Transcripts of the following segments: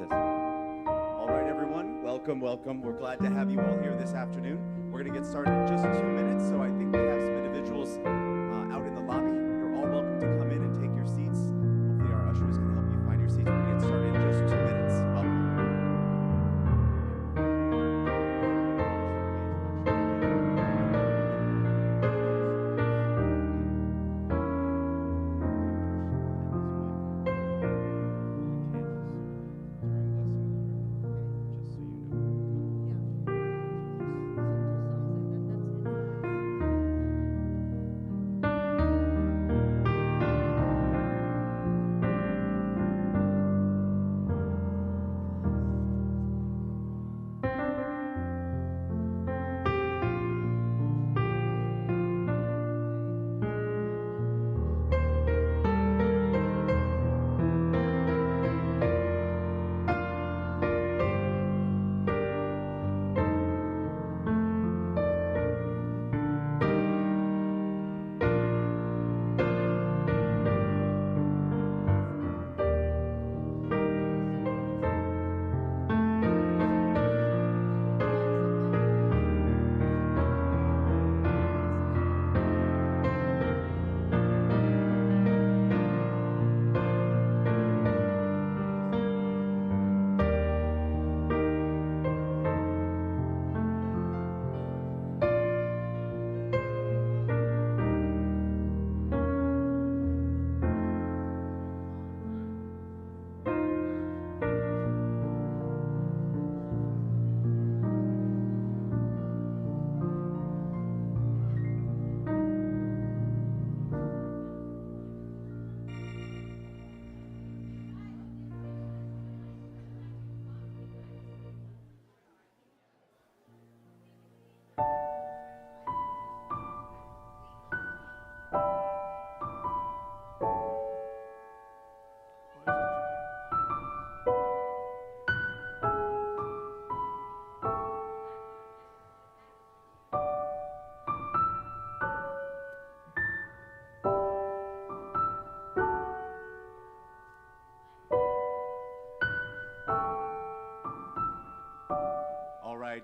process. All right, everyone, welcome, welcome. We're glad to have you all here this afternoon. We're going to get started in just 2 minutes, so I think we have some individuals out in the lobby. You're all welcome to come in and take your seats. Hopefully our ushers can help you find your seats. We're going to get started in just 2 minutes. Welcome.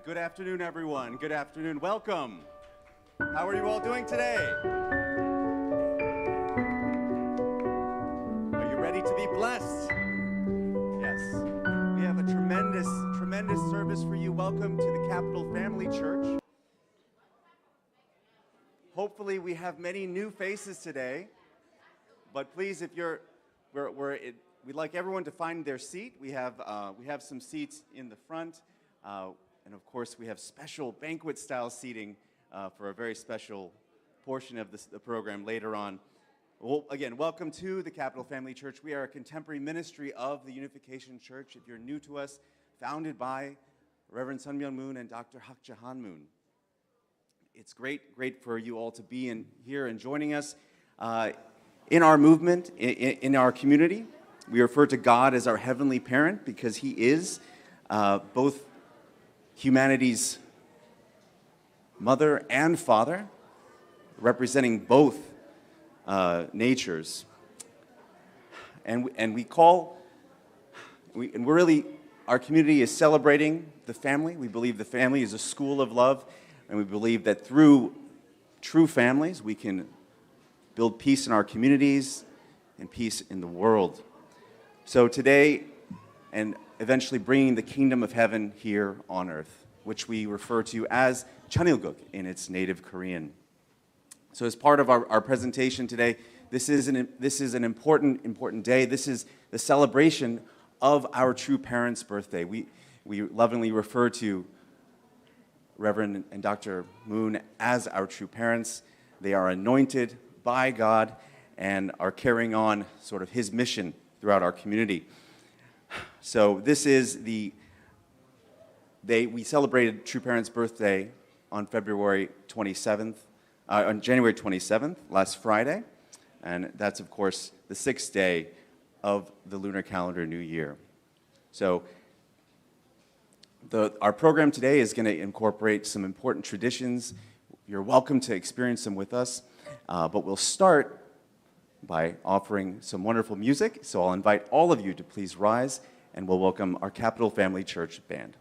Good afternoon, everyone. Good afternoon. Welcome. How are you all doing today? Are you ready to be blessed? Yes. We have a tremendous service for you. Welcome to the Capital Family Church. Hopefully, we have many new faces today. But please, if you're, we'd like everyone to find their seat. We have some seats in the front. And of course, we have special banquet-style seating for a very special portion of the program later on. Well, again, welcome to the Capital Family Church. We are a contemporary ministry of the Unification Church. If you're new to us, founded by Reverend Sun Myung Moon and Dr. Hak Jahan Moon. It's great for you all to be here and joining us in our movement, in our community. We refer to God as our heavenly parent because He is both humanity's mother and father, representing both natures. And our community is celebrating the family. We believe the family is a school of love, and we believe that through true families, we can build peace in our communities and peace in the world. So today, and eventually bringing the kingdom of heaven here on earth, which we refer to as Chanilguk in its native Korean. So as part of our presentation today, this is an important day. This is the celebration of our true parents' birthday. We lovingly refer to Reverend and Dr. Moon as our true parents. They are anointed by God and are carrying on sort of His mission throughout our community. So this is we celebrated True Parents' birthday on January 27th, last Friday, and that's, of course, the 6th day of the lunar calendar new year. So our program today is going to incorporate some important traditions. You're welcome to experience them with us, but we'll start by offering some wonderful music. So I'll invite all of you to please rise and we'll welcome our Capital Family Church band.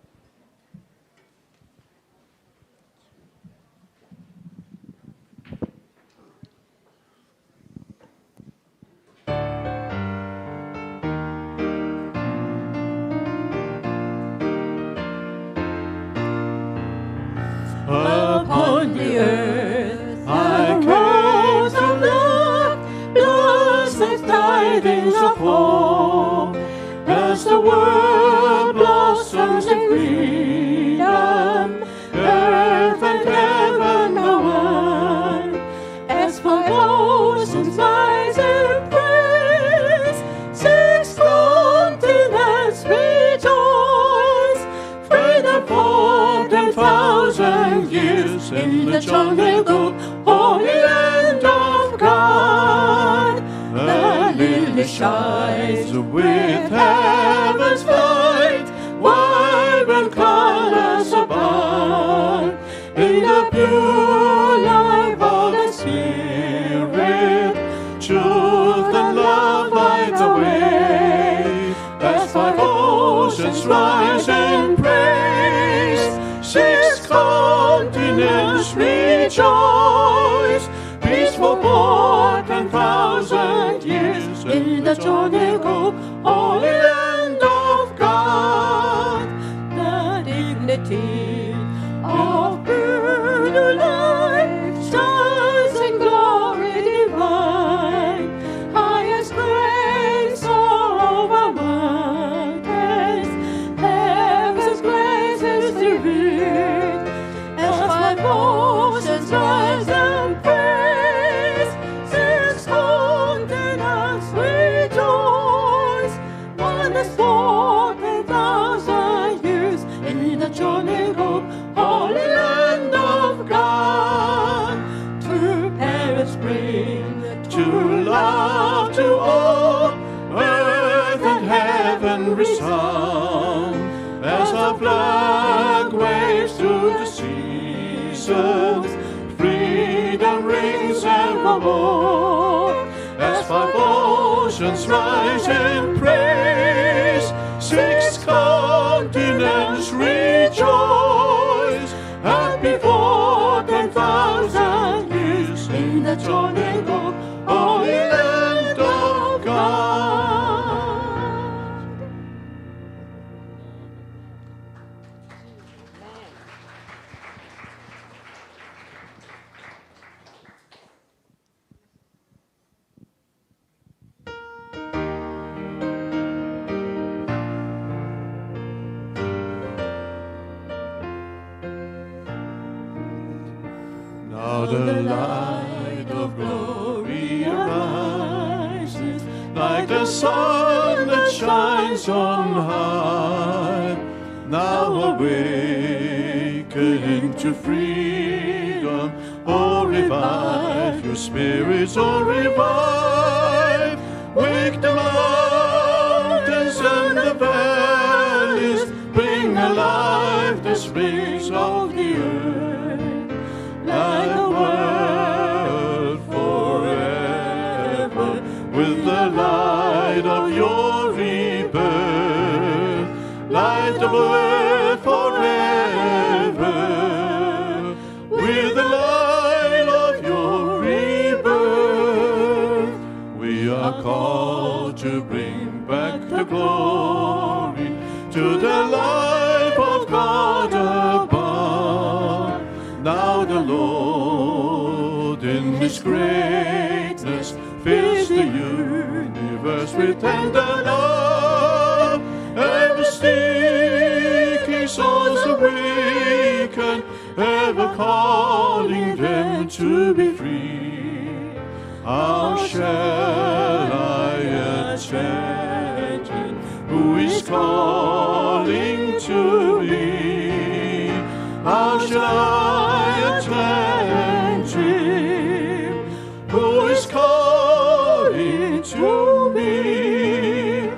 Upon the earth I came to look, blessed tidings of hope, as the world blossoms in freedom, earth and heaven are one, as 5,000 rise in praise, 6 continents rejoice, freedom for 10,000 years in the jungle goat, holy land of God. The lily shines with heaven's light, vibrant colors abound in the pure life of the Spirit. Truth and love light the way, as 5 oceans rise in praise, 6 continents rejoice, peaceful for 10,000 years in the journey go, holy land of God. The dignity of pure life shines in glory divine, highest grace over mountains, heaven's grace is revealed, as 5 oceans rise and praise, 6 continents rejoice, one is for 10,000 years in the journey go, holy land of God. True parents bring true love to all, earth and heaven resound, as our flag waves through the seasons, freedom rings evermore, as 5 oceans rise in praise, 6 continents rejoice, happy for 10,000 years in the journey go, holy land of God. Now the light of glory arises, like the sun that shines on high. Now awaken to freedom, oh revive your spirits, oh revive. Wake the mountains and the valleys, bring alive the springs of the earth. Light the world forever with the light of your rebirth. Light the world forever with the light of your rebirth. We are called to bring back the glory to the life of God above. Now the Lord in His greatness fills the universe with tender love, ever seeking souls awaken, ever calling them to be free. How shall I attend Him who is calling to me? How shall I attend Him who is calling to me?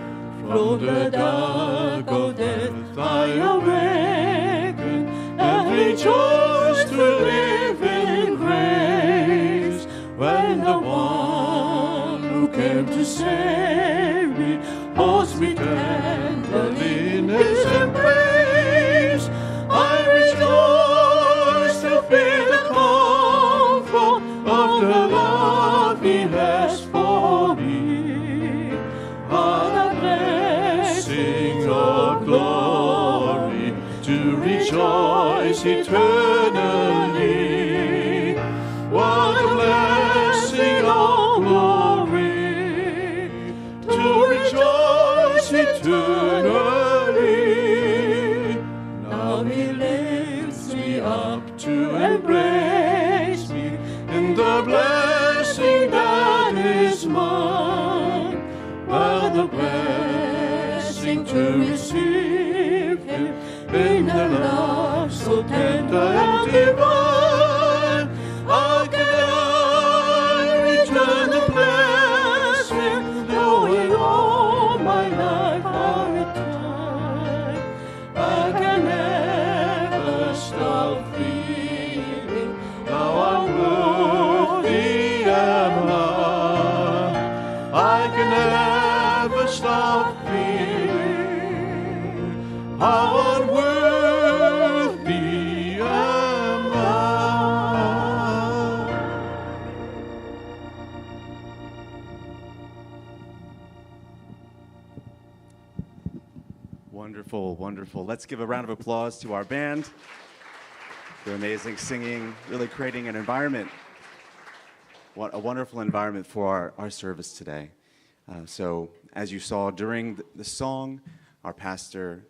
From the dark of death I awaken and rejoice to live in grace, when the one who came to save me holds me tender rejoice eternally. What a blessing of glory to rejoice eternally. Now he lifts me up to embrace me in the blessing that is mine. While the blessing to receive him in a love so tender and divine, how can I return the blessing, knowing all my life I return? I can never stop feeling how unworthy am I. I can never stop feeling how unworthy am I. Wonderful, wonderful. Let's give a round of applause to our band. They're amazing singing, really creating an environment, a wonderful environment for our service today. So as you saw during the song, our pastor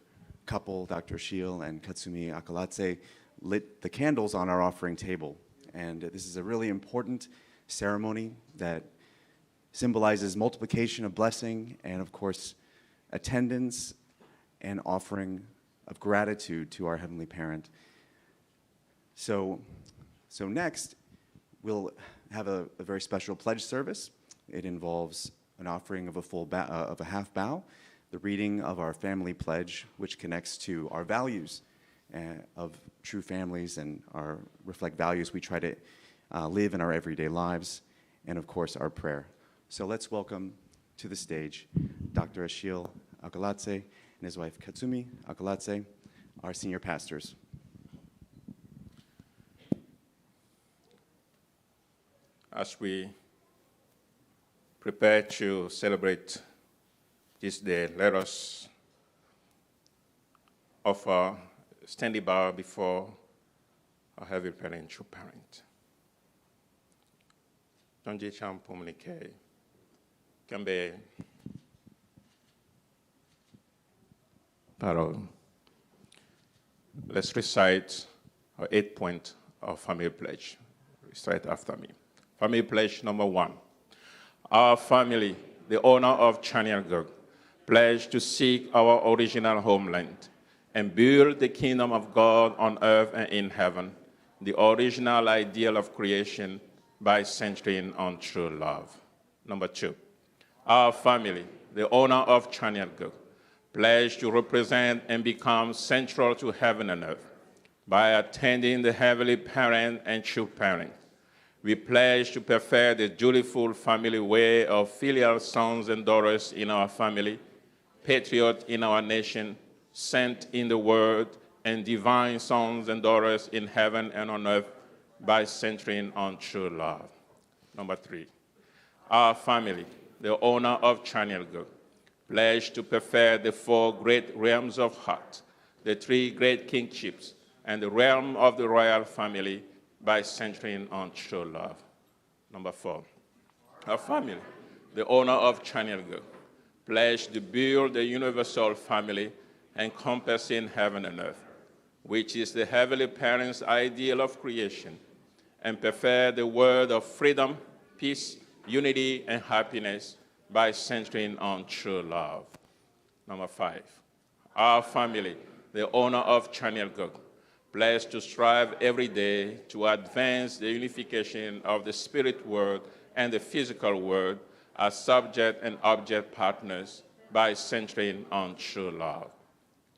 couple, Dr. Shiel and Katsumi Akalatse, lit the candles on our offering table. And this is a really important ceremony that symbolizes multiplication of blessing and, of course, attendance and offering of gratitude to our Heavenly Parent. So next, we'll have a very special pledge service. It involves an offering of a half bow, the reading of our family pledge, which connects to our values of true families and reflect values we try to live in our everyday lives, and of course our prayer. So let's welcome to the stage Dr. Ashiel Akalatse and his wife Katsumi Akalatse, our senior pastors. As we prepare to celebrate this day, let us offer standing bow before our heavenly parent, true parent. Donji Champumnike, Kambe Paro. Let's recite our 8-point of family pledge. Recite after me. Family pledge number 1. Our family, the owner of Chanyagog, pledge to seek our original homeland and build the kingdom of God on earth and in heaven, the original ideal of creation by centering on true love. Number 2, our family, the owner of Chanyagog, pledge to represent and become central to heaven and earth by attending the heavenly parent and true parent. We pledge to perfect the dutiful family way of filial sons and daughters in our family, patriot in our nation, sent in the world, and divine sons and daughters in heaven and on earth by centering on true love. Number 3, our family, the owner of Chanyagog, pledge to perfect the 4 great realms of heart, the 3 great kingships, and the realm of the royal family by centering on true love. Number 4, our family, the owner of Chanyagog, pledge to build a universal family encompassing heaven and earth, which is the heavenly parent's ideal of creation, and perfect the word of freedom, peace, unity, and happiness by centering on true love. Number 5, our family, the owner of Chanyagog, pledge to strive every day to advance the unification of the spirit world and the physical world as subject and object partners by centering on true love.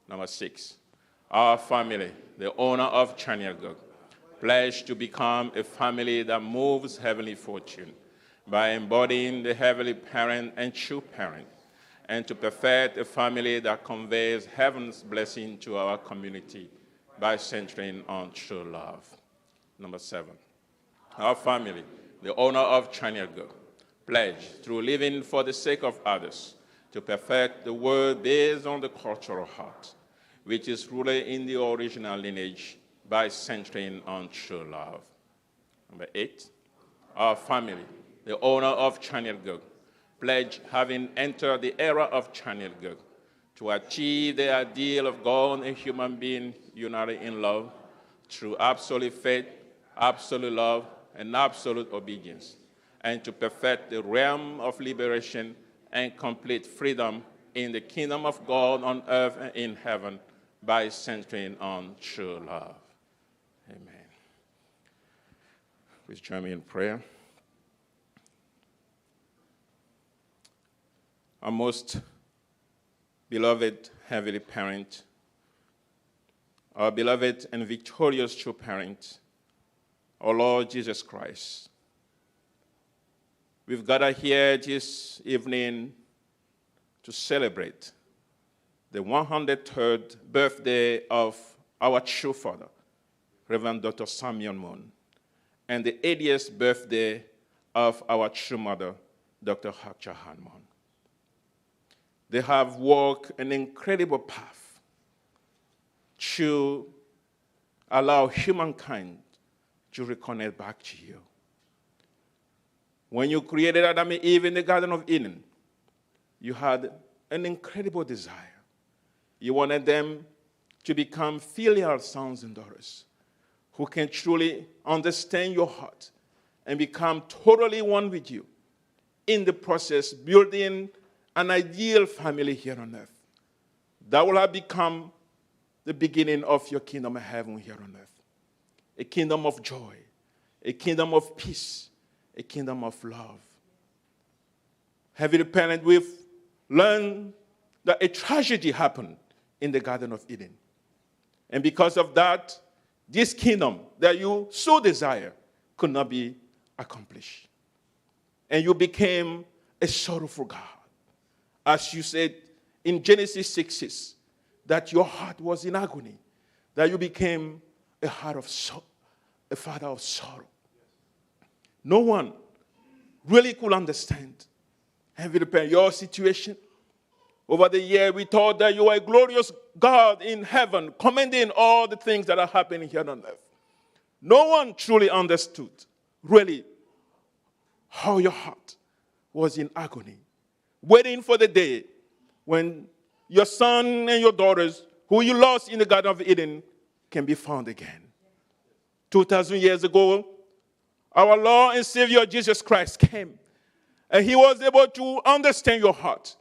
Number 6, our family, the owner of Chanyagog, pledge to become a family that moves heavenly fortune by embodying the heavenly parent and true parent, and to perfect a family that conveys heaven's blessing to our community by centering on true love. Number 7, our family, the owner of Chanyagog, pledge through living for the sake of others to perfect the world based on the cultural heart, which is rooted in the original lineage by centering on true love. Number 8, our family, the owner of Channel Gug, pledge having entered the era of Channel Gug to achieve the ideal of God and human being united in love through absolute faith, absolute love, and absolute obedience, and to perfect the realm of liberation and complete freedom in the kingdom of God on earth and in heaven by centering on true love. Amen. Please join me in prayer. Our most beloved Heavenly Parent, our beloved and victorious true parent, our Lord Jesus Christ, we've gathered here this evening to celebrate the 103rd birthday of our true father, Reverend Dr. Samuel Moon, and the 80th birthday of our true mother, Dr. Hakcha Moon. They have walked an incredible path to allow humankind to reconnect back to you. When you created Adam and Eve in the Garden of Eden, you had an incredible desire. You wanted them to become filial sons and daughters who can truly understand your heart and become totally one with you. In the process, building an ideal family here on earth that will have become the beginning of your kingdom of heaven here on earth. A kingdom of joy, a kingdom of peace, a kingdom of love. Heavenly Parent, we've learned that a tragedy happened in the Garden of Eden. And because of that, this kingdom that you so desire could not be accomplished. And you became a sorrowful God. As you said in Genesis 6, that your heart was in agony, that you became a father of sorrow. No one really could understand, Heavenly Parent, your situation. Over the year, we thought that you are a glorious God in heaven, commanding all the things that are happening here on earth. No one truly understood, really, how your heart was in agony, waiting for the day when your son and your daughters, who you lost in the Garden of Eden, can be found again. 2,000 years ago, our Lord and Savior Jesus Christ came, and he was able to understand your heart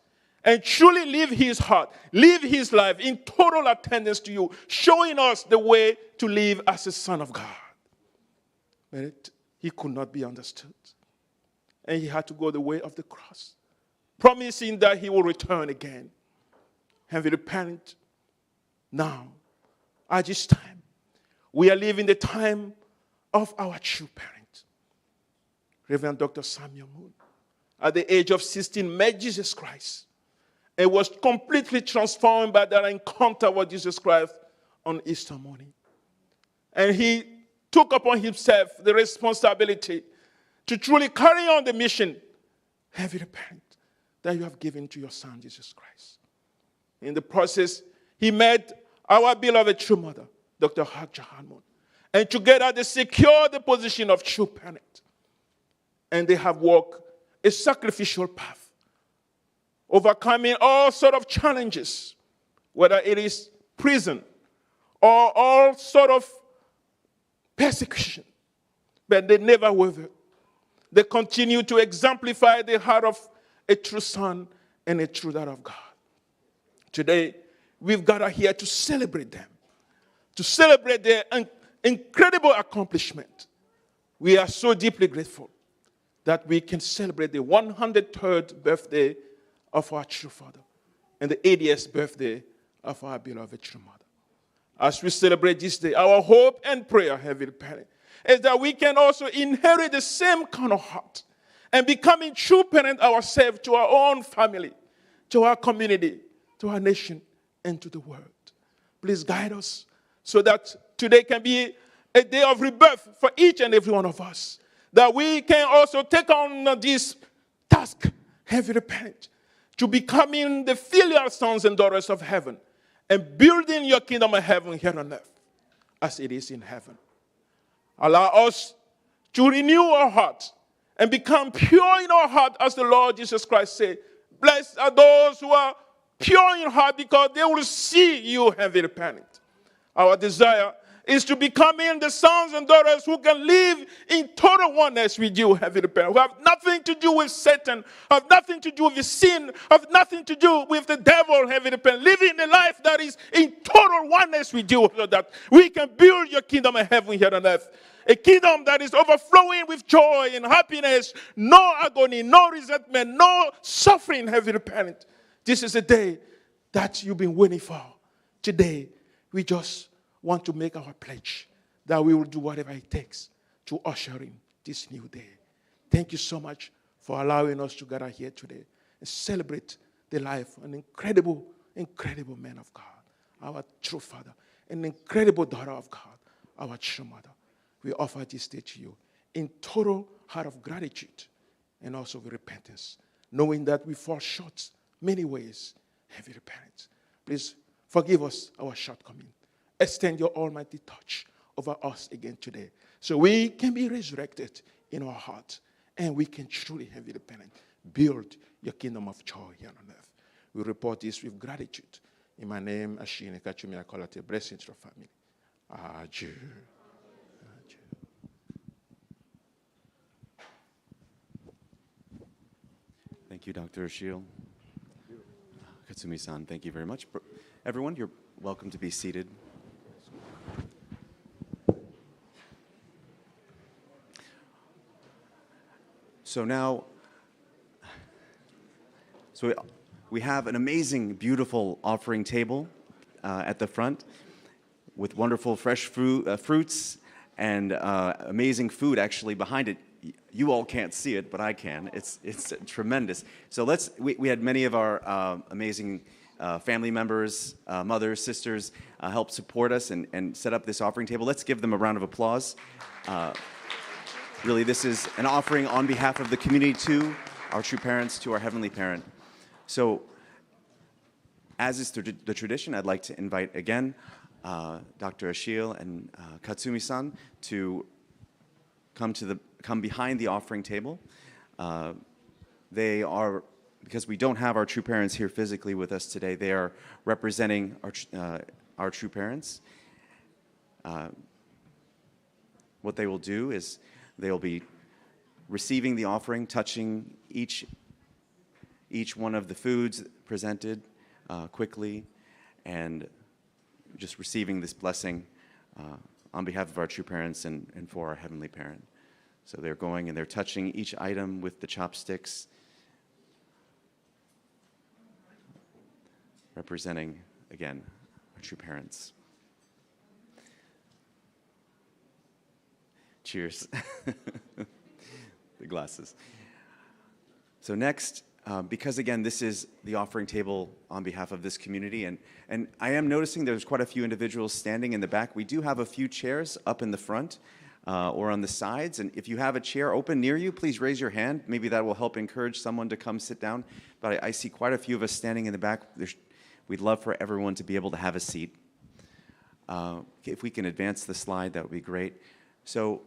and truly live his heart, live his life in total attendance to you, showing us the way to live as a son of God. But he could not be understood. And he had to go the way of the cross, promising that he will return again. Heavenly Parent, now, at this time, we are living the time of our true parent, Reverend Dr. Samuel Moon. At the age of 16, met Jesus Christ and was completely transformed by that encounter with Jesus Christ on Easter morning. And he took upon himself the responsibility to truly carry on the mission, Heavenly Parent, that you have given to your Son, Jesus Christ. In the process, he met our beloved true mother, Dr. Hakcha Moon. And together they secured the position of true parent. And they have walked a sacrificial path, overcoming all sorts of challenges, whether it is prison or all sort of persecution. But they never wavered. They continue to exemplify the heart of a true son and a true daughter of God. Today, we've gathered here to celebrate them, to celebrate their incredible accomplishment. We are so deeply grateful that we can celebrate the 103rd birthday of our true father and the 80th birthday of our beloved true mother. As we celebrate this day, our hope and prayer, Heavenly Parent, is that we can also inherit the same kind of heart and becoming true parent ourselves to our own family, to our community, to our nation, and to the world. Please guide us so that today can be a day of rebirth for each and every one of us, that we can also take on this task, Heavenly Parent, to becoming the filial sons and daughters of heaven and building your kingdom of heaven here on earth. as it is in heaven. Allow us to renew our heart and become pure in our heart, as the Lord Jesus Christ said. Blessed are those who are pure in heart, because they will see you, Heavenly Parent. Our desire is to become the sons and daughters who can live in total oneness with you, Heavenly Parent, who have nothing to do with Satan, have nothing to do with sin, have nothing to do with the devil, Heavenly Parent, living a life that is in total oneness with you, so that we can build your kingdom of heaven here on earth. A kingdom that is overflowing with joy and happiness, no agony, no resentment, no suffering, Heavenly Parent. This is a day that you've been waiting for. Today, we just want to make our pledge that we will do whatever it takes to usher in this new day. Thank you so much for allowing us to gather here today and celebrate the life of an incredible, incredible man of God, our true Father, an incredible daughter of God, our true mother. We offer this day to you in total heart of gratitude and also with repentance, knowing that we fall short many ways. Heavenly Parents, please forgive us our shortcoming. Extend your almighty touch over us again today, so we can be resurrected in our heart, and we can truly, Heavenly Parent, build your kingdom of joy here on earth. We report this with gratitude. In my name, Ashine Kachumi Akolate, blessings to your family. Adieu. Thank you, Dr. Ashiel. Katsumi-san, thank you very much. Everyone, you're welcome to be seated. So now, we have an amazing, beautiful offering table at the front with wonderful fresh fruits and amazing food actually behind it. You all can't see it, but I can. It's tremendous. So we had many of our amazing family members, mothers, sisters help support us and set up this offering table. Let's give them a round of applause. Really, this is an offering on behalf of the community to our true parents, to our Heavenly Parent. So, as is the tradition, I'd like to invite again Dr. Ashiel and Katsumi-san to come behind the offering table. They are, because we don't have our true parents here physically with us today, they are representing our true parents. What they will do is they'll be receiving the offering, touching each one of the foods presented quickly, and just receiving this blessing on behalf of our true parents and for our Heavenly Parent. So they're going and they're touching each item with the chopsticks, representing, again, our true parents. Cheers. The glasses. So next, because again, this is the offering table on behalf of this community, and I am noticing there's quite a few individuals standing in the back. We do have a few chairs up in the front or on the sides, and if you have a chair open near you, please raise your hand. Maybe that will help encourage someone to come sit down. But I see quite a few of us standing in the back. We'd love for everyone to be able to have a seat. If we can advance the slide, that would be great. So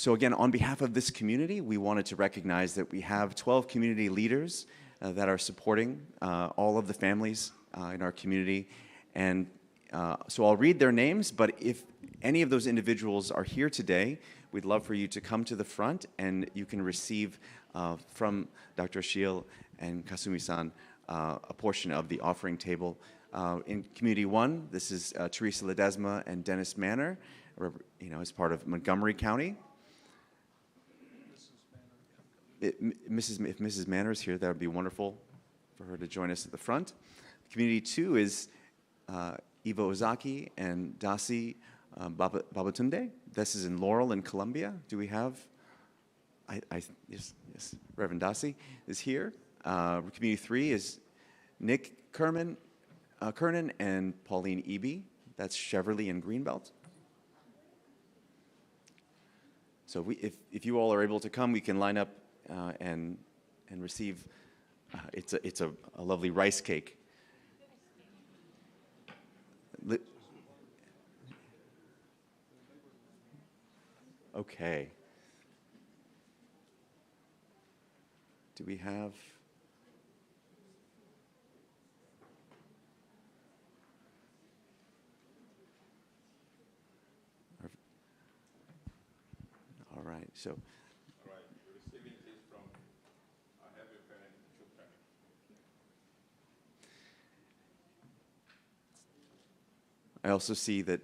again, on behalf of this community, we wanted to recognize that we have 12 community leaders that are supporting all of the families in our community. And so I'll read their names, but if any of those individuals are here today, we'd love for you to come to the front and you can receive from Dr. Ashiel and Kasumi-san a portion of the offering table. In Community 1, this is Teresa Ledesma and Dennis Manor, as part of Montgomery County. If Mrs. Manor is here, that would be wonderful for her to join us at the front. Community 2 is Ivo Ozaki and Dasi Babatunde. This is in Laurel in Columbia. Do we have? Yes, Reverend Dasi is here. Community 3 is Nick Kernan and Pauline Eby. That's Cheverly and Greenbelt. So if you all are able to come, we can line up and receive. It's a lovely rice cake. Okay. Do we have? All right. So, All right, you're receiving this from every parent, true parent. I also see that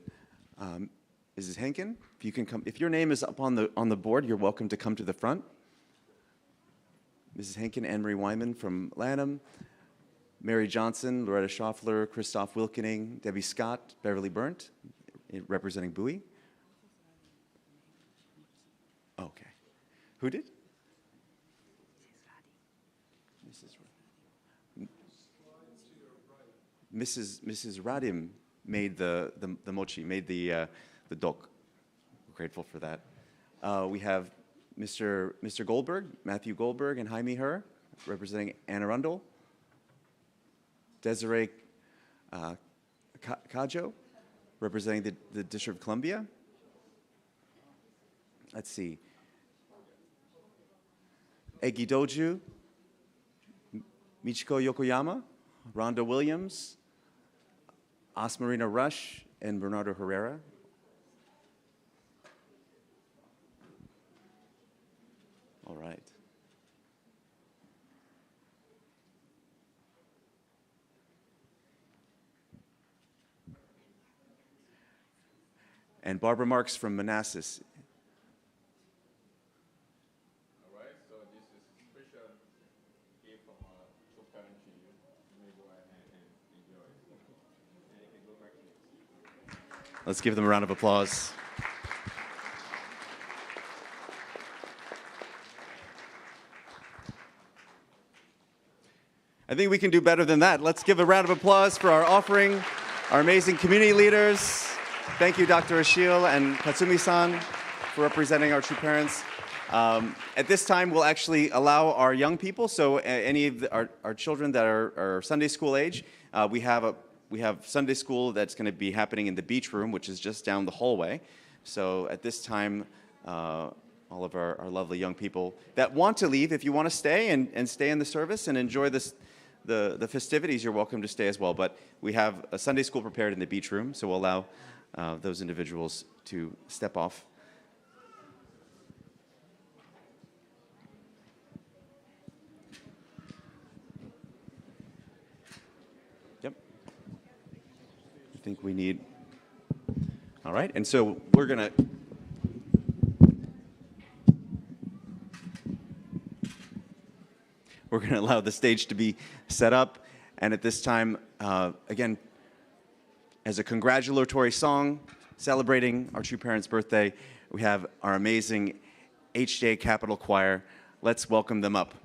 Mrs. Henkin, if you can come, if your name is up on the board, you're welcome to come to the front. Mrs. Henkin, Anne-Marie Wyman from Lanham, Mary Johnson, Loretta Schaffler, Christoph Wilkening, Debbie Scott, Beverly Burnt, representing Bowie. Okay. Who did? Mrs. Radim made the mochi, made the dok. We're grateful for that. We have Mr. Goldberg, Matthew Goldberg, and Jaime Her, representing Anne Arundel. Desiree Kajo, representing the District of Columbia. Let's see. Egi Doju, Michiko Yokoyama, Rhonda Williams, Asmarina Rush, and Bernardo Herrera. All right. And Barbara Marks from Manassas. All right, so this is a special gift from our true parent to you. You may go ahead and enjoy it. And you can go back to it. Let's give them a round of applause. I think we can do better than that. Let's give a round of applause for our offering, our amazing community leaders. Thank you, Dr. Ashil and Katsumi-san, for representing our true parents. At this time, we'll actually allow our young people, so any of our children that are Sunday school age, we have Sunday school that's going to be happening in the beach room, which is just down the hallway. So at this time, all of our lovely young people that want to leave, if you want to stay and stay in the service and enjoy the festivities, you're welcome to stay as well. But we have a Sunday school prepared in the beach room, so we'll allow those individuals to step off. Yep. I think we need. All right, and so we're going to. We're going to allow the stage to be set up. And at this time, again, as a congratulatory song celebrating our true parents' birthday, we have our amazing HJ Capitol Choir. Let's welcome them up.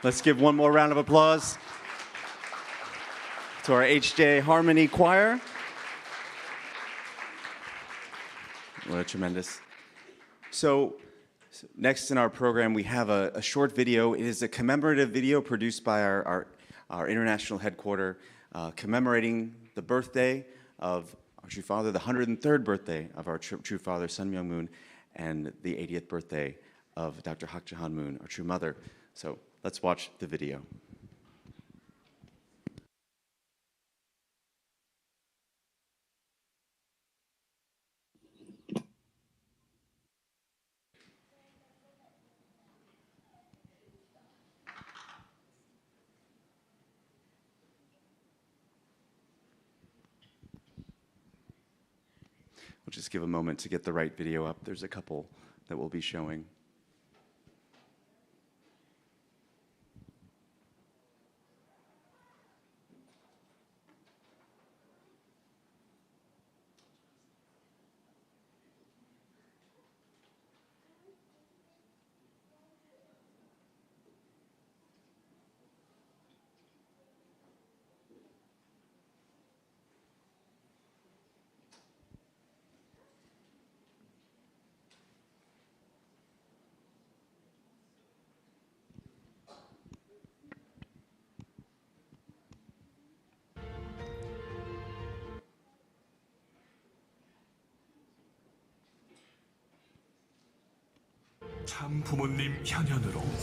Let's give one more round of applause to our HJ Harmony Choir. What a tremendous. So next in our program, we have a short video. It is a commemorative video produced by our international headquarter, commemorating the birthday of our True Father, the 103rd birthday of our True Father, Sun Myung Moon, and the 80th birthday of Dr. Hak Jahan Moon, our True Mother. So let's watch the video. We'll just give a moment to get the right video up. There's a couple that we'll be showing.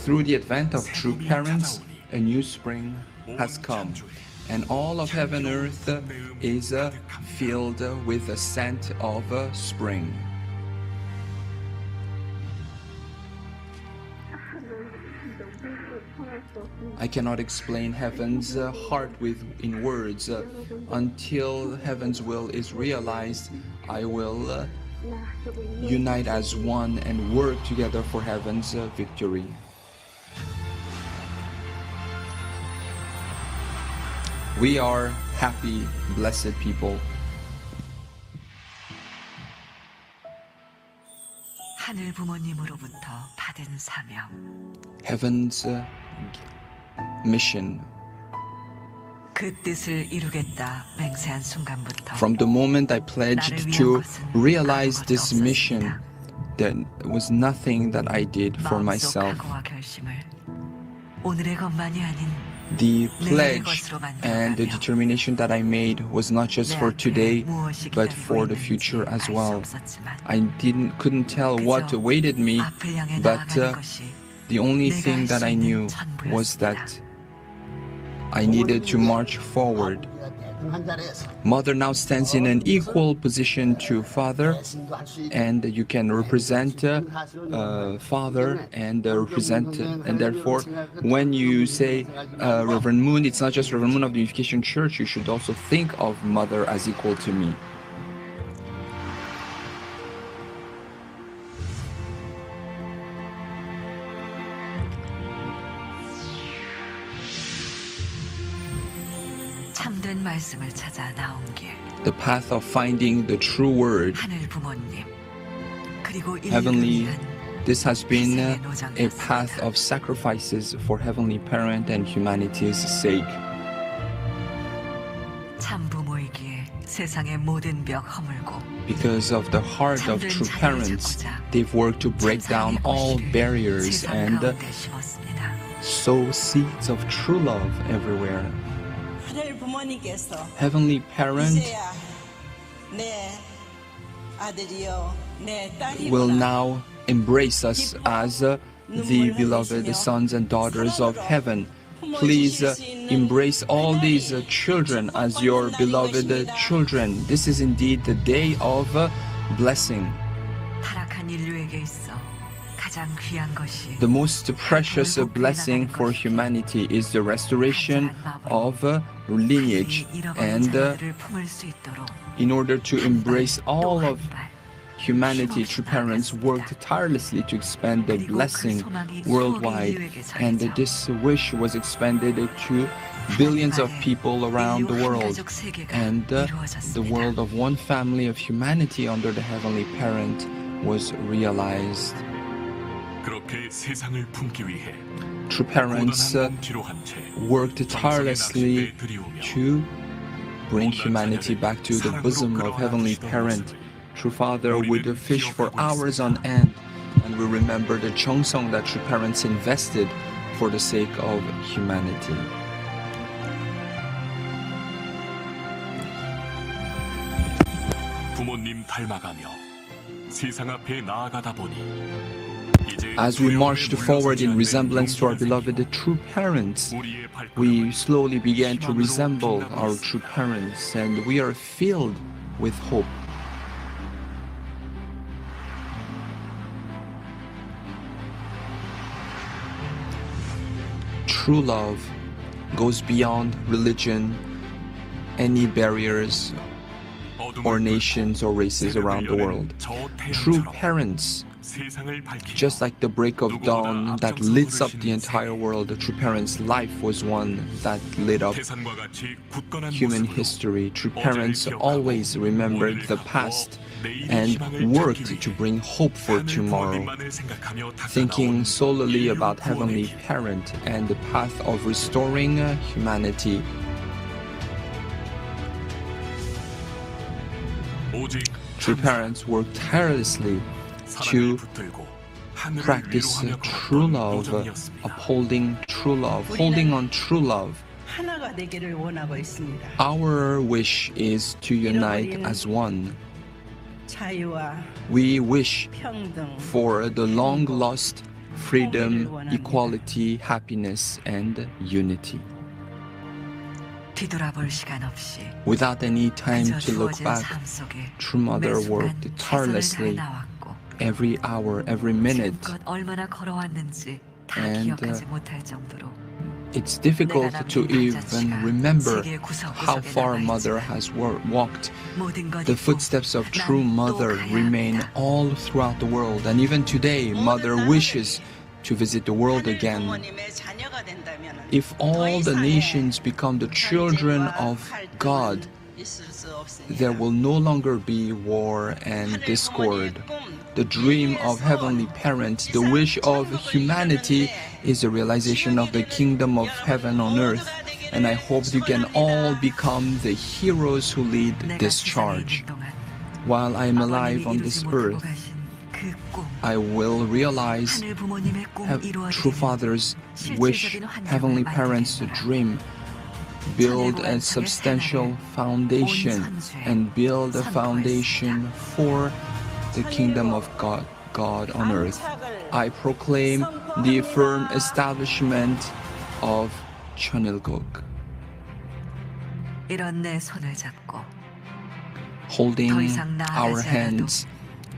Through the advent of true parents, a new spring has come, and all of heaven and earth is filled with the scent of spring. I cannot explain heaven's heart in words. Until heaven's will is realized, I will unite as one and work together for heaven's victory. We are happy, blessed people. 하늘 부모님으로부터 받은 사명. Heaven's mission. 그 뜻을 이루겠다 맹세한 순간부터 From the moment I pledged to realize this mission, there was nothing that I did for 마음속 myself. 각오와 결심을 오늘의 것만이 아닌 The pledge and the determination that I made was not just for today, but for the future as well. I couldn't tell what awaited me, but the only thing that I knew was that I needed to march forward. Mother now stands in an equal position to father, and you can represent father and represent, and therefore when you say Reverend Moon, it's not just Reverend Moon of the Unification Church, you should also think of mother as equal to me. 참된 말씀을 찾아 나온 길. The path of finding the true word. 하늘 부모님 그리고 Heavenly, 인류를 위한 this has been 희생의 a path 노정이었습니다. of sacrifices for Heavenly Parent and humanity's sake. 참 부모이기에 세상의 모든 벽 허물고 Because of the heart of true parents, they've worked to break down all barriers 세상 and 가운데 심었습니다. sow seeds of true love everywhere. 하늘 부모님께서 Heavenly Parent 이제야 내 아들이요 내 will 딸이구나. now embrace us as the beloved sons and daughters of heaven. Please embrace all these children as your beloved children. This is indeed the day of blessing. 타락한 인류에게 있어 가장 귀한 것이 The most precious blessing for humanity is the restoration of lineage, and 자녀들을 품을 수 있도록 in order to embrace all of humanity, true parents worked tirelessly to expand the blessing worldwide, and this wish was expanded to billions of people around the world, and the world of one family of humanity under the Heavenly Parent was realized. 그렇게 세상을 품기 위해 True parents 몸치로 한 채 worked tirelessly to bring humanity back to the bosom of Heavenly Parent. True Father would fish for hours on end, and we remember the Cheongsong that True Parents invested for the sake of humanity. 부모님 닮아가며 세상 앞에 나아가다 보니 As we marched forward in resemblance to our beloved true parents, we slowly began to resemble our true parents, and we are filled with hope. True love goes beyond religion, any barriers or nations or races around the world. True parents, just like the break of dawn that lit up the entire world, the true parents' life was one that lit up human history. True parents always remembered the past and worked to bring hope for tomorrow, thinking solely about Heavenly Parent and the path of restoring humanity. True parents work tirelessly to practice true love, upholding true love, holding on true love. 하나가 되기를 원하고 있습니다. Our wish is to unite as one. 자유와 We wish 평등, for the long-lost freedom, equality, happiness, and unity. 뒤돌아볼 시간 없이 Without any time 그저 to look 주어진 back, 삶 속에 True Mother 매 worked 순간 최선을 tirelessly 다해 나왔고 every hour, every minute. 지금껏 얼마나 걸어왔는지 다 And, 기억하지 못할 정도로 It's difficult to even remember how far Mother has walked. 모든 것 The 잊고 footsteps of true 난 또 Mother 가야 remain 합니다. all throughout the world. And even today, Mother wishes to visit the world 하늘 again. 부모님의 자녀가 된다면 If all the nations become the children of God, there will no longer be war and discord. The dream of Heavenly Parent, the wish of humanity, is a realization of the kingdom of heaven on earth. And I hope you can all become the heroes who lead 내가 this 세상에 charge. 있는 동안 While I am alive 아버님이 on 이루지 this 못하고 earth, 가신 그 꿈, I will realize 하늘 부모님의 꿈 true 이루어지는 fathers wish, 실질적인 환경을 Heavenly Parents 만들겠노라. dream, build a substantial foundation and build a foundation for the kingdom of God on earth. I proclaim the firm establishment of 천일국. 이런 내 손을 잡고 Holding 더 이상 our 나아가지 hands,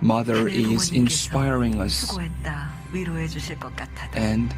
Mother 하늘 is 부모님께서 inspiring us 수고했다 위로해 주실 것 같아도 and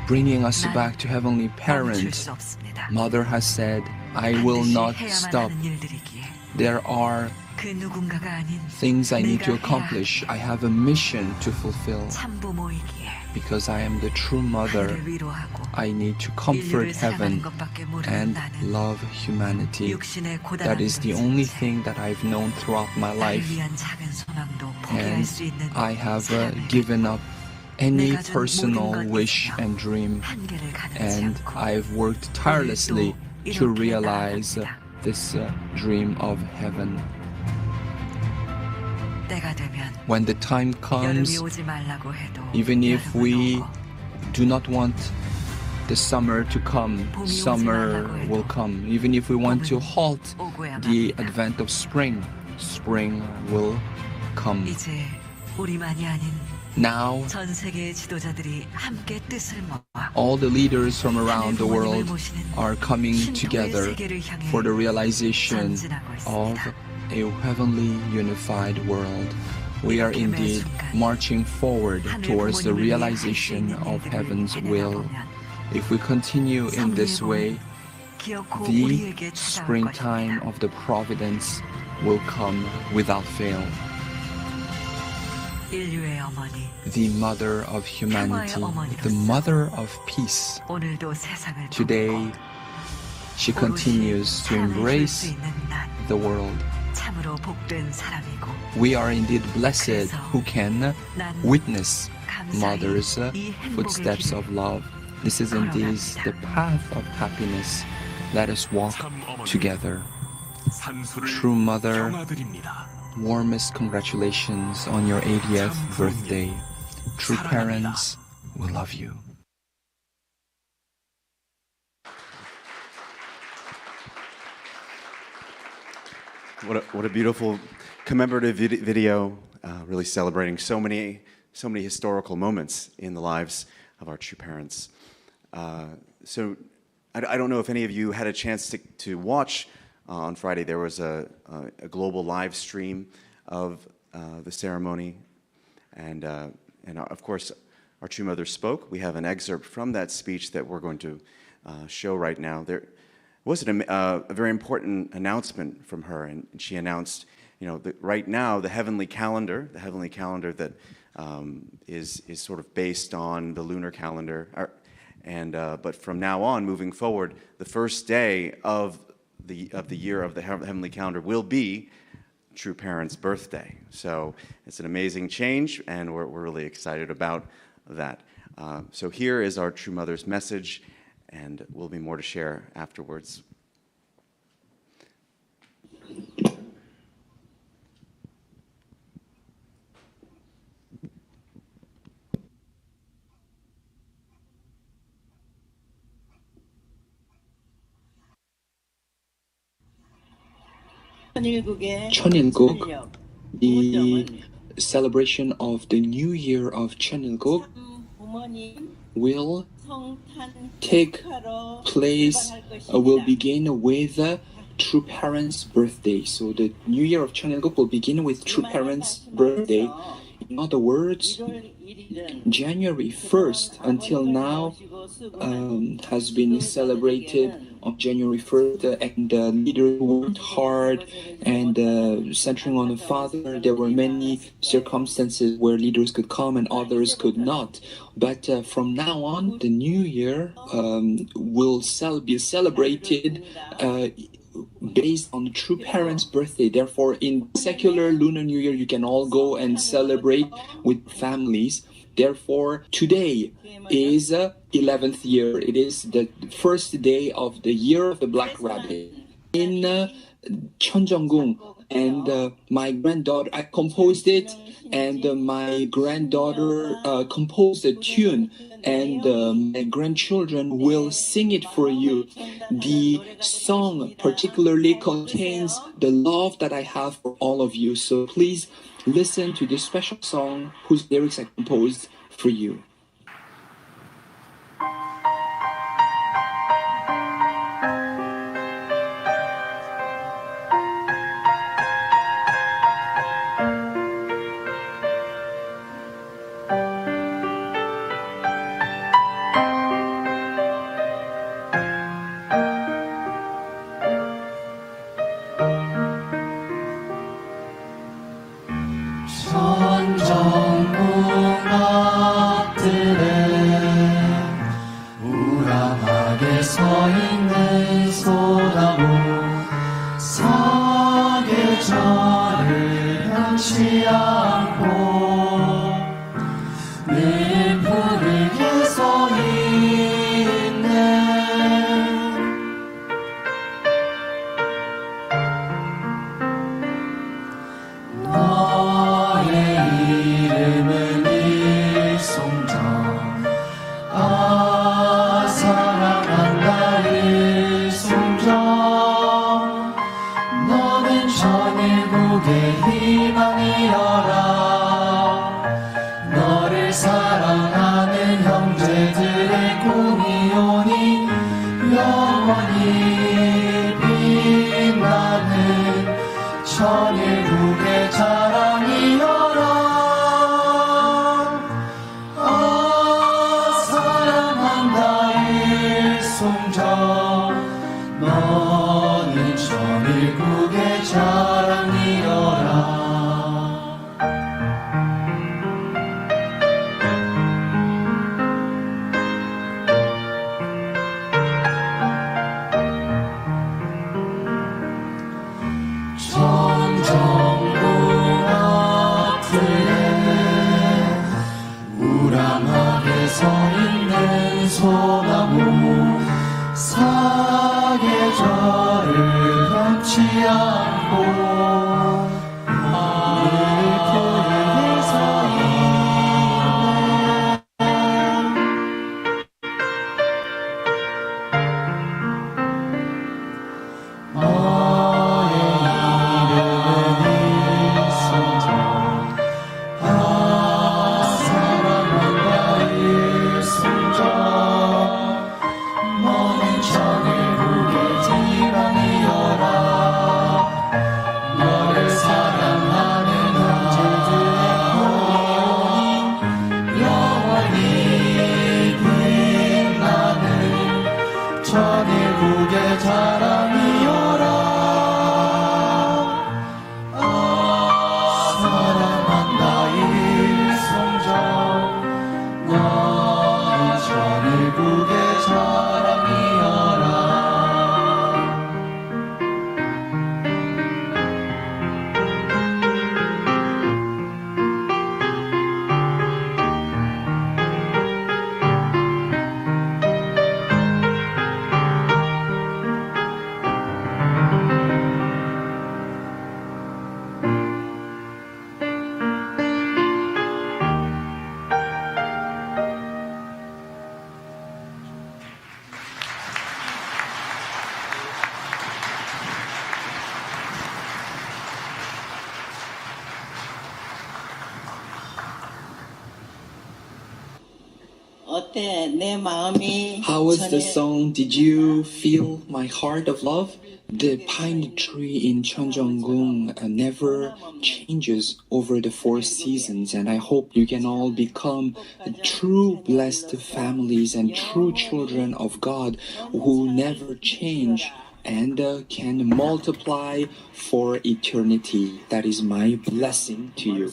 bringing us 난 back to Heavenly 멈출 Parent. 수 없습니다. Mother has said, I will 반드시 not 해야만 stop. 하는 일들이기에 There are 그 누군가가 아닌 things I need to 내가 해야 accomplish. I have a mission to fulfill. 참부모이기에 Because I am the true mother, 하늘을 위로하고 I need to comfort 인류를 사랑하는 heaven 것밖에 모르는 and 나는 love humanity. 육신의 고단한 That is the only 존재, thing that I've known throughout my 나를 life. 위한 작은 소망도 포기할 And 수 있는 I have 사랑을 given up any 내가 준 personal 모든 것 wish 있으며 and dream. 한계를 가르지 And 않고 I've worked tirelessly 오늘도 to 이렇게 realize 나아갑니다. this dream of heaven. 때가 되면 When the time comes, 여름이 오지 말라고 해도 even if 여름은 we 오고 do not want the summer to come, summer will come. Even if we want to halt the advent of spring, spring will come. 이제 우리만이 아닌 Now, 전 세계의 지도자들이 함께 뜻을 모아 all the leaders from around the 하늘 부모님을 world 모시는 are coming 신통의 together 세계를 향해 for the realization 전진하고 of 있습니다. a heavenly unified world. We are indeed marching forward towards the realization of heaven's will. If we continue in this way, 기어코 the 우리에게 찾아올 springtime 것입니다. of the providence will come without fail. 인류의 어머니, The mother of humanity, the mother of peace. 오늘도 세상을 Today, she 돕고 continues to 오롯이 사랑을 줄 embrace 수 있는 난 the world. 참으로 복된 사람이고 We are indeed blessed who can witness Mother's footsteps of love. This is indeed the path of happiness. Let us walk together. True Mother, warmest congratulations on your 80th birthday. True parents, we love you. What a beautiful commemorative video, really celebrating so many historical moments in the lives of our true parents. So I don't know if any of you had a chance to watch on Friday. There was a global live stream of the ceremony, and of course our true mother spoke. We have an excerpt from that speech that we're going to show right now. was a very important announcement from her, and she announced, that right now the heavenly calendar that is sort of based on the lunar calendar, but from now on, moving forward, the first day of the year of the heavenly calendar will be True Parents' birthday. So it's an amazing change, and we're really excited about that. So here is our True Mother's message, and will be more to share afterwards. Cheonilguk, the celebration of the New Year of Cheonilguk, will take place, will begin with True Parents' birthday. So the New Year of Cheonilguk will begin with True Parents' birthday. In other words, January 1st until now has been celebrated on January 1st, and the leaders worked hard, and centering on the Father, there were many circumstances where leaders could come and others could not. But from now on, the New Year will be celebrated based on the True Parents' birthday. Therefore, in secular Lunar New Year, you can all go and celebrate with families. Therefore, today is 11th year. It is the first day of the year of the Black Rabbit. In Cheonjeonggung, and my granddaughter, I composed it, and my granddaughter composed a tune, and my grandchildren will sing it for you. The song particularly contains the love that I have for all of you. So please listen to this special song whose lyrics I composed for you. 어때? 내 마음이 How was the 전에 song? Did you feel my heart of love? The pine tree in Cheonjeonggung never changes over the 4 seasons, and I hope you can all become true blessed families and true children of God who never change and can multiply for eternity. That is my blessing to you.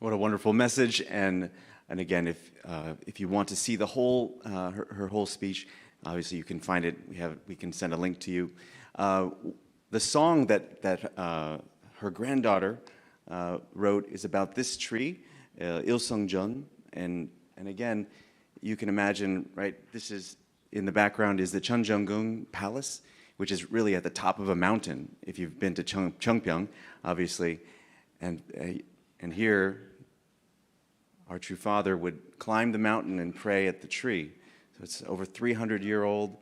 What a wonderful message, and again, if you want to see the whole her whole speech, obviously you can find it. We can send a link to you. The song that her granddaughter wrote is about this tree, Ilsungjeon, and again, you can imagine, right? This is in the background is the Cheonjeonggung Palace, which is really at the top of a mountain. If you've been to Cheongpyeong, obviously, and here. Our true father would climb the mountain and pray at the tree. So it's over 300-year-old,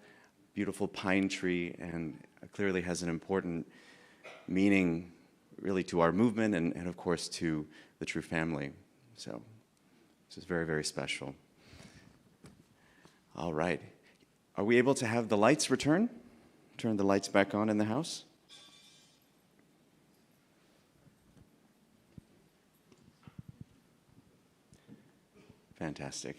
beautiful pine tree, and clearly has an important meaning really to our movement and of course to the true family. So this is very, very special. All right. Are we able to have the lights return? Turn the lights back on in the house? Fantastic.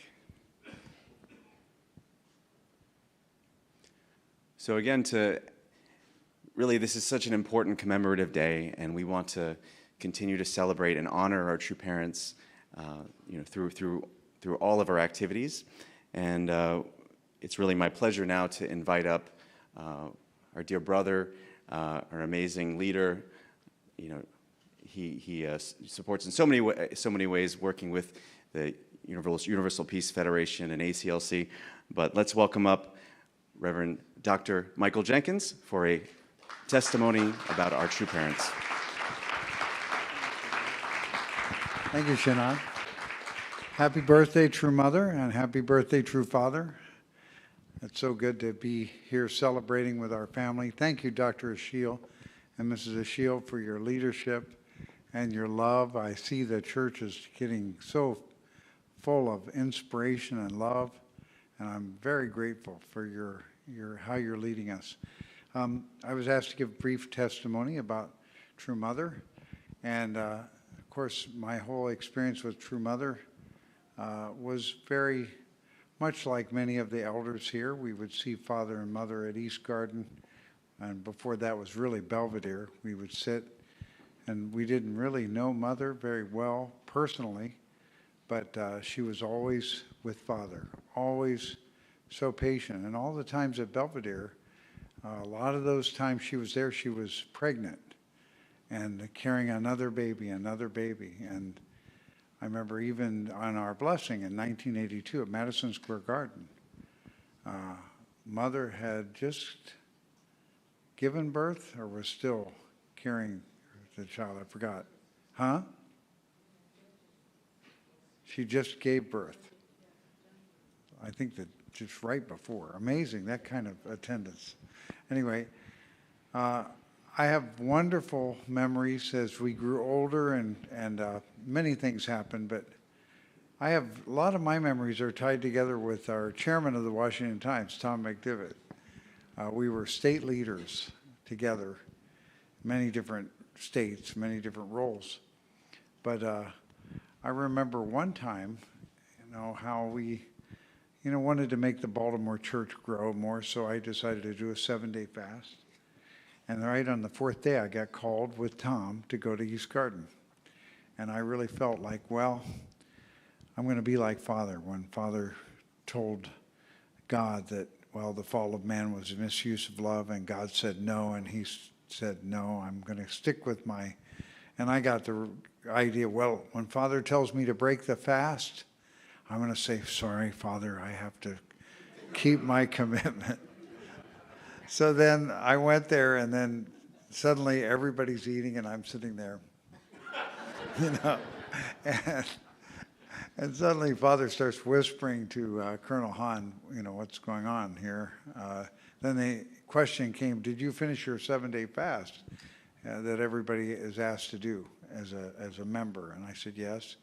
So again, this is such an important commemorative day, and we want to continue to celebrate and honor our true parents, through all of our activities. And it's really my pleasure now to invite up our dear brother, our amazing leader. He supports in so many ways, working with the Universal Peace Federation and ACLC. But let's welcome up Reverend Dr. Michael Jenkins for a testimony about our true parents. Thank you, Shannon. Happy birthday, true mother, and happy birthday, true father. It's so good to be here celebrating with our family. Thank you, Dr. Ashiel and Mrs. Ashiel, for your leadership and your love. I see the church is getting so full of inspiration and love, and I'm very grateful for your how you're leading us. I was asked to give a brief testimony about True Mother, and of course, my whole experience with True Mother was very much like many of the elders here. We would see Father and Mother at East Garden, and before that was really Belvedere. We would sit, and we didn't really know Mother very well personally, but she was always with Father, always so patient. And all the times at Belvedere, a lot of those times she was there, she was pregnant and carrying another baby. And I remember even on our blessing in 1982 at Madison Square Garden, Mother had just given birth or was still carrying the child. I forgot. Huh? She just gave birth. I think that just right before. Amazing, that kind of attendance. Anyway, I have wonderful memories as we grew older, and many things happened, but I have a lot of my memories are tied together with our chairman of the Washington Times, Tom McDivitt. We were state leaders together, many different states, many different roles. But I remember one time, how we, wanted to make the Baltimore church grow more, so I decided to do a 7-day fast. And right on the 4th day, I got called with Tom to go to East Garden. And I really felt like, well, I'm going to be like Father. When Father told God that, well, the fall of man was a misuse of love, and God said no, and he said, no, I'm going to stick with my... And I got the idea, well, when Father tells me to break the fast, I'm going to say, sorry, Father, I have to keep my commitment. So then I went there, and then suddenly everybody's eating, and I'm sitting there, And suddenly Father starts whispering to Colonel Hahn, what's going on here? Then the question came, did you finish your 7-day fast that everybody is asked to do as a member? And I said, yes.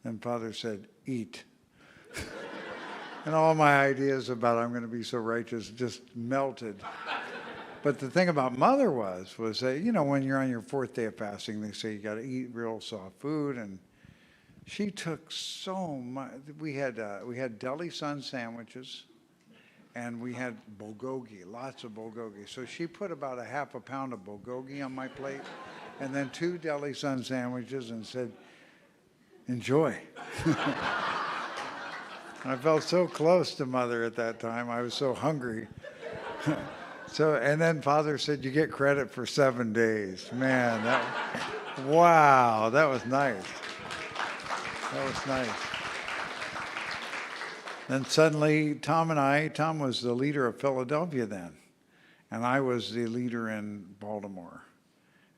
Then Father said, eat. And all my ideas about I'm going to be so righteous just melted. But the thing about Mother was that, when you're on your 4th day of fasting, they say you got to eat real soft food. And she took so much. We had deli sun sandwiches, and we had bulgogi, lots of bulgogi. So she put about a half a pound of bulgogi on my plate, and then 2 deli sun sandwiches, and said, enjoy. I felt so close to Mother at that time. I was so hungry. And then Father said, you get credit for 7 days. Man, wow, that was nice. That was nice. Then suddenly, Tom was the leader of Philadelphia then, and I was the leader in Baltimore.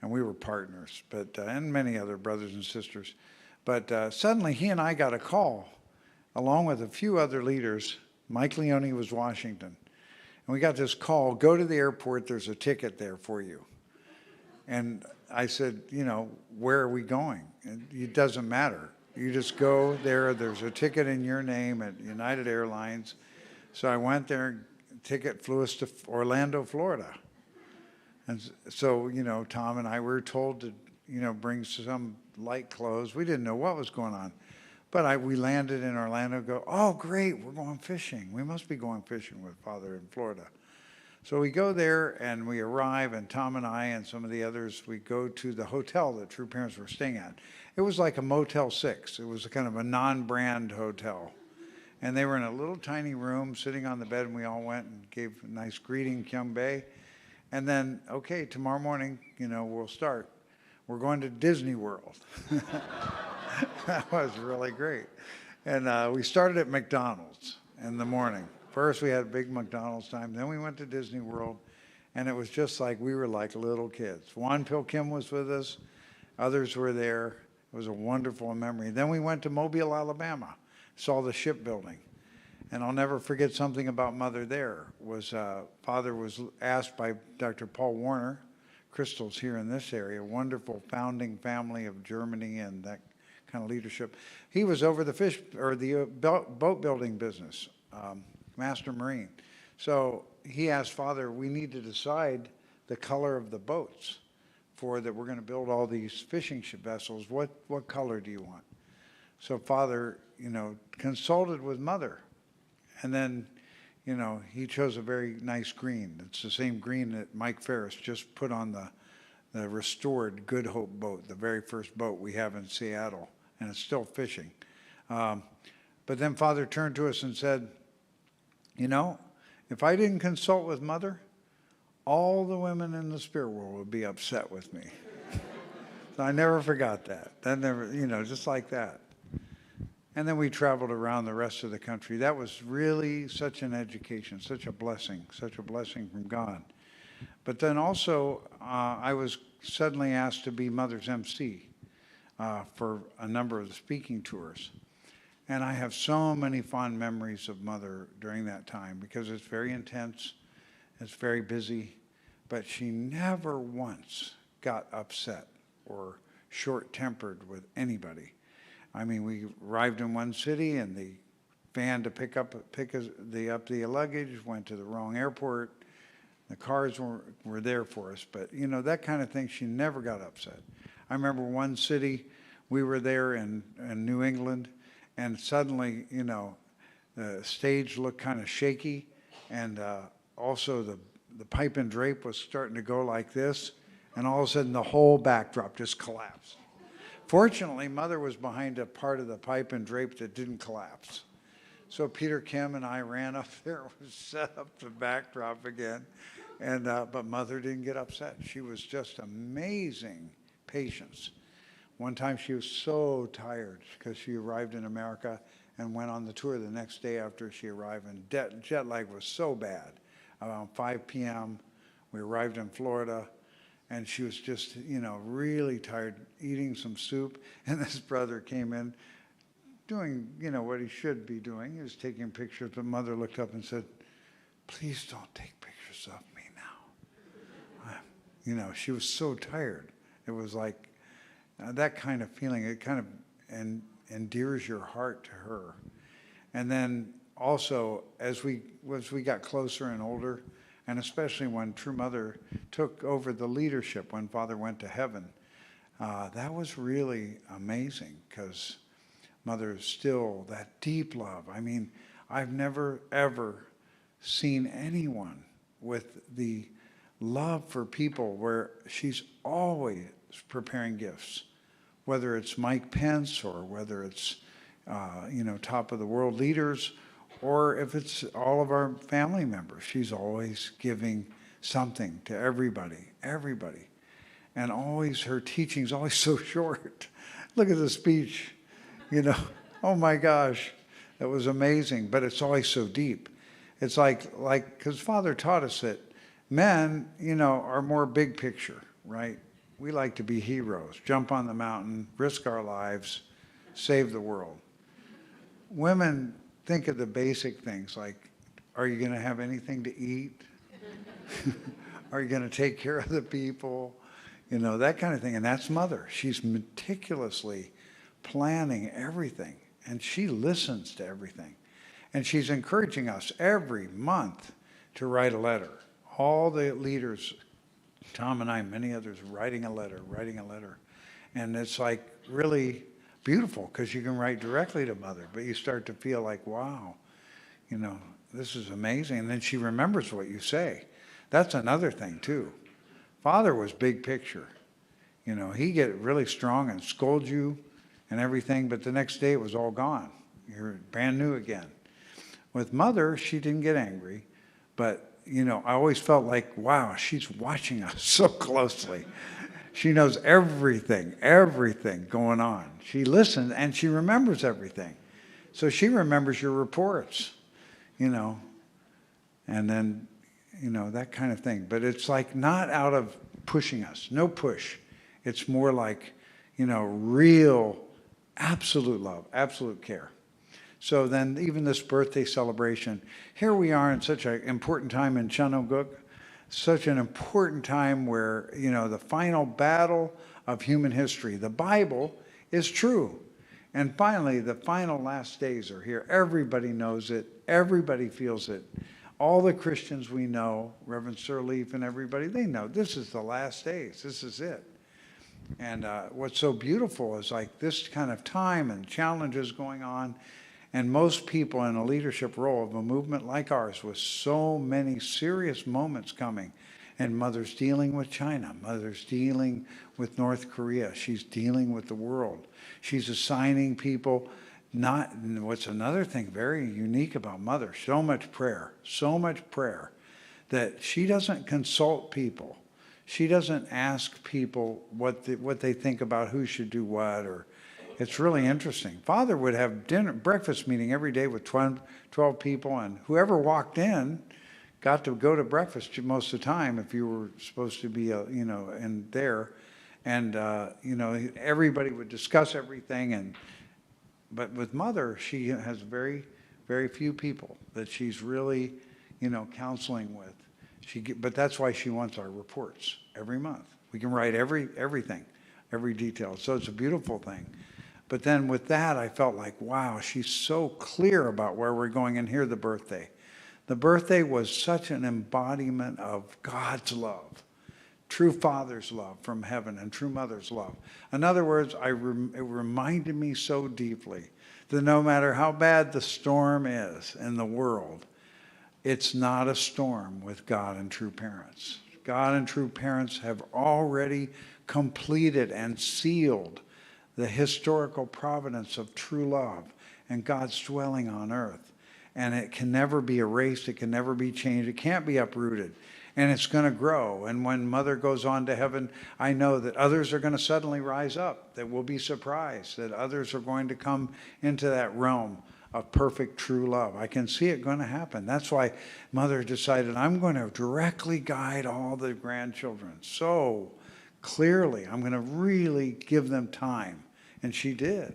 And we were partners, and many other brothers and sisters. But suddenly, he and I got a call, along with a few other leaders. Mike Leone was Washington. And we got this call, go to the airport, there's a ticket there for you. And I said, where are we going? And it doesn't matter. You just go there, there's a ticket in your name at United Airlines. So I went there, ticket flew us to Orlando, Florida. And so, Tom and I were told to, bring some light clothes. We didn't know what was going on. But we landed in Orlando, go, oh, great, we're going fishing. We must be going fishing with Father in Florida. So we go there, and we arrive, and Tom and I and some of the others, we go to the hotel that True Parents were staying at. It was like a Motel 6. It was a kind of a non-brand hotel. And they were in a little tiny room sitting on the bed, and we all went and gave a nice greeting, Kyung Bae. And then, okay, tomorrow morning, we'll start. We're going to Disney World. That was really great. And we started at McDonald's in the morning. First, we had a big McDonald's time. Then we went to Disney World, and it was just like we were like little kids. Juan Pil Kim was with us. Others were there. It was a wonderful memory. Then we went to Mobile, Alabama, saw the shipbuilding. And I'll never forget something about Mother there. Father was asked by Dr. Paul Warner, Crystal's here in this area, wonderful founding family of Germany and that kind of leadership. He was over the boat building business, Master Marine. So he asked Father, we need to decide the color of the boats that we're going to build all these fishing ship vessels. What color do you want? So Father, consulted with Mother. And then, he chose a very nice green. It's the same green that Mike Ferris just put on the restored Good Hope boat, the very first boat we have in Seattle, and it's still fishing. But then Father turned to us and said, if I didn't consult with Mother, all the women in the spirit world would be upset with me. So I never forgot that. Just like that. And then we traveled around the rest of the country. That was really such an education, such a blessing from God. But then also, I was suddenly asked to be Mother's MC for a number of the speaking tours. And I have so many fond memories of Mother during that time because it's very intense, it's very busy, but she never once got upset or short-tempered with anybody. I mean, we arrived in one city, and the van to pick up the luggage went to the wrong airport. The cars were there for us, but that kind of thing. She never got upset. I remember one city, we were there in New England, and suddenly, the stage looked kind of shaky, and also the pipe and drape was starting to go like this, and all of a sudden the whole backdrop just collapsed. Fortunately, Mother was behind a part of the pipe and drape that didn't collapse. So Peter Kim and I ran up there, set up the backdrop again, but Mother didn't get upset. She was just amazing patience. One time she was so tired because she arrived in America and went on the tour the next day after she arrived, and jet lag was so bad. Around 5 p.m., we arrived in Florida, and she was just, really tired, eating some soup. And this brother came in, doing, what he should be doing. He was taking pictures, but Mother looked up and said, "Please don't take pictures of me now." She was so tired. It was like that kind of feeling. It kind of endears your heart to her. And then also, as we got closer and older, and especially when True Mother took over the leadership when Father went to heaven, that was really amazing, because Mother's still that deep love. I mean, I've never, ever seen anyone with the love for people where she's always preparing gifts, whether it's Mike Pence or whether it's, top of the world leaders, or if it's all of our family members. She's always giving something to everybody. And always, her teaching's always so short. Look at the speech, oh my gosh, that was amazing, but it's always so deep. It's like, because Father taught us that men, are more big picture, right? We like to be heroes, jump on the mountain, risk our lives, save the world. Women think of the basic things like, are you going to have anything to eat? Are you going to take care of the people? That kind of thing. And that's Mother. She's meticulously planning everything, and she listens to everything. And she's encouraging us every month to write a letter. All the leaders, Tom and I, many others, writing a letter. And it's like really beautiful, because you can write directly to Mother, but you start to feel like, wow, this is amazing. And then she remembers what you say. That's another thing too. Father was big picture. He'd get really strong and scold you and everything, but the next day it was all gone. You're brand new again. With Mother, she didn't get angry, but I always felt like, wow, she's watching us so closely. She knows everything going on. She listens and she remembers everything. So she remembers your reports, and then, that kind of thing. But it's like not out of pushing us, no push. It's more like, real, absolute love, absolute care. So then even this birthday celebration, here we are in such an important time in Chanoguk, such an important time where, the final battle of human history. The Bible is true. And finally, the final last days are here. Everybody knows it. Everybody feels it. All the Christians we know, Reverend Sirleaf and everybody, they know this is the last days. This is it. And what's so beautiful is like this kind of time and challenges going on. And most people in a leadership role of a movement like ours, with so many serious moments coming, and Mother's dealing with China, Mother's dealing with North Korea, she's dealing with the world. She's assigning people, what's another thing very unique about Mother, so much prayer, that she doesn't consult people. She doesn't ask people what they think about who should do what, or it's really interesting. Father would have breakfast meeting every day with 12 people, and whoever walked in got to go to breakfast most of the time if you were supposed to be, in there. And, everybody would discuss everything. But with Mother, she has very, very few people that she's really, counseling with. But that's why she wants our reports every month. We can write everything, every detail. So it's a beautiful thing. But then with that, I felt like, wow, she's so clear about where we're going. And here, the birthday. The birthday was such an embodiment of God's love, true Father's love from heaven and true Mother's love. In other words, it reminded me so deeply that no matter how bad the storm is in the world, it's not a storm with God and true parents. God and true parents have already completed and sealed the historical providence of true love and God's dwelling on earth. And it can never be erased. It can never be changed. It can't be uprooted. And it's going to grow. And when Mother goes on to heaven, I know that others are going to suddenly rise up, that we'll be surprised, that others are going to come into that realm of perfect true love. I can see it going to happen. That's why Mother decided, I'm going to directly guide all the grandchildren so clearly. I'm going to really give them time. And she did.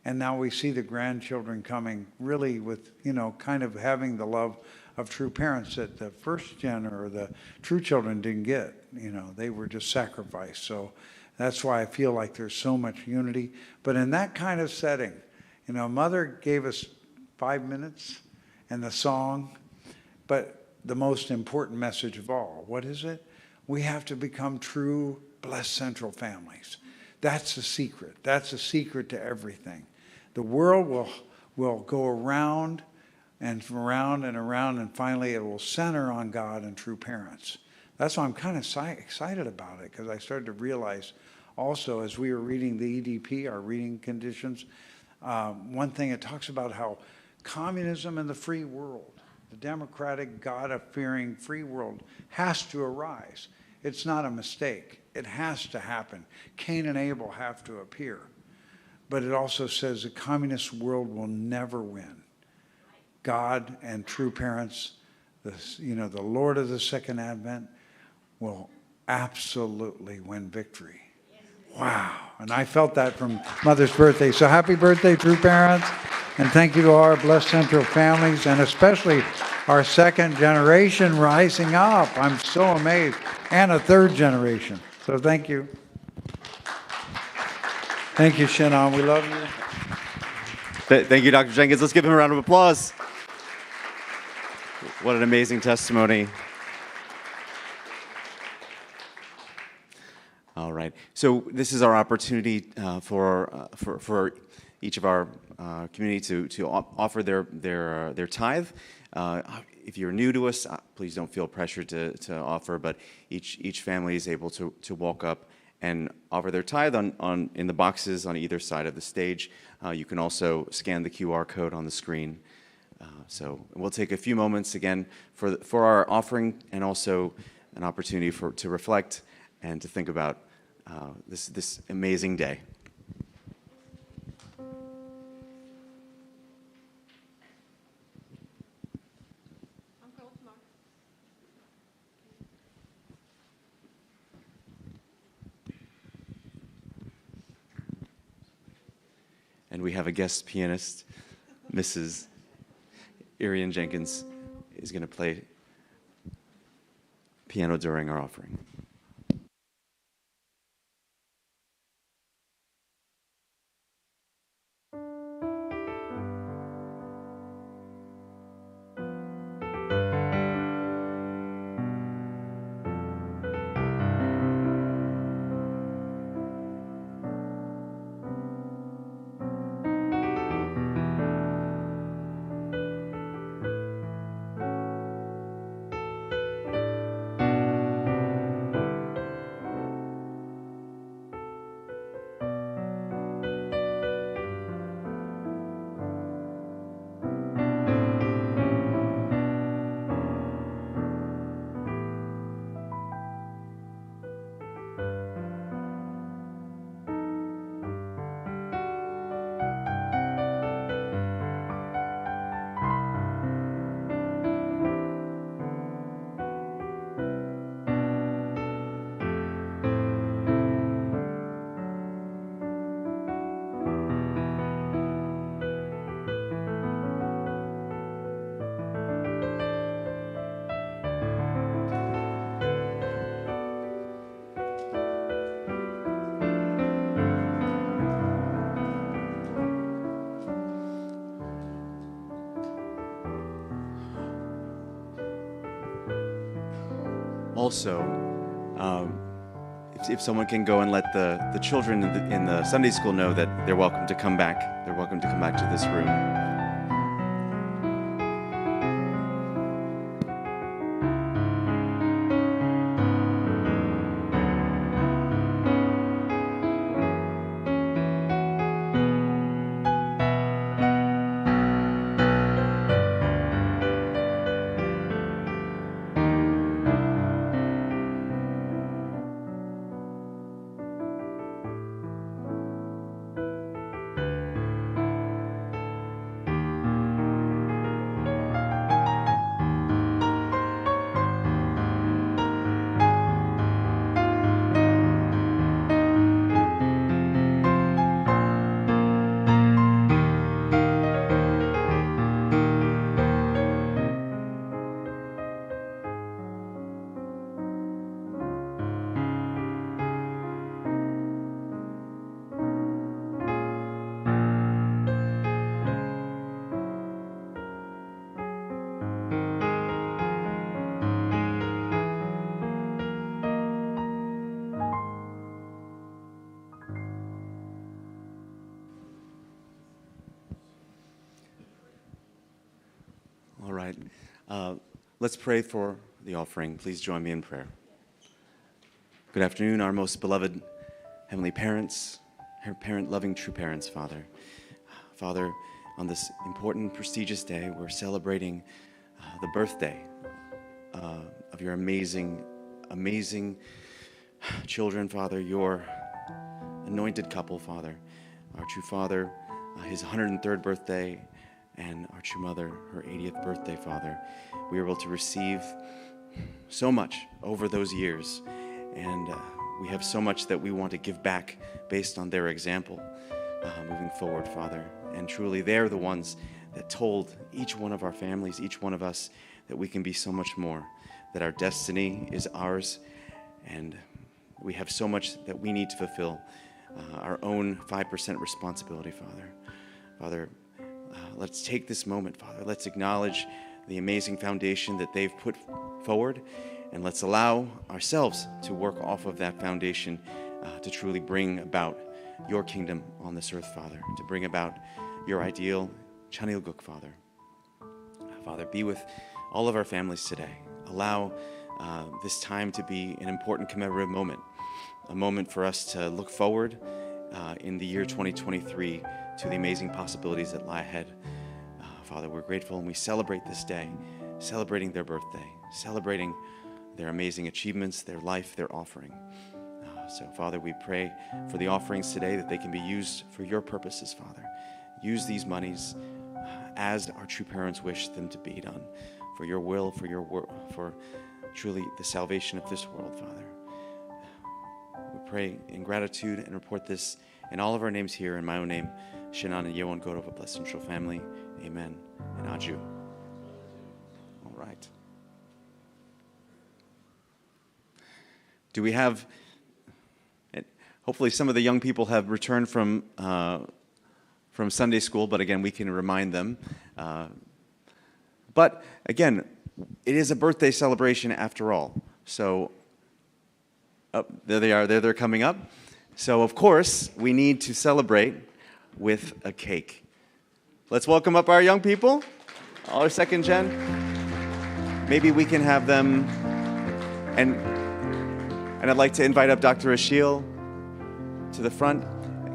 And now we see the grandchildren coming really with, kind of having the love of true parents that the first gen or the true children didn't get. They were just sacrificed. So that's why I feel like there's so much unity. But in that kind of setting, Mother gave us 5 minutes and the song, but the most important message of all, what is it? We have to become true, blessed central families. That's the secret. That's the secret to everything. The world will go around and around and around, and finally it will center on God and true parents. That's why I'm kind of excited about it, because I started to realize also as we were reading the EDP, our reading conditions, one thing it talks about how communism in the free world, the democratic, God-fearing free world has to arise. It's not a mistake. It has to happen. Cain and Abel have to appear. But it also says the communist world will never win. God and true parents, the Lord of the Second Advent, will absolutely win victory. Wow. And I felt that from Mother's birthday. So happy birthday, true parents. And thank you to our blessed central families, and especially our second generation rising up. I'm so amazed. And a third generation. So thank you. Thank you, Shannon. We love you. Thank you, Dr. Jenkins. Let's give him a round of applause. What an amazing testimony. All right. So this is our opportunity for each of our community to offer their tithe. If you're new to us, please don't feel pressured to offer, but each family is able to walk up and offer their tithe in the boxes on either side of the stage. You can also scan the QR code on the screen. So we'll take a few moments again for our offering, and also an opportunity to reflect and to think about this amazing day. And we have a guest pianist, Mrs. Irian Jenkins, is going to play piano during our offering. Also, if someone can go and let the children in the Sunday school know that they're welcome to come back. They're welcome to come back to this room. right. Let's pray for the offering. Please join me in prayer. Good afternoon, our most beloved heavenly parents, parent-loving true parents, Father. Father, on this important, prestigious day, we're celebrating the birthday of your amazing, amazing children, Father, your anointed couple, Father. Our true Father, his 103rd birthday, and our true mother, her 80th birthday, Father. We were able to receive so much over those years, and we have so much that we want to give back based on their example moving forward, Father. And truly, they're the ones that told each one of our families, each one of us, that we can be so much more, that our destiny is ours, and we have so much that we need to fulfill, our own 5% responsibility, Father. Father, let's take this moment, Father. Let's acknowledge the amazing foundation that they've put forward, and let's allow ourselves to work off of that foundation to truly bring about your kingdom on this earth, Father, to bring about your ideal Chanilguk, Father. Father, be with all of our families today. Allow this time to be an important commemorative moment, a moment for us to look forward in the year 2023 to the amazing possibilities that lie ahead. Father, we're grateful and we celebrate this day, celebrating their birthday, celebrating their amazing achievements, their life, their offering. So, Father, we pray for the offerings today that they can be used for your purposes, Father. Use these monies as our true parents wish them to be done, for your will, for truly the salvation of this world, Father. We pray in gratitude and report this in all of our names here, in my own name, Shinan and Yewon Godov, a blessed and true family. Amen. And Aju. All right. Do we have... Hopefully some of the young people have returned from Sunday school, but again, we can remind them. But again, it is a birthday celebration after all. So, there they are, they're coming up. So of course, we need to celebrate with a cake. Let's welcome up our young people, all our second gen. Maybe we can have them, and I'd like to invite up Dr. Ashil to the front.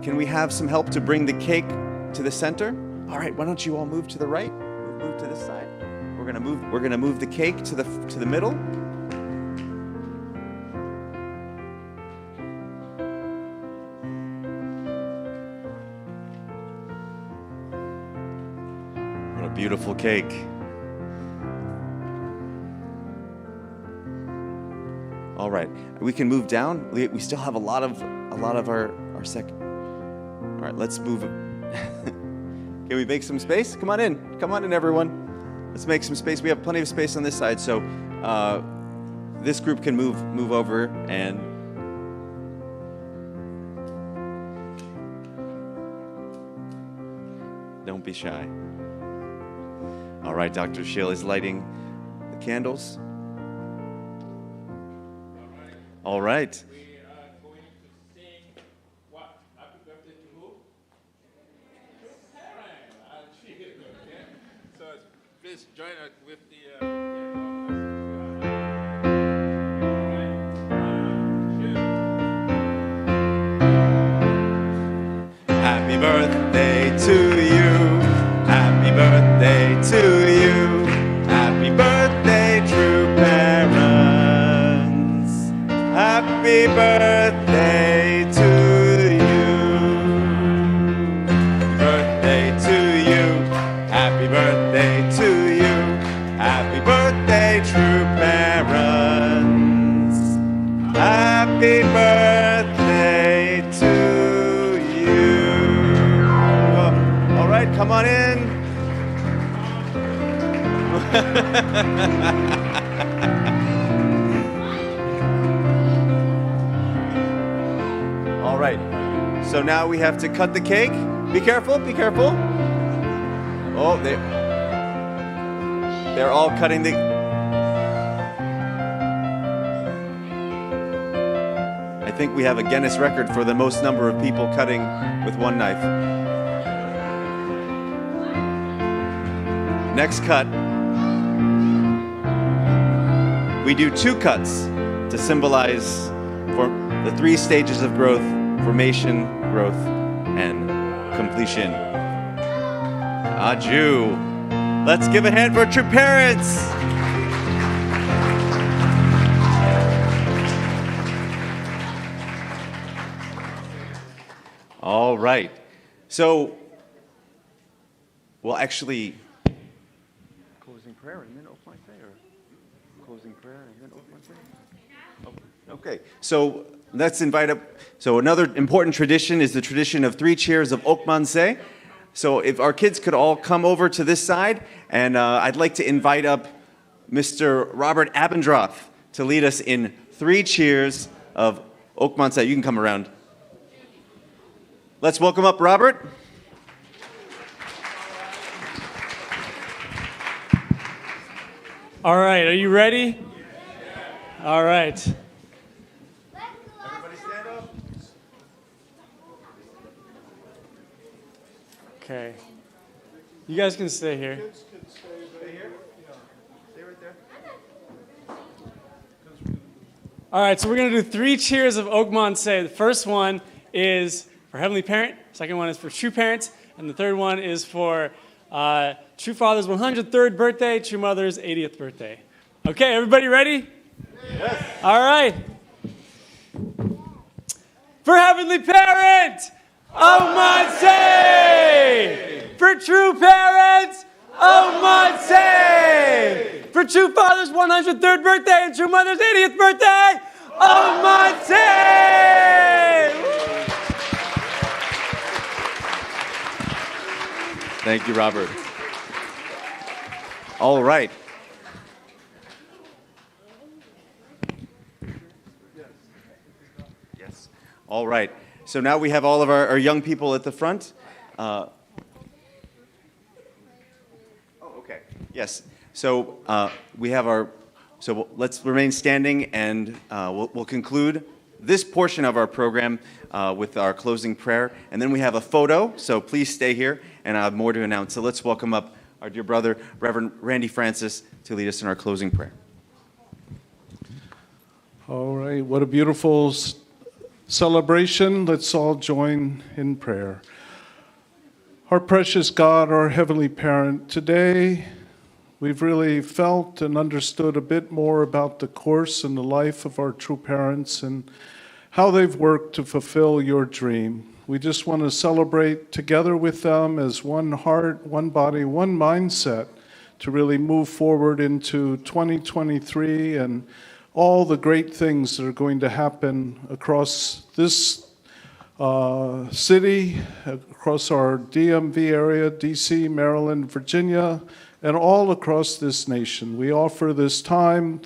Can we have some help to bring the cake to the center? All right, why don't you all move to the right? Move to this side. We're gonna move the cake to the middle. What a beautiful cake. All right, we can move down. We still have a lot of our second. All right, let's move. Can we make some space? Come on in, everyone. Let's make some space. We have plenty of space on this side, so this group can move over and. Don't be shy. All right, Dr. Schill is lighting the candles. All right. We are going to sing what? Happy birthday to who? To Karen. Okay? So please join us with the... Happy birthday to you. Happy birthday to you. Happy birthday, true parents. Happy birthday to you. Birthday to you. Happy birthday to you. Happy birthday, true parents. Happy birthday to you. All right, come on in. All right, so now we have to cut the cake. Be careful, be careful. Oh, they're all cutting the... I think we have a Guinness record for the most number of people cutting with one knife. Next cut. we do 2 cuts to symbolize for the 3 stages of growth: formation, growth, and completion. Adieu. Let's give a hand for true parents. All right. So, we'll actually closing prayer and then open my prayer. Closing prayer and then open my prayer. Oh, okay. So let's invite up. So another important tradition is the tradition of 3 cheers of Okmanse. So if our kids could all come over to this side, and I'd like to invite up Mr. Robert Abendroth to lead us in 3 cheers of Okmanse. You can come around. Let's welcome up Robert. All right, are you ready? All right. Everybody stand up. Okay. You guys can stay here. Stay here. Stay right there. All right, so we're going to do 3 cheers of Okmanse. The first one is for Heavenly Parent. Second one is for True Parents. And the third one is for True Father's 103rd birthday, True Mother's 80th birthday. Okay, everybody ready? Yes. All right. For Heavenly Parent, Okmanse! For True Parents, Okmanse! For True Father's 103rd birthday and True Mother's 80th birthday, Okmanse! Thank you, Robert. All right. Yes. All right. So now we have all of our young people at the front. Oh, okay. Yes. So we have our. So let's remain standing, and we'll conclude this portion of our program with our closing prayer, and then we have a photo. So please stay here, and I have more to announce. So let's welcome up our dear brother, Reverend Randy Francis, to lead us in our closing prayer. All right, what a beautiful celebration. Let's all join in prayer. Our precious God, our Heavenly Parent, today we've really felt and understood a bit more about the course and the life of our true parents and how they've worked to fulfill your dream. We just want to celebrate together with them as one heart, one body, one mindset to really move forward into 2023 and all the great things that are going to happen across this city, across our DMV area, DC, Maryland, Virginia, and all across this nation. We offer this time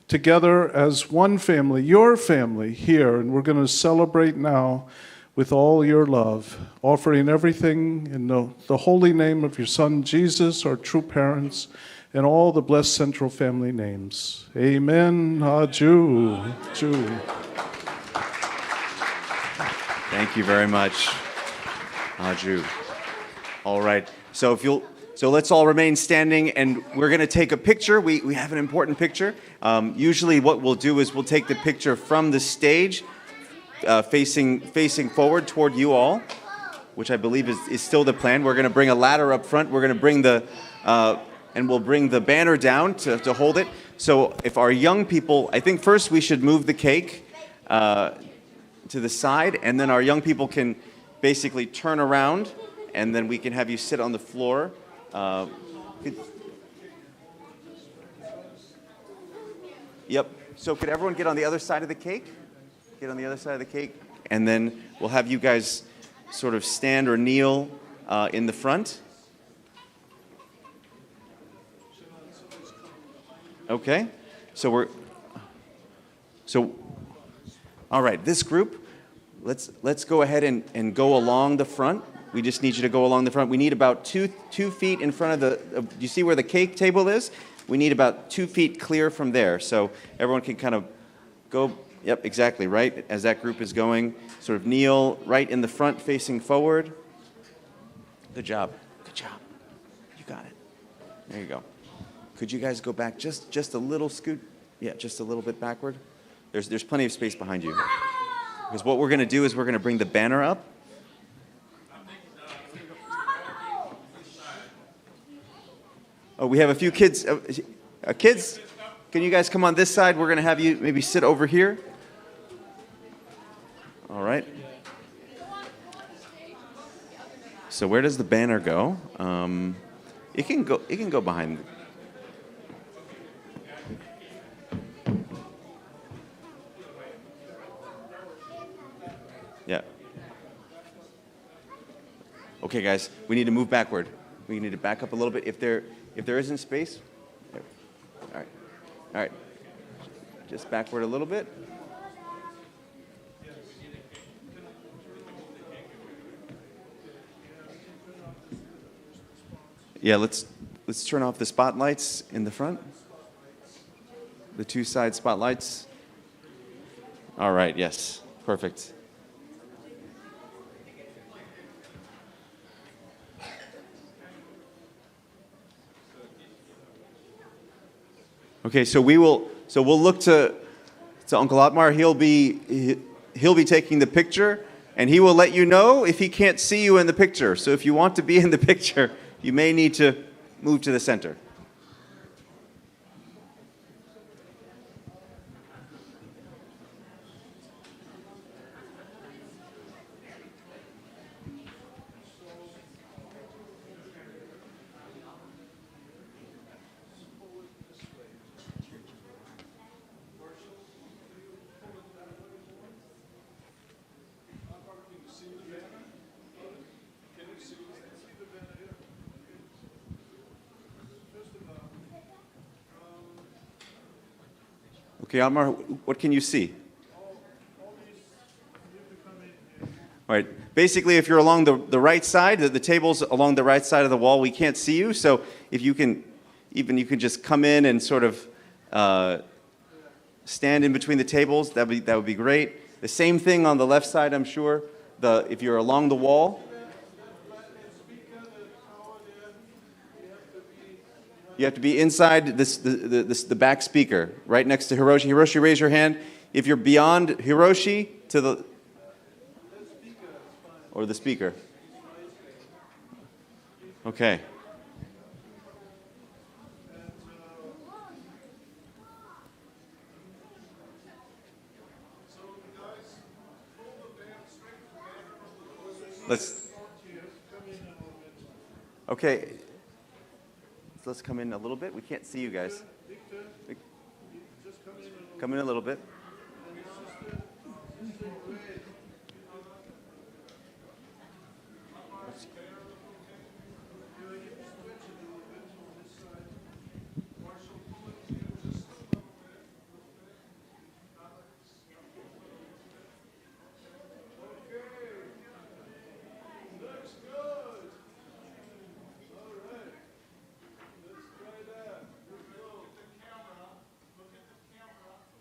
together as one family, your family here, and we're going to celebrate now with all your love, offering everything in the holy name of your Son, Jesus, our true parents, and all the blessed central family names. Amen. Adieu. Jew. Thank you very much, Aju. All right. So let's all remain standing, and we're going to take a picture. We have an important picture. Usually, what we'll do is we'll take the picture from the stage, facing forward toward you all, which I believe is still the plan. We're going to bring a ladder up front. We're going to bring we'll bring the banner down to hold it. So if our young people, I think first we should move the cake to the side, and then our young people can basically turn around, and then we can have you sit on the floor. Yep. So could everyone get on the other side of the cake? Get on the other side of the cake, and then we'll have you guys sort of stand or kneel in the front. Okay. So all right, this group, let's go ahead and go along the front. We just need you to go along the front. We need about 2 feet in front of you see where the cake table is? We need about 2 feet clear from there. So everyone can kind of go, yep, exactly, right? As that group is going, sort of kneel right in the front facing forward. Good job. Good job. You got it. There you go. Could you guys go back just a little scoot? Yeah, just a little bit backward. There's plenty of space behind you. Because what we're going to do is we're going to bring the banner up. Oh, we have a few kids. Kids, can you guys come on this side? We're going to have you maybe sit over here. All right. So where does the banner go? It can go behind. Yeah. Okay, guys, we need to move backward. We need to back up a little bit. If there isn't space, all right, just backward a little bit. Yeah, let's turn off the spotlights in the front. The two side spotlights. All right, yes, perfect. Okay, so we'll look to Uncle Otmar. He'll be taking the picture, and he will let you know if he can't see you in the picture. So if you want to be in the picture, you may need to move to the center. Okay, Otmar, what can you see? All right. Basically, if you're along the right side, the table's along the right side of the wall, we can't see you. So if you can, you can just come in and sort of stand in between the tables. That would be great. The same thing on the left side, I'm sure. If you're along the wall. You have to be inside the back speaker, right next to Hiroshi. Hiroshi, raise your hand. If you're beyond Hiroshi to the... Or the speaker. Okay. Okay. Let's come in a little bit. We can't see you guys. Come in a little bit.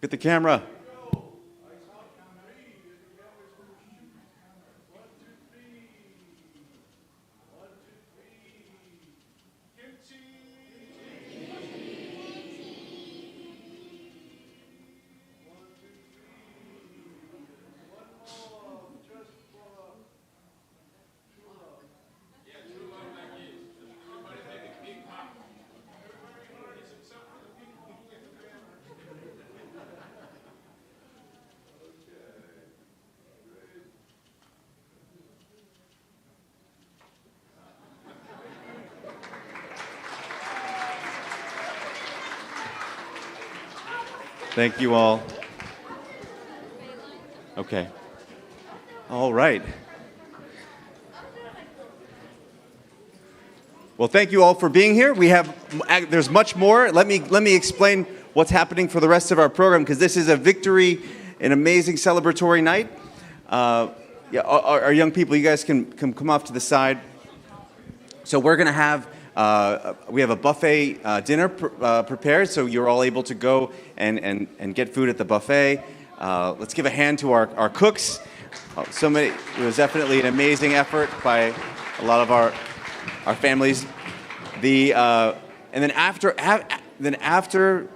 Get the camera. Thank you all. Okay. All right. Well, thank you all for being here. There's much more. Let me explain what's happening for the rest of our program, because this is a victory, an amazing celebratory night. Our young people, you guys can come off to the side. So we're going to have we have a buffet dinner prepared, so you're all able to go and get food at the buffet. Let's give a hand to our cooks. It was definitely an amazing effort by a lot of our families. And then after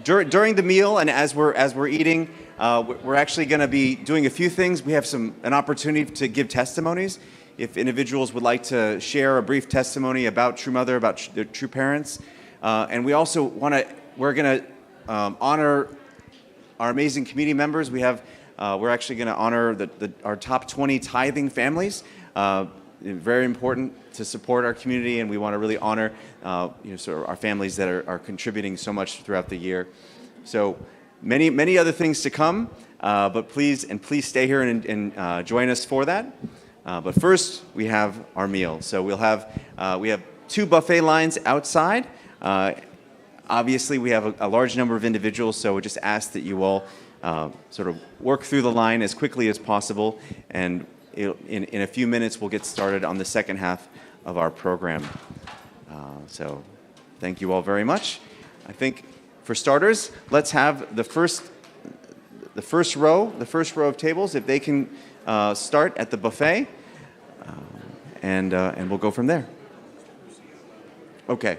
during the meal and as we're eating, we're actually going to be doing a few things. We have an opportunity to give testimonies. If individuals would like to share a brief testimony about True Mother, about their true parents, and we also we're going to honor our amazing community members. We're actually going to honor our top 20 tithing families. Very important to support our community, and we want to really honor sort of our families that are contributing so much throughout the year. So many other things to come, but please stay here and join us for that. But first, we have our meal. So we have 2 buffet lines outside. Obviously, we have a large number of individuals, so we just ask that you all sort of work through the line as quickly as possible, and in a few minutes, we'll get started on the second half of our program. So thank you all very much. I think for starters, let's have the first row of tables, if they can start at the buffet, and we'll go from there. Okay.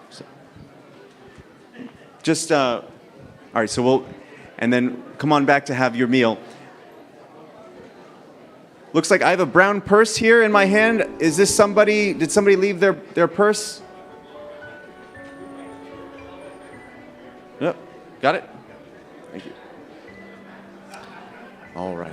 So, just all right. So and then come on back to have your meal. Looks like I have a brown purse here in my hand. Is this somebody? Did somebody leave their purse? Yep. Got it? Thank you. All right.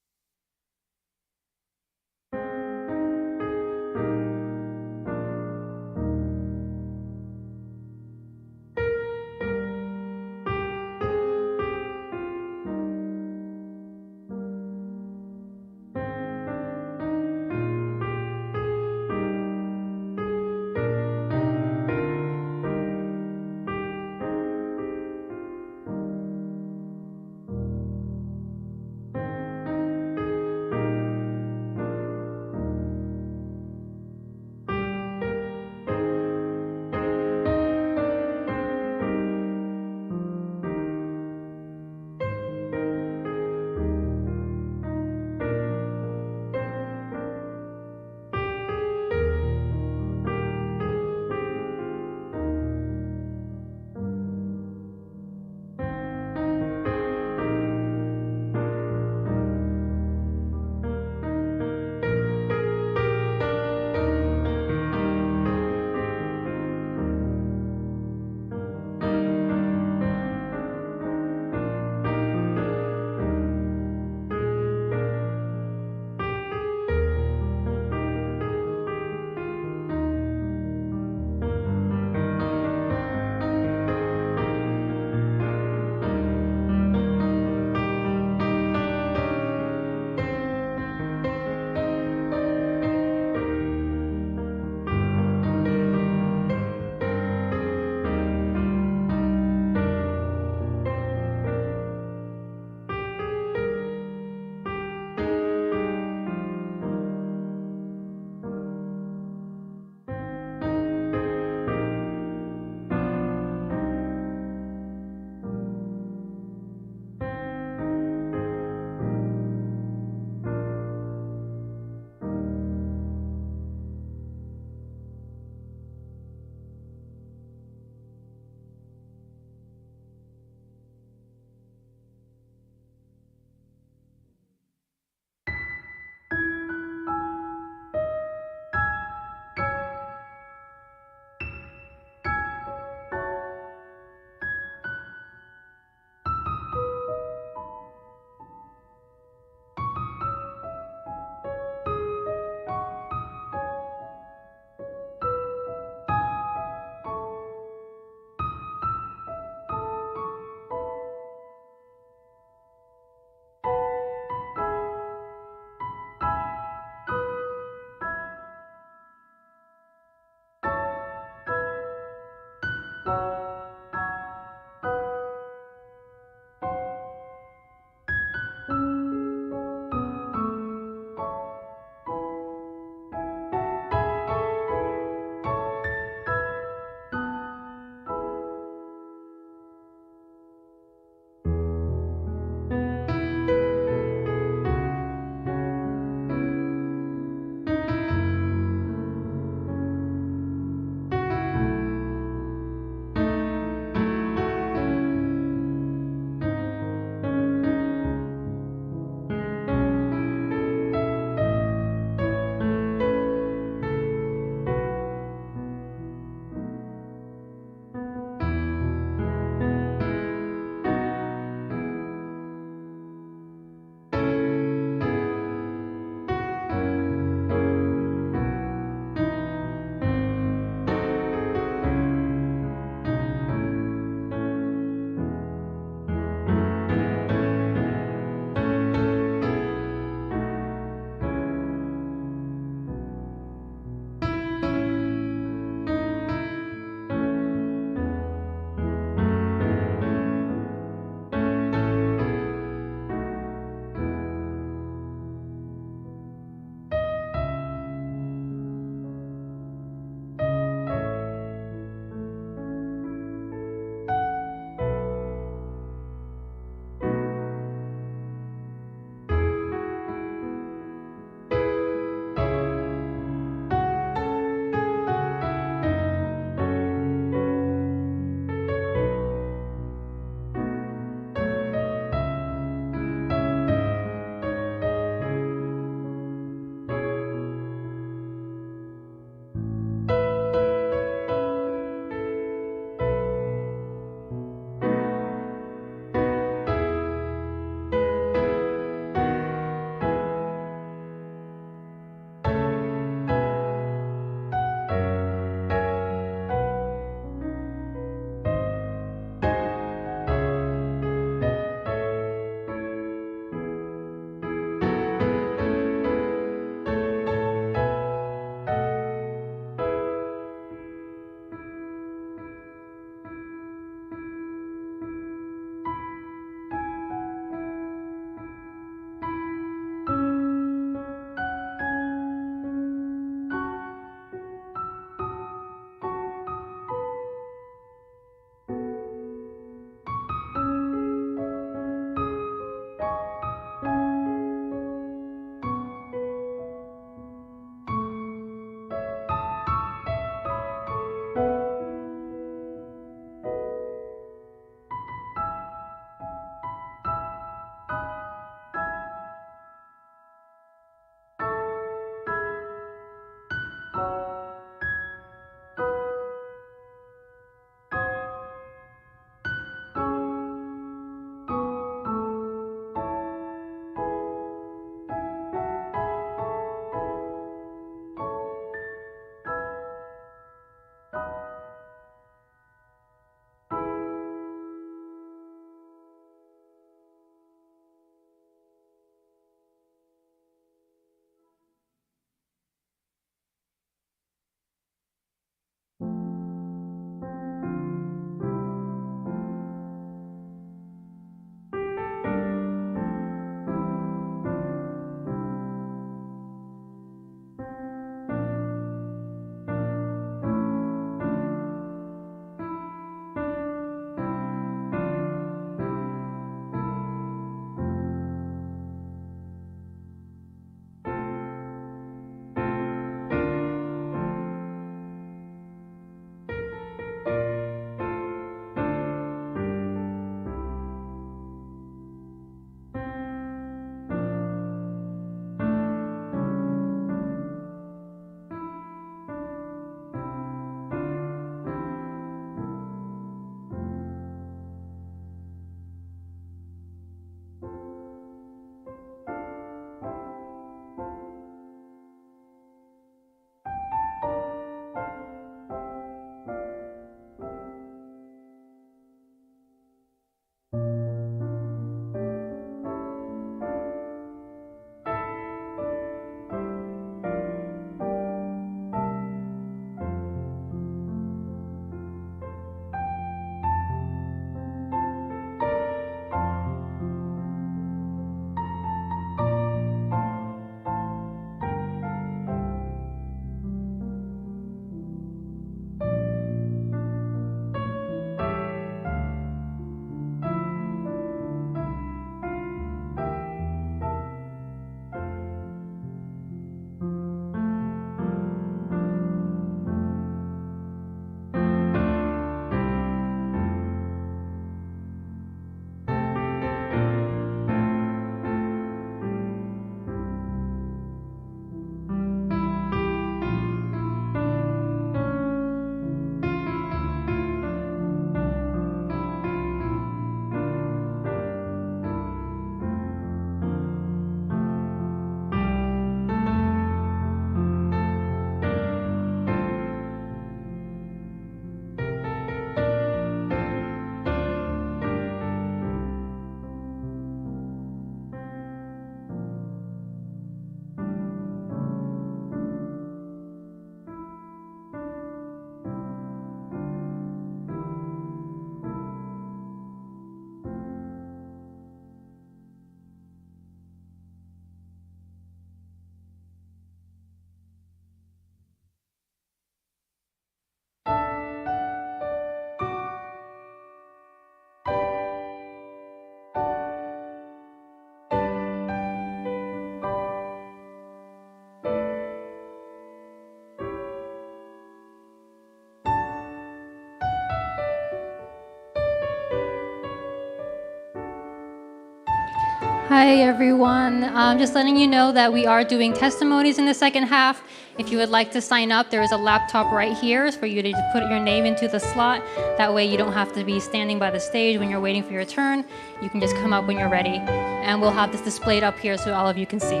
Hi, everyone. Just letting you know that we are doing testimonies in the second half. If you would like to sign up, there is a laptop right here for you to just put your name into the slot. That way you don't have to be standing by the stage when you're waiting for your turn. You can just come up when you're ready. And we'll have this displayed up here so all of you can see.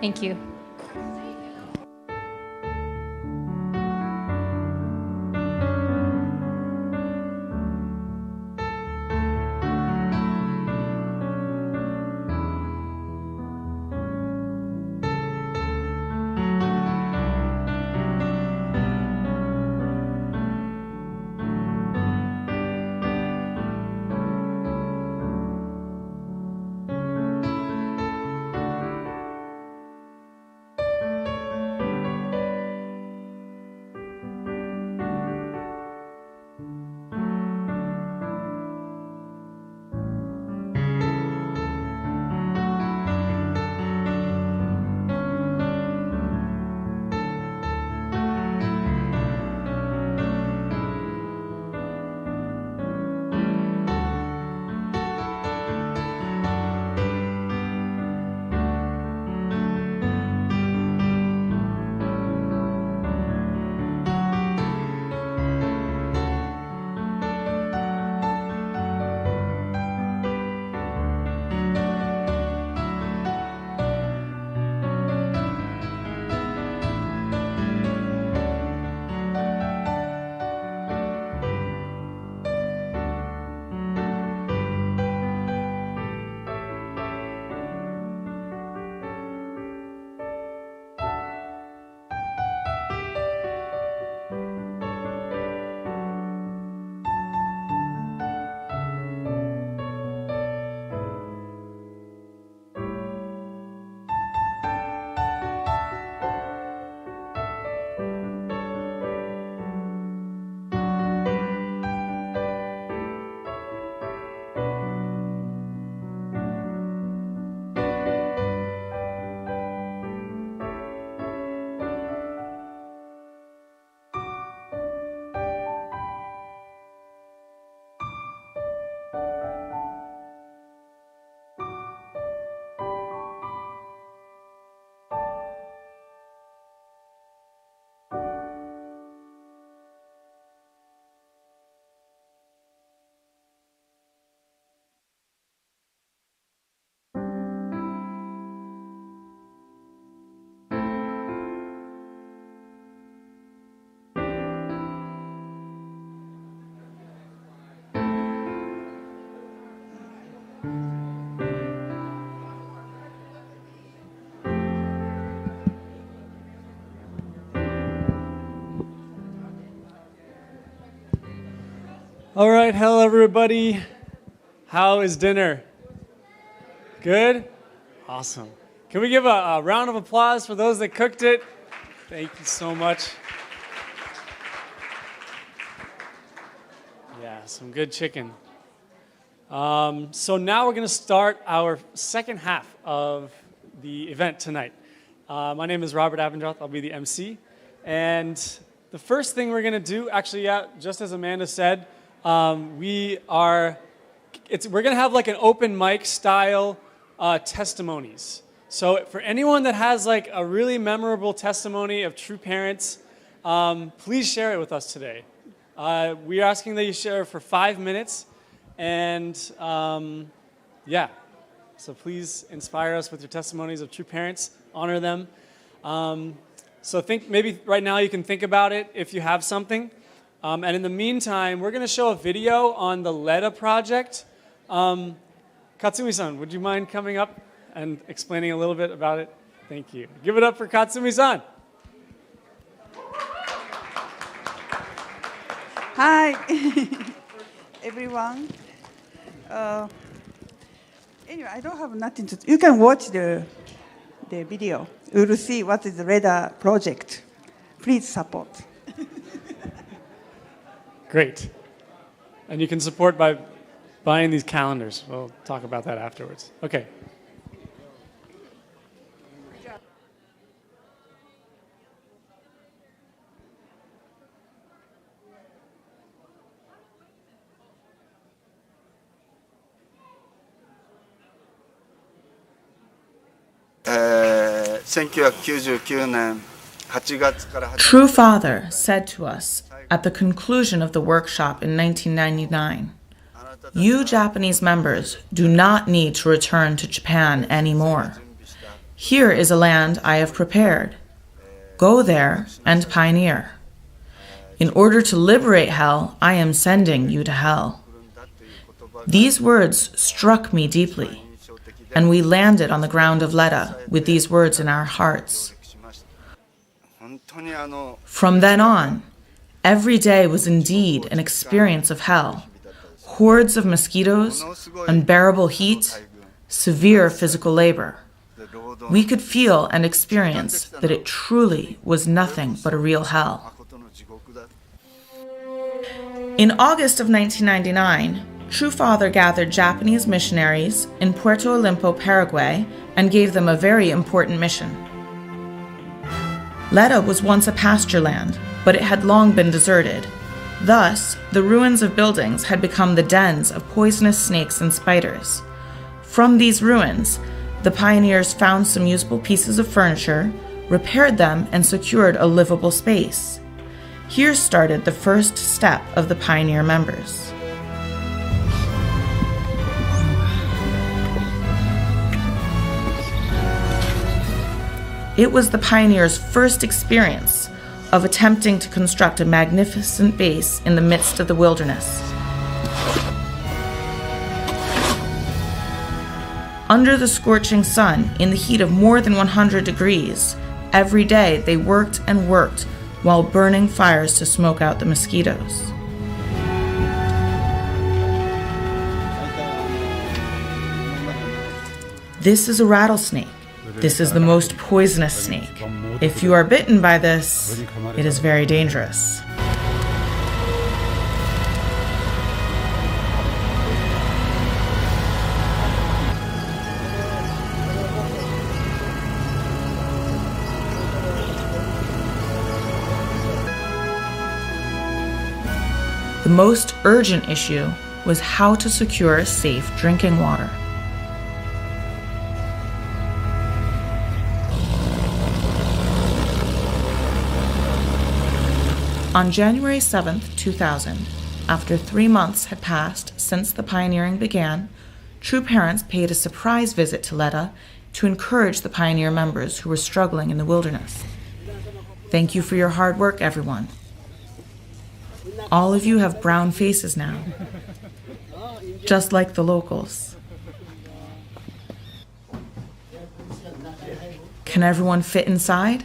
Thank you. All right, hello everybody. How is dinner? Good? Awesome. Can we give a round of applause for those that cooked it? Thank you so much. Yeah, some good chicken. So now we're going to start our second half of the event tonight. My name is Robert Abendroth. I'll be the MC. And the first thing we're going to do, actually, yeah, just as Amanda said, we're going to have like an open mic style testimonies. So for anyone that has like a really memorable testimony of true parents, please share it with us today. We're asking that you share for 5 minutes. And yeah, so please inspire us with your testimonies of true parents, honor them. So think maybe right now you can think about it if you have something. And in the meantime, we're going to show a video on the LEDA project. Katsumi-san, would you mind coming up and explaining a little bit about it? Thank you. Give it up for Katsumi-san. Hi, everyone. Anyway, I don't have nothing to. You can watch the video. You will see what is the LEDA project. Please support. Great. And you can support by buying these calendars. We'll talk about that afterwards. Okay. True Father said to us at the conclusion of the workshop in 1999, "You Japanese members do not need to return to Japan anymore. Here is a land I have prepared. Go there and pioneer. In order to liberate hell, I am sending you to hell." These words struck me deeply, and we landed on the ground of Letta with these words in our hearts. From then on, every day was indeed an experience of hell. Hordes of mosquitoes, unbearable heat, severe physical labor. We could feel and experience that it truly was nothing but a real hell. In August of 1999, True Father gathered Japanese missionaries in Puerto Olimpo, Paraguay, and gave them a very important mission. Letta was once a pasture land, but it had long been deserted. Thus, the ruins of buildings had become the dens of poisonous snakes and spiders. From these ruins, the pioneers found some usable pieces of furniture, repaired them, and secured a livable space. Here started the first step of the pioneer members. It was the pioneers' first experience of attempting to construct a magnificent base in the midst of the wilderness. Under the scorching sun, in the heat of more than 100 degrees, every day they worked and worked while burning fires to smoke out the mosquitoes. This is a rattlesnake. This is the most poisonous snake. If you are bitten by this, it is very dangerous. The most urgent issue was how to secure safe drinking water. On January 7, 2000, after 3 months had passed since the pioneering began, True Parents paid a surprise visit to Letta to encourage the pioneer members who were struggling in the wilderness. Thank you for your hard work, everyone. All of you have brown faces now, just like the locals. Can everyone fit inside?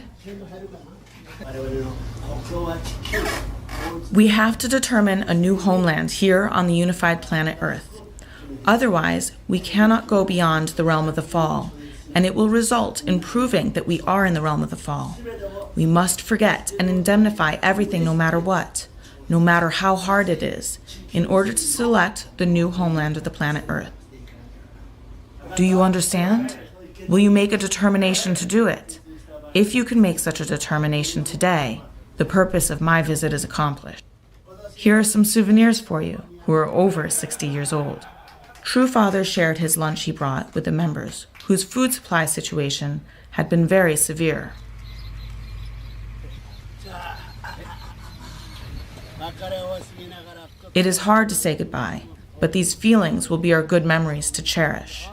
We have to determine a new homeland here on the unified planet Earth. Otherwise, we cannot go beyond the realm of the fall, and it will result in proving that we are in the realm of the fall. We must forget and indemnify everything no matter what, no matter how hard it is, in order to select the new homeland of the planet Earth. Do you understand? Will you make a determination to do it? If you can make such a determination today, the purpose of my visit is accomplished. Here are some souvenirs for you who are over 60 years old. True Father shared his lunch he brought with the members whose food supply situation had been very severe. It is hard to say goodbye, but these feelings will be our good memories to cherish.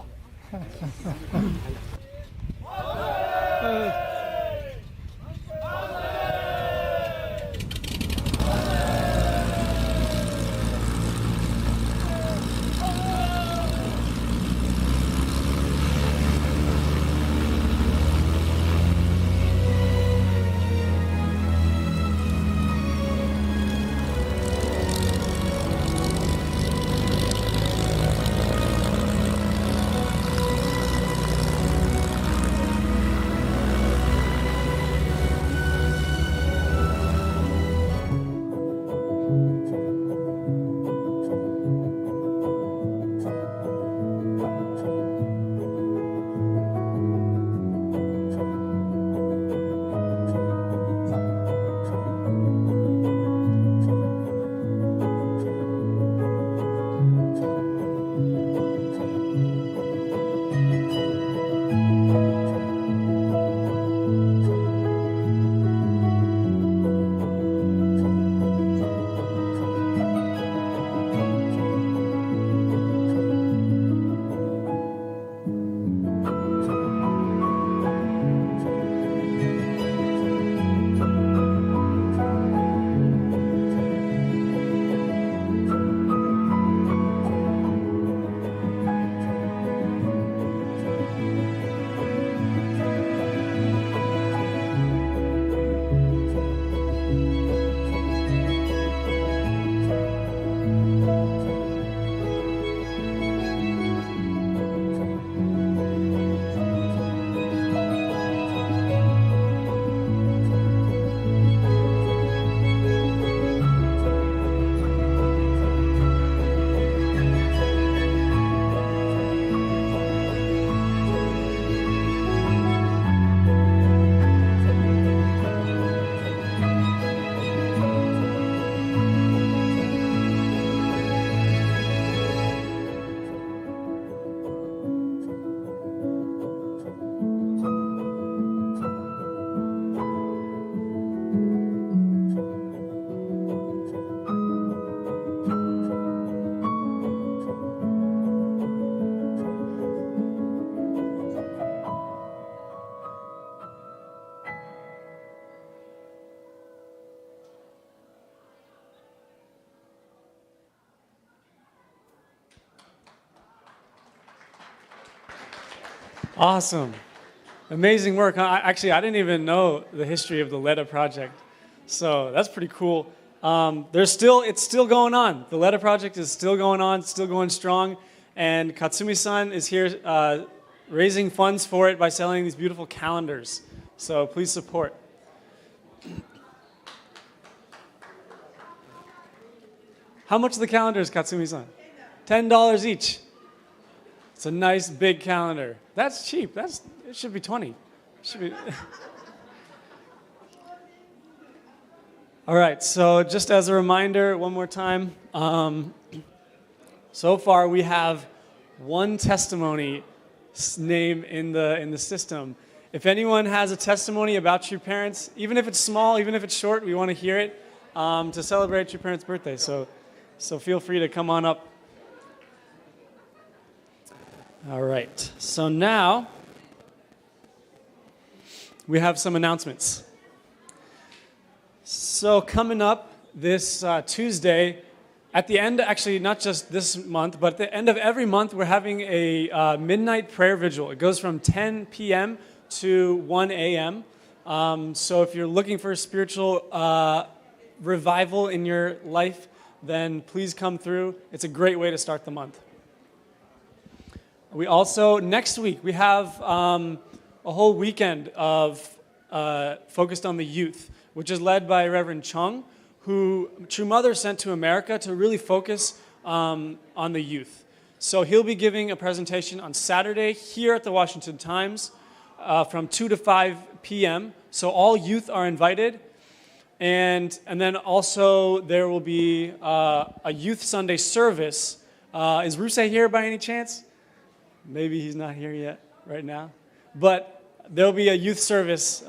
Awesome. Amazing work. Actually, I didn't even know the history of the LEDA project. So that's pretty cool. It's still going on. The LEDA project is still going on, still going strong. And Katsumi-san is here raising funds for it by selling these beautiful calendars. So please support. How much are the calendars, Katsumi-san? $10 each. It's a nice big calendar. That's cheap. It should be 20. All right, so just as a reminder, one more time, so far we have one testimony name in the system. If anyone has a testimony about your parents, even if it's small, even if it's short, we want to hear it to celebrate your parents' birthday. So feel free to come on up. All right, so now we have some announcements. So coming up this Tuesday, at the end, actually not just this month, but at the end of every month, we're having a midnight prayer vigil. It goes from 10 p.m. to 1 a.m. So if you're looking for a spiritual revival in your life, then please come through. It's a great way to start the month. We also, next week, we have a whole weekend of focused on the youth, which is led by Reverend Chung, who True Mother sent to America to really focus on the youth. So he'll be giving a presentation on Saturday here at the Washington Times from 2 to 5 p.m. So all youth are invited. And then also there will be a Youth Sunday service. Is Rusei here by any chance? Maybe he's not here yet right now. But there'll be a youth service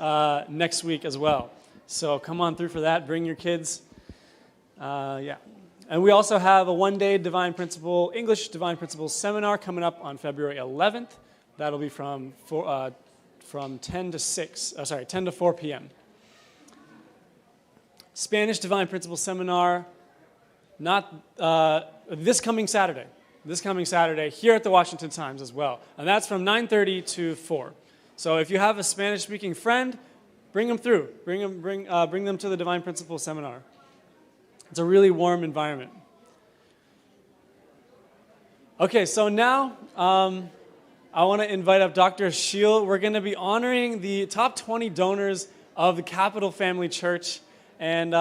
next week as well. So come on through for that. Bring your kids. And we also have a one-day English Divine Principles seminar coming up on February 11th. That'll be from 10 to 4 p.m. Spanish Divine Principles seminar, this coming Saturday here at the Washington Times as well. And that's from 9:30 to 4. So if you have a Spanish-speaking friend, bring them through. Bring them to the Divine Principles seminar. It's a really warm environment. Okay, so now I want to invite up Dr. Shiel. We're going to be honoring the top 20 donors of the Capital Family Church. And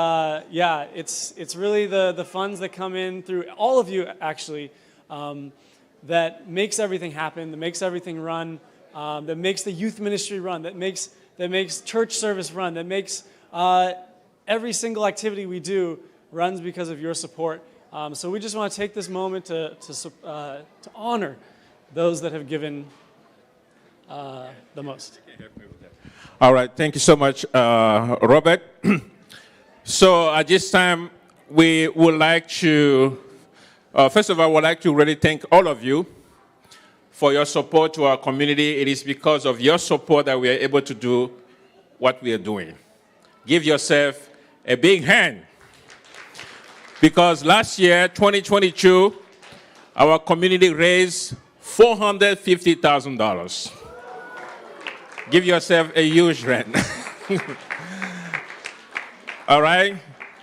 it's really the funds that come in through all of you, actually, that makes everything happen, that makes everything run, that makes the youth ministry run, that makes church service run, that makes every single activity we do runs because of your support. So we just want to take this moment to honor those that have given the most. All right, thank you so much, Robert. So at this time, we would like to, first of all, I would like to really thank all of you for your support to our community. It is because of your support that we are able to do what we are doing. Give yourself a big hand. Because last year, 2022, our community raised $450,000. Give yourself a huge hand. All right?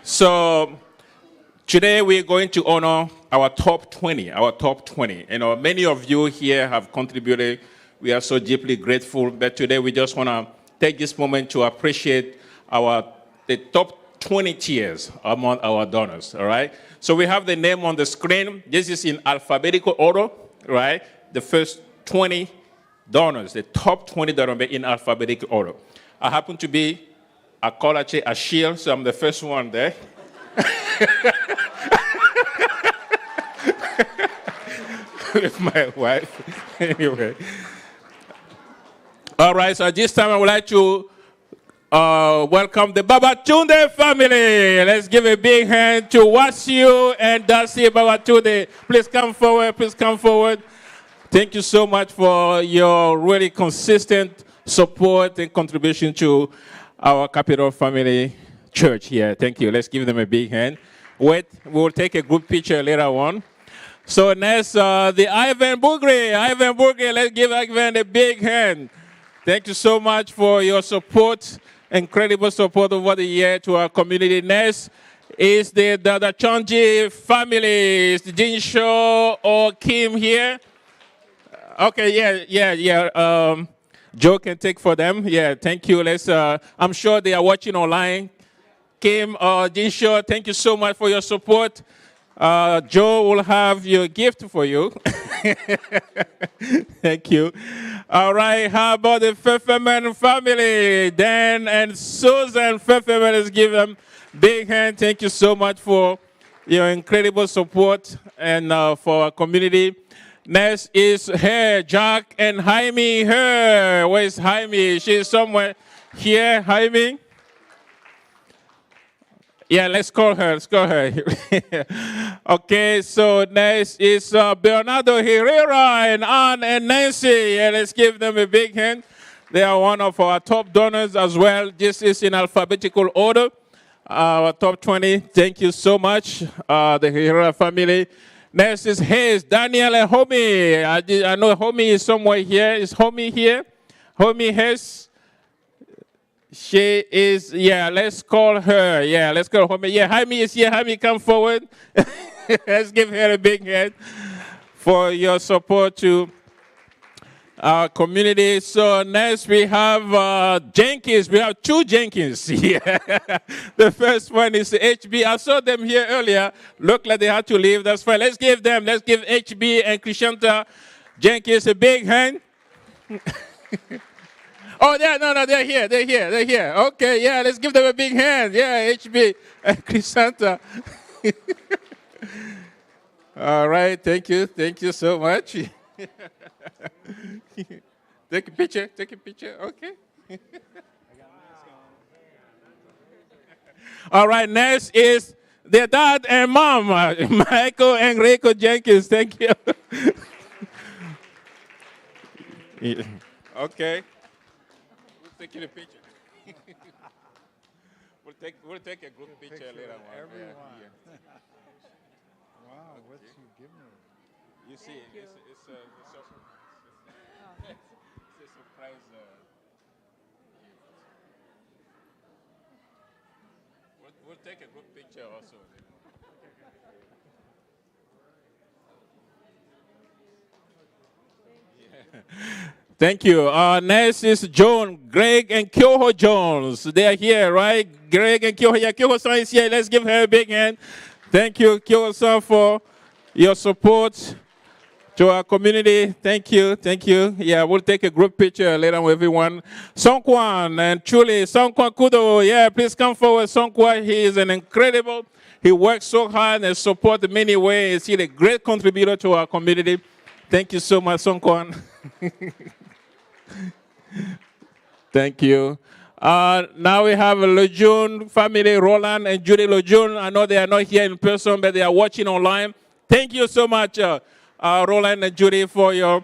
So today we're going to honor our top 20. You know, many of you here have contributed. We are so deeply grateful. But today we just want to take this moment to appreciate the top 20 tiers among our donors, all right? So we have the name on the screen. This is in alphabetical order, right? The first 20 donors, the top 20 donors in alphabetical order. I happen to be a Kolache Ashil, so I'm the first one there. With my wife. Anyway. All right, so at this time I would like to welcome the Babatunde family. Let's give a big hand to Wasiu and Darcy Babatunde. Please come forward. Thank you so much for your really consistent support and contribution to our Capital Family Church here. Thank you. Let's give them a big hand. Wait, we'll take a group picture later on. So next, the Ivan Bugri. Ivan Bugri, let's give Ivan a big hand. Thank you so much for your support, incredible support over the year to our community. Next is the Chonji family. Is Jin Sho or Kim here? Okay, yeah. Joe can take for them. Yeah, thank you. I'm sure they are watching online. Kim or Jin Sho, thank you so much for your support. Joe will have your gift for you. Thank you. All right, how about the Pfefferman family? Dan and Susan Pfefferman, let's give them a big hand. Thank you so much for your incredible support and for our community. Next is her, Jack and Jaime. Her, where's Jaime? She's somewhere here. Jaime? Yeah, let's call her. Okay, so next is Bernardo Herrera and Ann and Nancy. Yeah, let's give them a big hand. They are one of our top donors as well. This is in alphabetical order. Our top 20. Thank you so much, the Herrera family. Next is Hayes, Daniel, and Homie. I know Homie is somewhere here. Is Homie here? Homie Hayes. She is, yeah, let's call her. Yeah, let's call Homie. Yeah, Jaime is here. Jaime, come forward. Let's give her a big hand for your support to our community. So next we have Jenkins. We have two Jenkins. Yeah. The first one is HB. I saw them here earlier. Looked like they had to leave. That's fine. Let's give HB and Krishanta Jenkins a big hand. Oh, they're here. Okay, yeah, let's give them a big hand. Yeah, HB and Krishanta. All right, thank you so much. Take a picture, okay. All right, next is their dad and mom, Michael and Rico Jenkins. Thank you. Okay. We'll take a picture. We'll take a group picture later on. Everyone. Wow, what's he giving her? You see, it's a surprise. We'll take a group picture also. Yeah. Thank you. Next is John, Greg, and Kyoho Jones. They are here, right? Greg and Kyoho. Yeah, Kyoho-san is here. Let's give her a big hand. Thank you, Kyoho-san, for your support to our community. Thank you. Yeah, we'll take a group picture later with everyone. Songkwan and Chuli. Songkwan Kudo. Yeah, please come forward. Songkwan, he is an incredible. He works so hard and supports in many ways. He's a great contributor to our community. Thank you so much, Songkwan. Thank you. Now we have Lejeune family, Roland and Judy Lejeune. I know they are not here in person, but they are watching online. Thank you so much, Roland and Judy, for your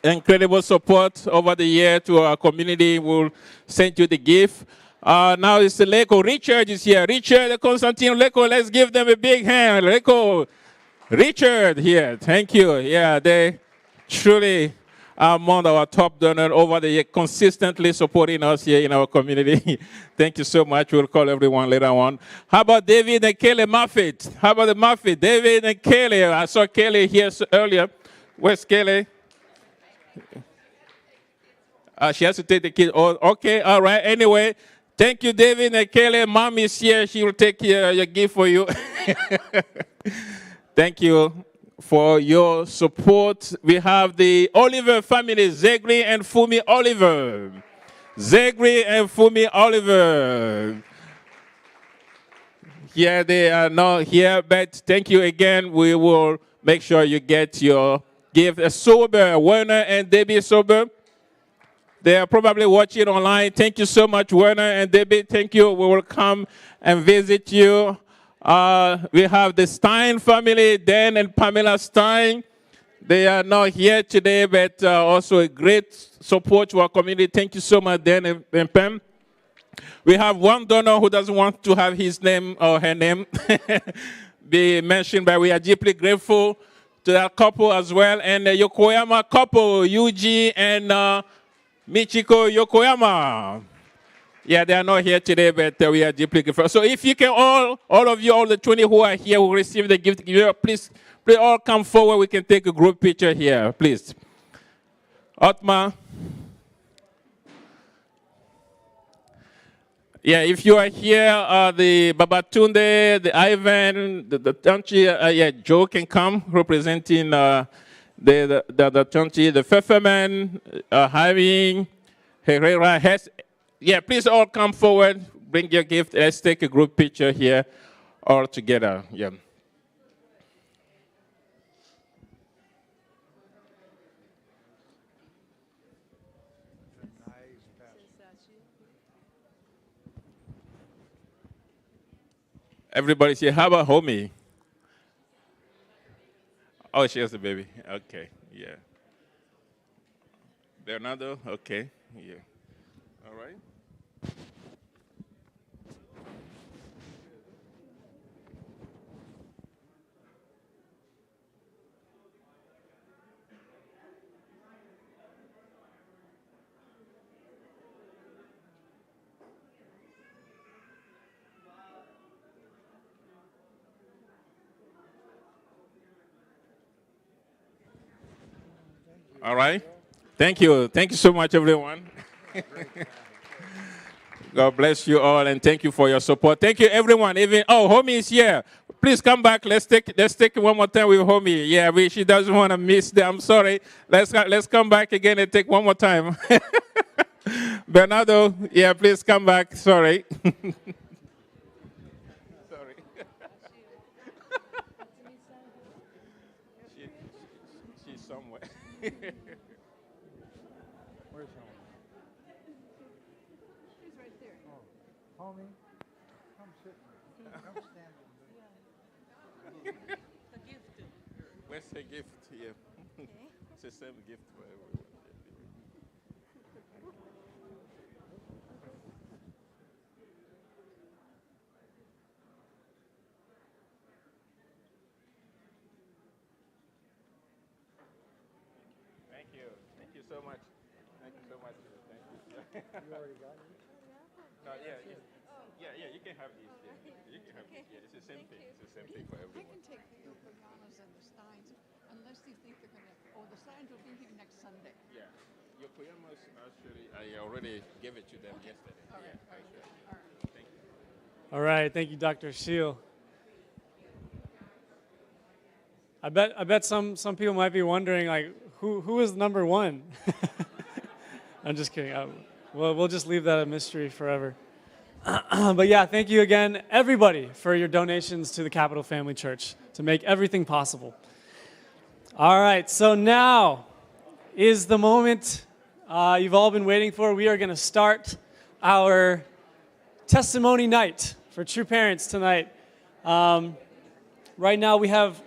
incredible support over the year to our community. We'll send you the gift. Now it's Leko. Richard is here. Richard and Constantine Leko, let's give them a big hand. Leko, Richard here. Thank you. Yeah, they truly among our top donors over the year, consistently supporting us here in our community. Thank you so much. We'll call everyone later on. How about David and Kelly Moffitt? How about the Moffitt? David and Kelly. I saw Kelly here earlier. Where's Kelly? She has to take the kids. Oh, okay, all right. Anyway, thank you, David and Kelly. Mom is here. She will take your gift for you. Thank you for your support. We have the Oliver family, Zegri and Fumi Oliver. Zegri and Fumi Oliver. Yeah, they are not here, but thank you again. We will make sure you get your gift. Sober, Werner and Debbie Sober. They are probably watching online. Thank you so much, Werner and Debbie. Thank you. We will come and visit you. We have the Stein family, Dan and Pamela Stein. They are not here today, but also a great support to our community. Thank you so much, Dan and Pam. We have one donor who doesn't want to have his name or her name be mentioned, but we are deeply grateful to that couple as well, and the Yokoyama couple, Yuji and Michiko Yokoyama. Yeah, they are not here today, but we are deeply grateful. So if you can all of you, all the 20 who are here who received the gift, please all come forward. We can take a group picture here, please. Otma. Yeah, if you are here, the Babatunde, the Ivan, the Tanchi, Joe can come representing the Tanchi, the Fefferman, Having, Herrera, Hess. Yeah, please all come forward, bring your gift. Let's take a group picture here all together. Yeah. Everybody say, how about homie? Oh, she has a baby. Okay, yeah. Bernardo, okay, yeah. All right. All right. Thank you. Thank you so much, everyone. God bless you all, and thank you for your support. Thank you, everyone. Even homie is here. Please come back. Let's take it one more time with homie. Yeah, she doesn't want to miss them. I'm sorry. Let's come back again and take one more time. Bernardo, yeah, please come back. Sorry. Sorry. She's somewhere. Where's Homie? He's right there. Oh, Homie, come sit. Come stand. The gift. Where's the gift here? It's the same gift for everyone. Thank you. Thank you so much. Thank you so much. Thank you. You already got it? No, yeah, you can have these. Yeah. You can have these. Yeah, it's the same thing. It's the same thing for everyone. I can take the Yokoyamas and the Steins, unless you think they're going to, the Steins will be here next Sunday. Yeah. Yokoyama's actually, I already gave it to them yesterday. All right, Yeah, all right, all right. Thank you. All right, thank you, Dr. Shiel. I bet some people might be wondering, like, who is number one? I'm just kidding. Well, we'll just leave that a mystery forever. But yeah, thank you again, everybody, for your donations to the Capital Family Church to make everything possible. All right, so now is the moment you've all been waiting for. We are going to start our testimony night for true parents tonight. Right now we have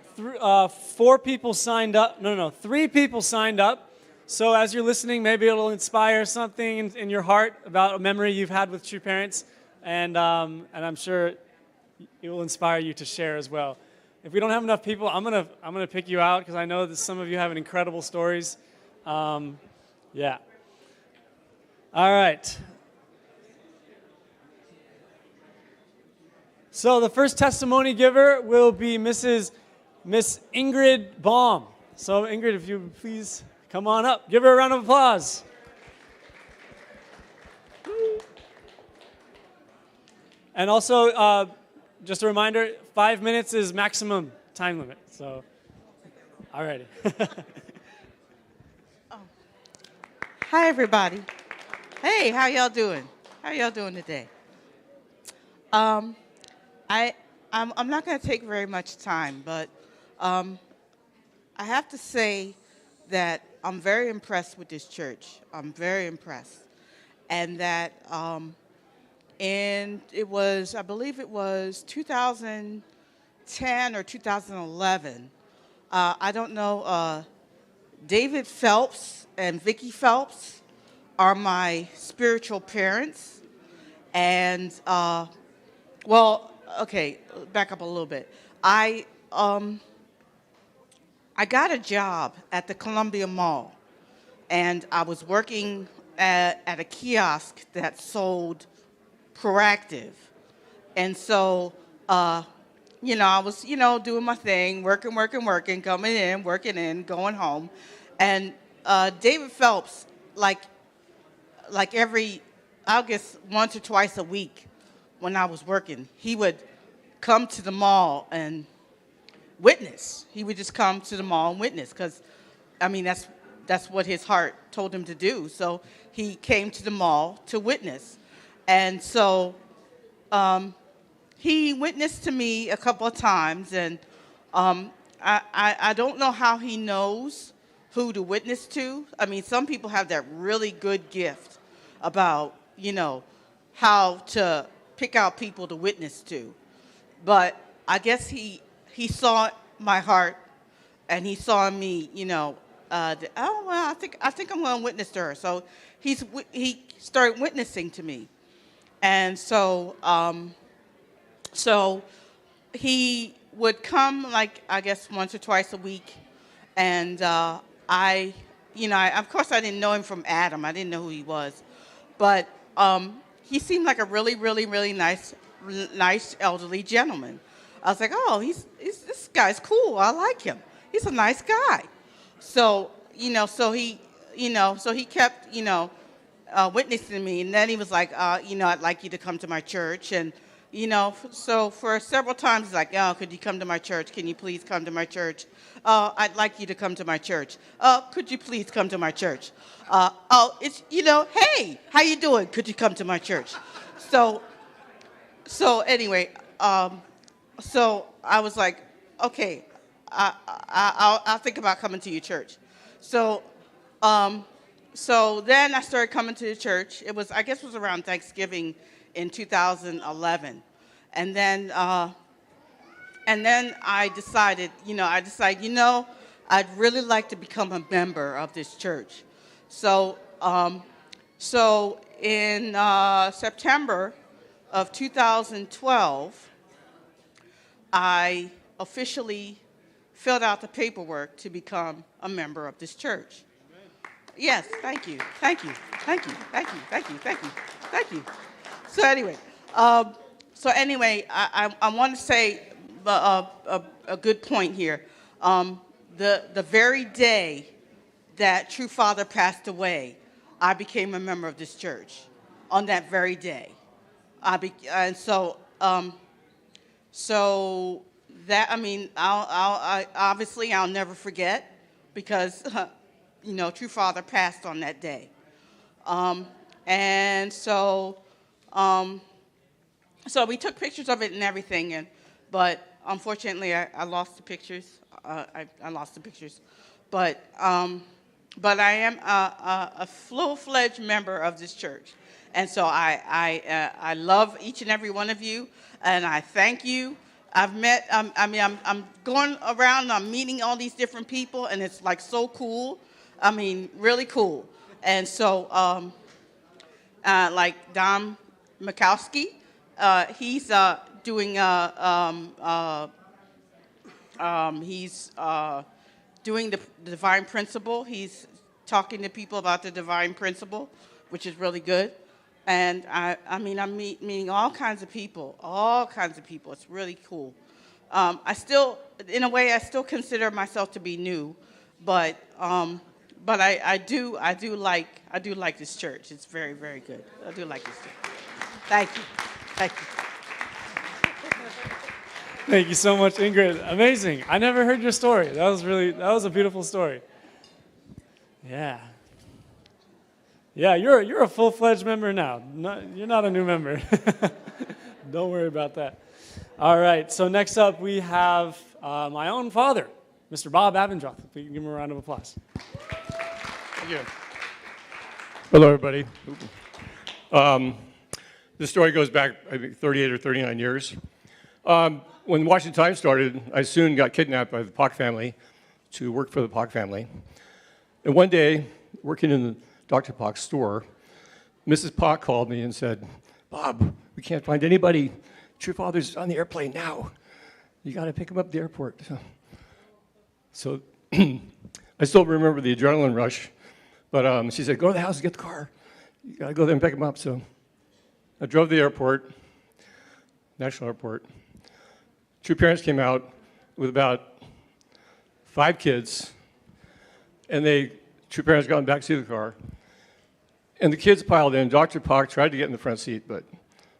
4 people signed up. No, 3 people signed up. So as you're listening, maybe it'll inspire something in your heart about a memory you've had with true parents, and I'm sure it will inspire you to share as well. If we don't have enough people, I'm gonna pick you out because I know that some of you have incredible stories. Yeah. All right. So the first testimony giver will be Miss Ingrid Baum. So Ingrid, if you would please come on up. Give her a round of applause. And also, just a reminder, 5 minutes is maximum time limit. So, all righty. Hi, everybody. Hey, how y'all doing? How y'all doing today? I'm not going to take very much time, but I have to say that I'm very impressed with this church. I'm very impressed. And that I believe it was 2010 or 2011. I don't know, David Phelps and Vicki Phelps are my spiritual parents. And, well, okay, back up a little bit. I got a job at the Columbia Mall, and I was working at a kiosk that sold Proactive. And so, I was, doing my thing, working, coming in, working in, going home. And David Phelps, like every, I guess, once or twice a week when I was working, he would come to the mall and witness. He would just come to the mall and witness because, that's what his heart told him to do. So he came to the mall to witness. And so he witnessed to me a couple of times, and I don't know how he knows who to witness to. Some people have that really good gift about, how to pick out people to witness to. But I guess he saw my heart, and he saw me, I think I'm going to witness to her. So he started witnessing to me. And so he would come, I guess, once or twice a week. And of course, I didn't know him from Adam. I didn't know who he was. But he seemed like a really, really, really nice elderly gentleman. I was like, oh, this guy's cool. I like him. He's a nice guy. So, so he kept, witnessing to me. And then he was like, I'd like you to come to my church. And, so for several times, he's like, oh, could you come to my church? Can you please come to my church? I'd like you to come to my church. Could you please come to my church? It's, hey, how you doing? Could you come to my church? So anyway, so I was like, okay, I'll think about coming to your church. So then I started coming to the church. I guess it was around Thanksgiving in 2011. And then I decided, I'd really like to become a member of this church. So in September of 2012, I officially filled out the paperwork to become a member of this church. Yes, thank you. So anyway, I want to say a good point here. The very day that True Father passed away, I became a member of this church. On that very day, so that I'll never forget because True Father passed on that day, and so we took pictures of it and everything, but unfortunately I lost the pictures. I lost the pictures, but I am a full-fledged member of this church, and so I love each and every one of you, and I thank you. I've met, I'm going around, I'm meeting all these different people, and it's like so cool. Really cool. And so, like Don Mikowski, he's doing the divine principle. He's talking to people about the divine principle, which is really good. And I'm meeting all kinds of people. It's really cool. I still consider myself to be new, but I do like this church. It's very, very good. I do like this church. Thank you. Thank you so much, Ingrid. Amazing. I never heard your story. That was a beautiful story. Yeah. Yeah, you're a full-fledged member now. You're not a new member. Don't worry about that. All right, so next up we have my own father, Mr. Bob Abendroth. If we can give him a round of applause. Thank you. Hello, everybody. This story goes back, I think, 38 or 39 years. When the Washington Times started, I soon got kidnapped by the Pak family to work for the Pak family. And one day, working in the Dr. Pak's store, Mrs. Pak called me and said, "Bob, we can't find anybody. True Father's on the airplane now. You got to pick him up at the airport." So I still remember the adrenaline rush, but she said, go to the house and get the car. You got to go there and pick him up. So I drove to the airport, National Airport. Two parents came out with about 5 kids, and two parents got in the back seat of the car. And the kids piled in. Dr. Pak tried to get in the front seat, but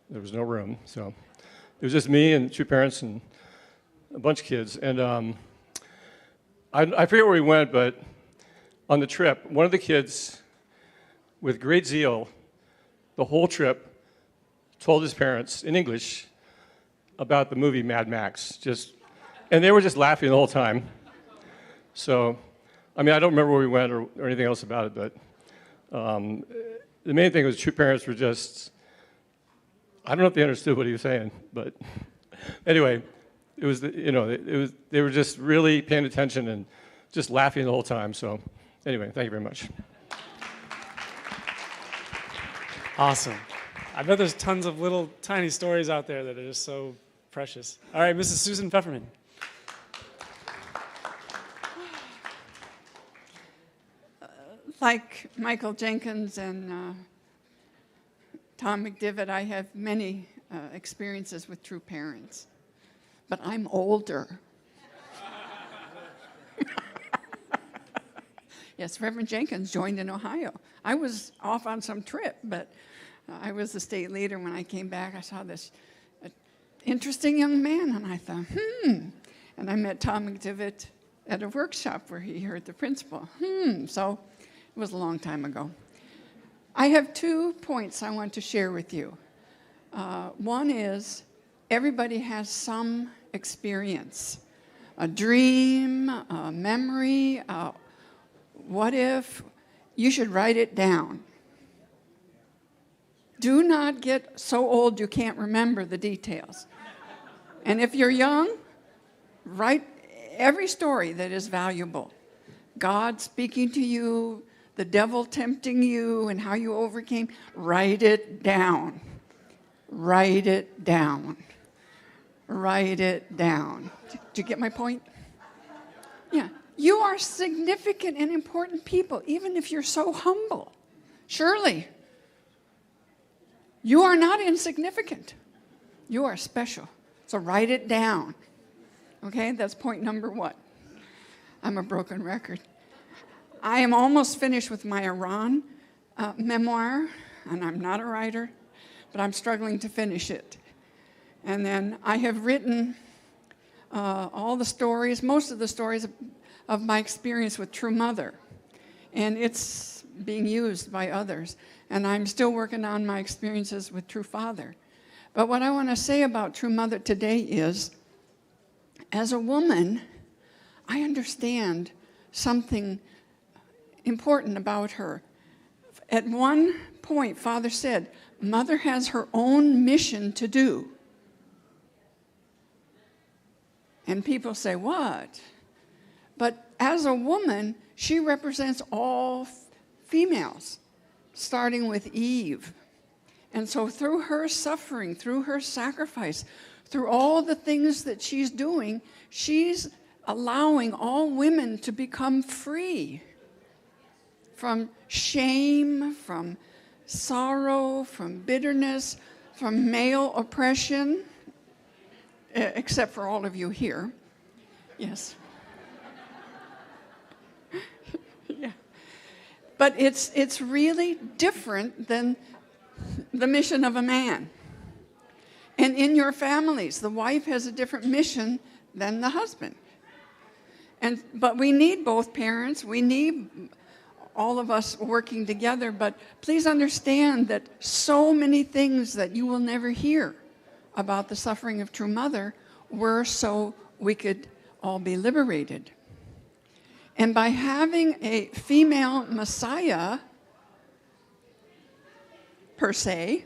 there was no room. So it was just me and 2 parents and a bunch of kids. And I forget where we went, but on the trip, one of the kids, with great zeal, the whole trip, told his parents in English about the movie Mad Max. And they were just laughing the whole time. So, I mean, I don't remember where we went or anything else about it, but the main thing was 2 parents were just, I don't know if they understood what he was saying, but anyway, it was, they were just really paying attention and just laughing the whole time. So anyway, thank you very much. Awesome. I bet there's tons of little tiny stories out there that are just so precious. All right, Mrs. Susan Pfefferman. Like Michael Jenkins and Tom McDivitt, I have many experiences with true parents. But I'm older. Yes, Reverend Jenkins joined in Ohio. I was off on some trip, but I was the state leader. When I came back, I saw this interesting young man, and I thought, And I met Tom McDivitt at a workshop where he heard the principal. So it was a long time ago. I have 2 points I want to share with you. One is everybody has some experience, a dream, a memory, what if. You should write it down. Do not get so old you can't remember the details. And if you're young, write every story that is valuable. God speaking to you, the devil tempting you, and how you overcame. Write it down. Write it down. Write it down. Do you get my point? Yeah. You are significant and important people, even if you're so humble. Surely. You are not insignificant. You are special. So write it down. Okay, that's point number 1. I'm a broken record. I am almost finished with my Iran memoir, and I'm not a writer, but I'm struggling to finish it. And then I have written all the stories, most of the stories of my experience with True Mother. And it's being used by others. And I'm still working on my experiences with True Father. But what I want to say about True Mother today is, as a woman, I understand something important about her. At one point, Father said, Mother has her own mission to do. And people say, what? But as a woman, she represents all females, starting with Eve. And so through her suffering, through her sacrifice, through all the things that she's doing, she's allowing all women to become free from shame, from sorrow, from bitterness, from male oppression, except for all of you here. Yes. Yeah. But it's really different than the mission of a man. And in your families, the wife has a different mission than the husband. But we need both parents. We need all of us working together. But please understand that so many things that you will never hear about the suffering of True Mother were so we could all be liberated. And by having a female Messiah, per se,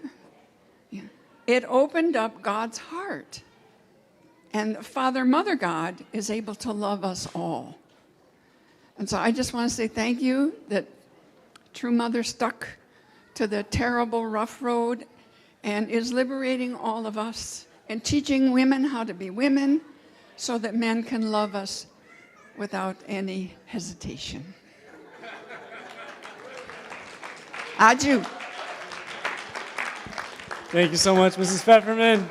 it opened up God's heart. And Father, Mother God is able to love us all. And so I just want to say thank you that True Mother stuck to the terrible, rough road and is liberating all of us and teaching women how to be women so that men can love us without any hesitation. Aju. Thank you so much, Mrs. Pfefferman.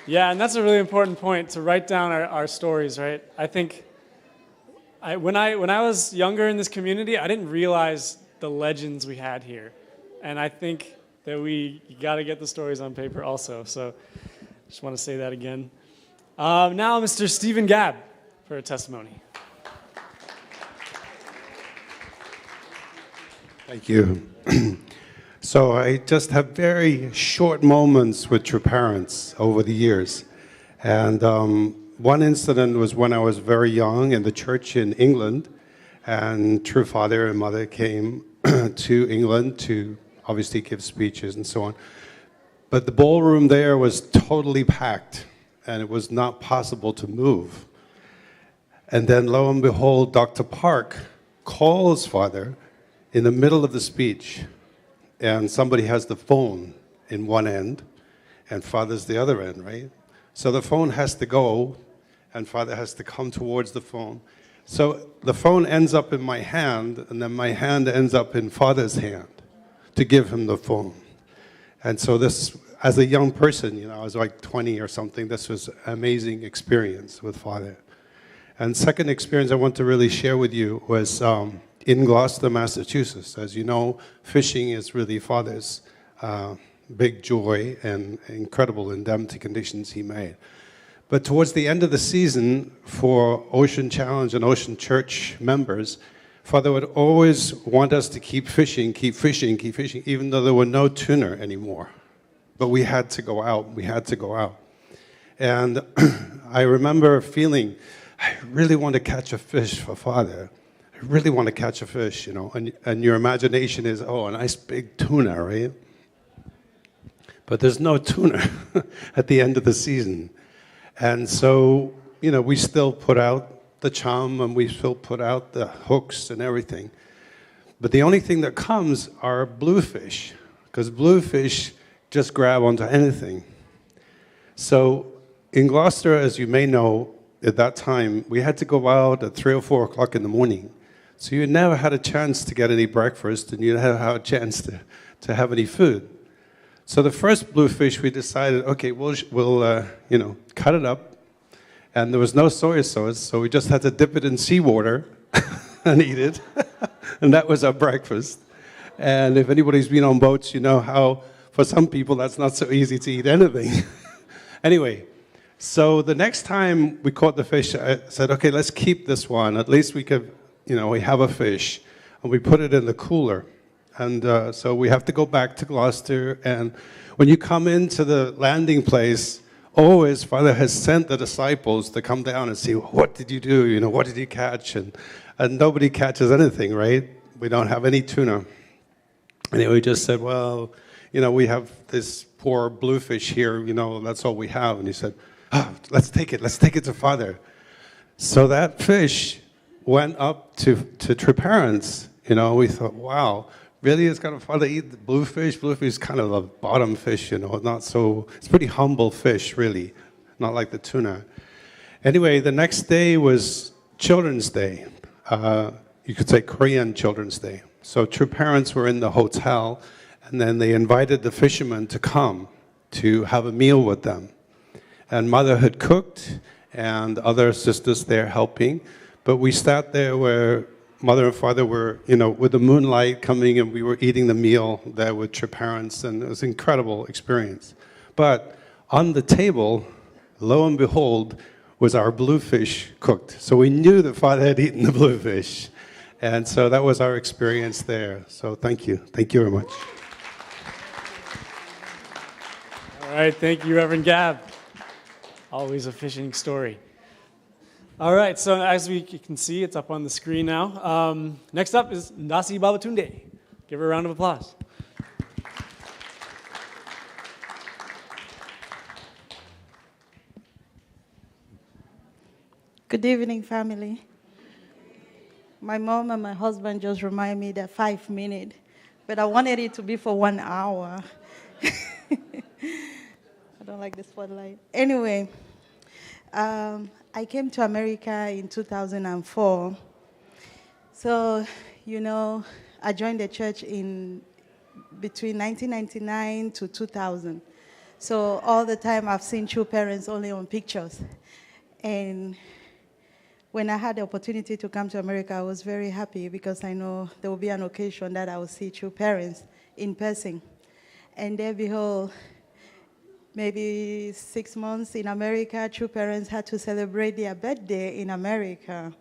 Yeah, and that's a really important point, to write down our stories, right? I think when I was younger in this community, I didn't realize the legends we had here. And I think that you got to get the stories on paper also. So just want to say that again. Now, Mr. Stephen Gabb for a testimony. Thank you. So I just have very short moments with true parents over the years. And one incident was when I was very young in the church in England, and true father and mother came to England to obviously give speeches and so on. But the ballroom there was totally packed, and it was not possible to move. And then lo and behold, Dr. Park calls father in the middle of the speech, and somebody has the phone in one end, and father's the other end, right? So the phone has to go, and father has to come towards the phone. So the phone ends up in my hand, and then my hand ends up in father's hand to give him the phone. And so this, as a young person, I was like 20 or something, this was an amazing experience with father. And second experience I want to really share with you was in Gloucester, Massachusetts. As you know, fishing is really father's big joy and incredible indemnity conditions he made. But towards the end of the season, for Ocean Challenge and Ocean Church members, father would always want us to keep fishing, even though there were no tuna anymore. But we had to go out, And I remember feeling, I really want to catch a fish for father. I really want to catch a fish, and your imagination is, oh, a nice big tuna, right? But there's no tuna at the end of the season. And so, we still put out the chum, and we still put out the hooks and everything. But the only thing that comes are bluefish, because bluefish just grab onto anything. So in Gloucester, as you may know, at that time, we had to go out at 3 or 4 o'clock in the morning. So you never had a chance to get any breakfast, and you never had a chance to have any food. So the first bluefish, we decided, okay, we'll cut it up. And there was no soy sauce, so we just had to dip it in seawater and eat it. And that was our breakfast. And if anybody's been on boats, you know how, for some people, that's not so easy to eat anything. Anyway, so the next time we caught the fish, I said, okay, let's keep this one. At least we could, we have a fish. And we put it in the cooler. And so we have to go back to Gloucester. And when you come into the landing place, always father has sent the disciples to come down and see, what did you do? What did you catch? And nobody catches anything, right? We don't have any tuna. And we just said, well, we have this poor bluefish here, that's all we have. And he said, let's take it to father. So that fish went up to true parents. We thought, wow, really is going to father eat the bluefish? Bluefish is kind of a bottom fish, not so, it's pretty humble fish, really, not like the tuna. Anyway, the next day was Children's Day. You could say Korean Children's Day. So true parents were in the hotel, and then they invited the fishermen to come to have a meal with them. And mother had cooked, and other sisters there helping. But we sat there where mother and father were, with the moonlight coming, and we were eating the meal there with true parents, and it was an incredible experience. But on the table, lo and behold, was our bluefish cooked. So we knew that father had eaten the bluefish. And so that was our experience there. So thank you. Thank you very much. All right, thank you, Reverend Gabb. Always a fishing story. All right, so as we can see, it's up on the screen now. Next up is Ndasi Babatunde. Give her a round of applause. Good evening, family. My mom and my husband just remind me that 5 minutes, but I wanted it to be for 1 hour. I don't like the spotlight. Anyway, I I came to America in 2004. So, I joined the church in between 1999 to 2000. So all the time I've seen true parents only on pictures. And when I had the opportunity to come to America, I was very happy because I know there will be an occasion that I will see true parents in person. And there, behold, maybe 6 months in America, true parents had to celebrate their birthday in America.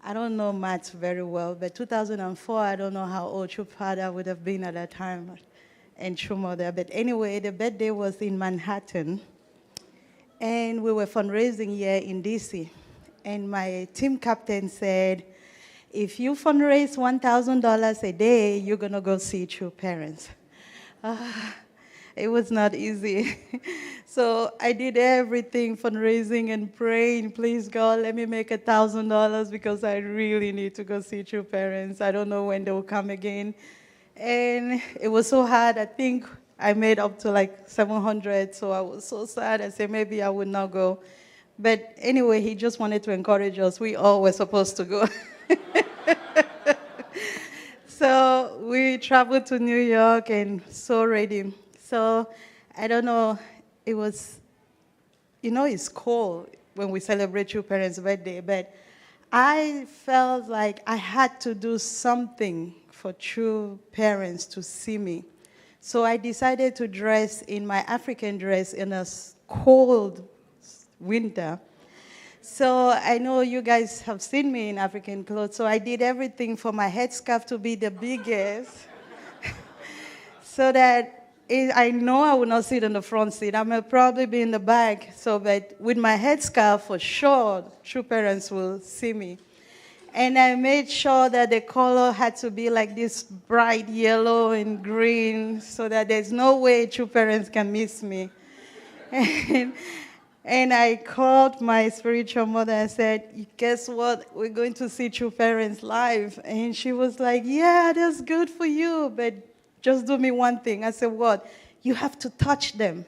I don't know maths very well, but 2004, I don't know how old true father would have been at that time and true mother. But anyway, the birthday was in Manhattan, and we were fundraising here in DC. And my team captain said, if you fundraise $1,000 a day, you're going to go see true parents. It was not easy. So I did everything, fundraising and praying, please God, let me make $1,000 because I really need to go see true parents. I don't know when they will come again. And it was so hard. I think I made up to like 700, so I was so sad. I said maybe I would not go. But anyway, he just wanted to encourage us. We all were supposed to go. So we traveled to New York and so ready. So I don't know, it was, it's cold when we celebrate true parents' birthday, but I felt like I had to do something for true parents to see me. So I decided to dress in my African dress in a cold winter. So I know you guys have seen me in African clothes, so I did everything for my headscarf to be the biggest so that I know I will not sit in the front seat. I may probably be in the back. So, but with my headscarf, for sure, true parents will see me. And I made sure that the color had to be like this bright yellow and green so that there's no way true parents can miss me. And I called my spiritual mother and said, guess what? We're going to see true parents live. And she was like, yeah, that's good for you, but just do me one thing. I said, what? You have to touch them.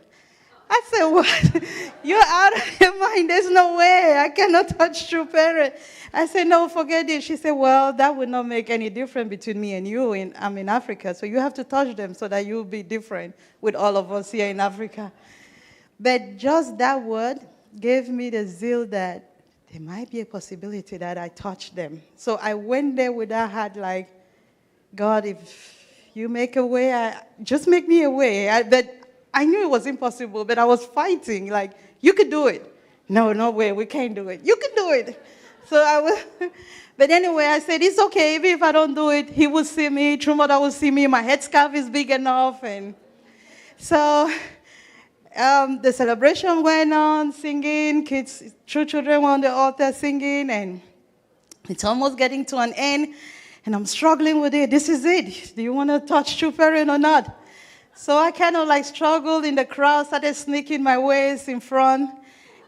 I said, what? You're out of your mind. There's no way. I cannot touch true parents. I said, no, forget it. She said, well, that would not make any difference between me and you. I'm in Africa, so you have to touch them so that you'll be different with all of us here in Africa. But just that word gave me the zeal that there might be a possibility that I touch them. So I went there with that heart like, God, if you make a way, just make me a way. But I knew it was impossible, but I was fighting. Like, you could do it. No way, we can't do it. You can do it. So but anyway, I said, it's okay. Even if I don't do it, he will see me. True Mother will see me. My headscarf is big enough. And so the celebration went on, singing. True children were on the altar singing. And it's almost getting to an end. And I'm struggling with it. This is it. Do you want to touch true parent or not? So I kind of like struggled in the crowd, started sneaking my ways in front.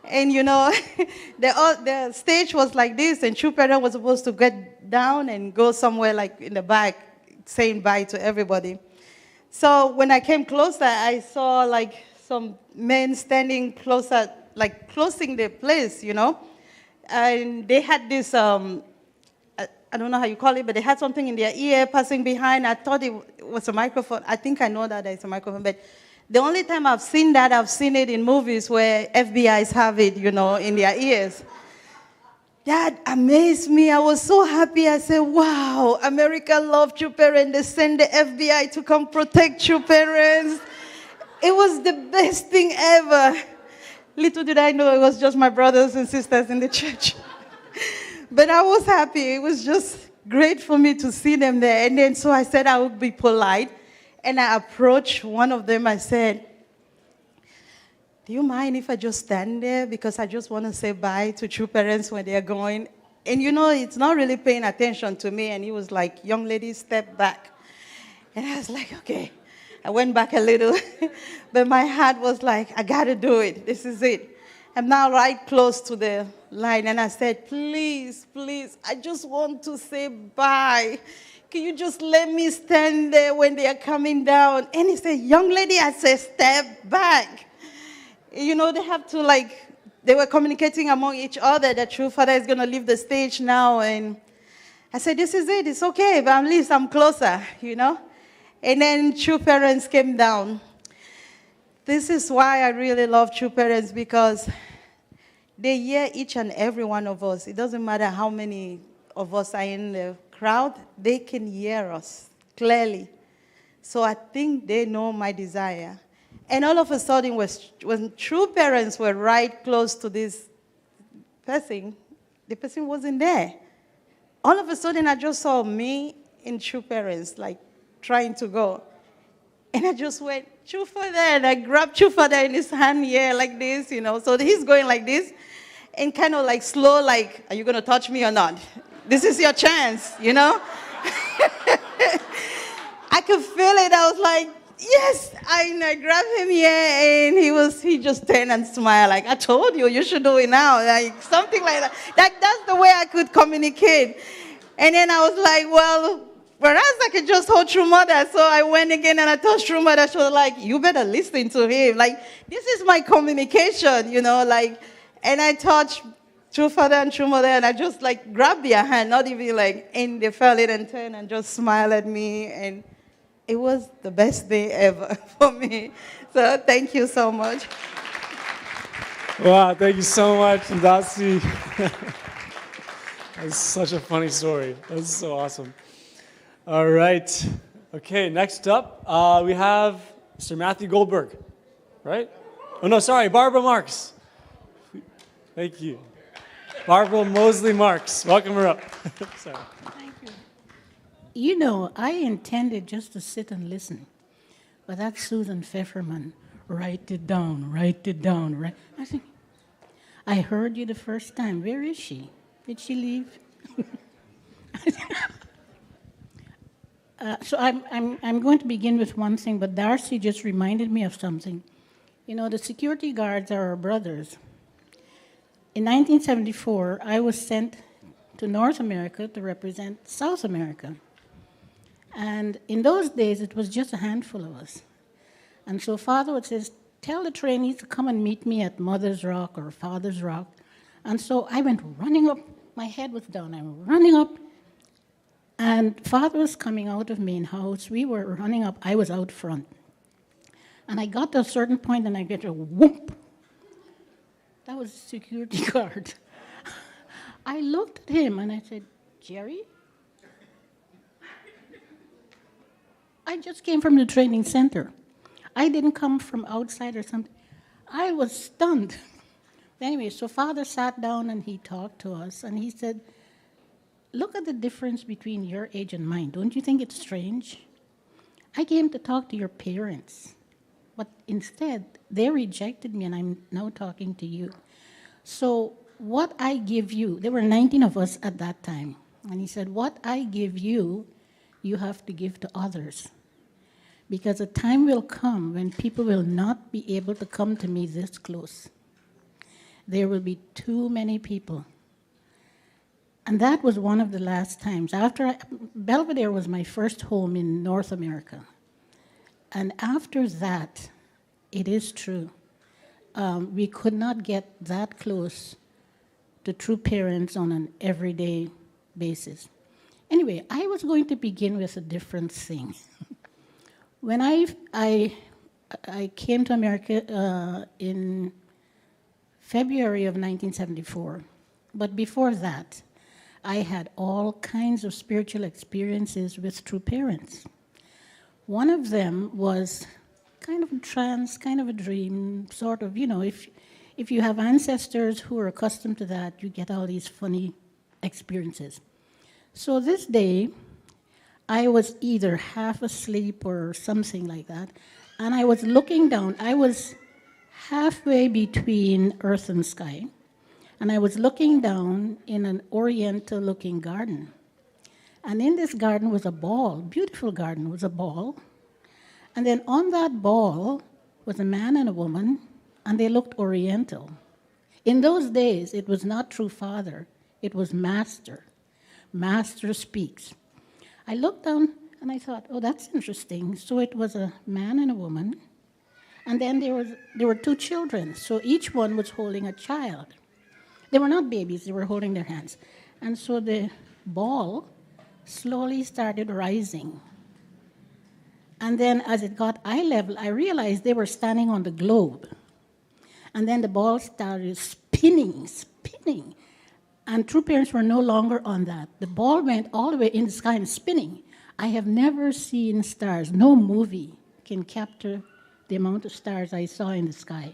And the stage was like this, and true parent was supposed to get down and go somewhere like in the back, saying bye to everybody. So when I came closer, I saw like some men standing closer, like closing the place, And they had this, I don't know how you call it, but they had something in their ear passing behind. I thought it was a microphone. I think I know that it's a microphone, but the only time I've seen that, I've seen it in movies where FBIs have it, in their ears. That amazed me. I was so happy. I said, wow, America loves true parents. They send the FBI to come protect true parents. It was the best thing ever. Little did I know it was just my brothers and sisters in the church. But I was happy. It was just great for me to see them there. And then so I said I would be polite. And I approached one of them. I said, do you mind if I just stand there? Because I just want to say bye to true parents when they're going. And it's not really paying attention to me. And he was like, young lady, step back. And I was like, okay. I went back a little. But my heart was like, I got to do it. This is it. I'm now right close to the line. And I said, please, I just want to say bye. Can you just let me stand there when they are coming down? And he said, young lady, I said, step back. They have to they were communicating among each other that True Father is going to leave the stage now. And I said, this is it. It's okay, but at least I'm closer, you know. And then True Parents came down. This is why I really love True Parents, because they hear each and every one of us. It doesn't matter how many of us are in the crowd, they can hear us clearly. So I think they know my desire. And all of a sudden, when True Parents were right close to this person, the person wasn't there. All of a sudden, I just saw me in True Parents, like trying to go. And I just went, True Father, and I grabbed True Father in his hand here like this, you know. So he's going like this, and kind of like slow, like, are you going to touch me or not? This is your chance, you know. I could feel it. I was like, yes. I grabbed him here, and he just turned and smiled, like, I told you, you should do it now, like something like that. That's the way I could communicate. And then I was like, well, whereas I could just hold True Mother. So I went again and I touched True Mother. She was like, you better listen to him. Like, this is my communication, you know, like, and I touched True Father and True Mother, and I just like grabbed their hand, not even like, and they felt it and turned and just smiled at me. And it was the best day ever for me. So thank you so much. Wow, thank you so much, Ndasi. That's such a funny story. That's so awesome. All right. Okay, next up, we have Mr. Matthew Goldberg, right? Oh, no, sorry, Barbara Marks. Thank you. Barbara Mosley Marks. Welcome her up. Sorry. Thank you. You know, I intended just to sit and listen, but that Susan Pfefferman, write it down, write it down, right? I think, I heard you the first time. Where is she? Did she leave? So I'm going to begin with one thing, but Darcy just reminded me of something. You know, the security guards are our brothers. In 1974, I was sent to North America to represent South America. And in those days, it was just a handful of us. And so Father would say, tell the trainees to come and meet me at Mother's Rock or Father's Rock. And so I went running up. My head was down. I was running up. And Father was coming out of main house. We were running up. I was out front. And I got to a certain point, and I get a whoop. That was a security guard. I looked at him, and I said, Jerry? I just came from the training center. I didn't come from outside or something. I was stunned. Anyway, so Father sat down, and he talked to us, and he said, look at the difference between your age and mine. Don't you think it's strange? I came to talk to your parents, but instead, they rejected me, and I'm now talking to you. So what I give you, there were 19 of us at that time, and he said, what I give you, you have to give to others. Because a time will come when people will not be able to come to me this close. There will be too many people. And that was one of the last times. Belvedere was my first home in North America. And after that, it is true, we could not get that close to True Parents on an everyday basis. Anyway, I was going to begin with a different thing. When I came to America in February of 1974, but before that, I had all kinds of spiritual experiences with True Parents. One of them was kind of a trance, kind of a dream, sort of, you know, if you have ancestors who are accustomed to that, you get all these funny experiences. So this day, I was either half asleep or something like that, and I was looking down. I was halfway between earth and sky, and I was looking down in an oriental-looking garden. And in this garden was a ball, beautiful garden, was a ball. And then on that ball was a man and a woman, and they looked oriental. In those days, it was not True Father, it was Master. Master speaks. I looked down and I thought, oh, that's interesting. So it was a man and a woman, And then there were two children, so each one was holding a child. They were not babies, they were holding their hands. And so the ball slowly started rising. And then as it got eye level, I realized they were standing on the globe. And then the ball started spinning. And true parents were no longer on that. The ball went all the way in the sky and spinning. I have never seen stars. No movie can capture the amount of stars I saw in the sky.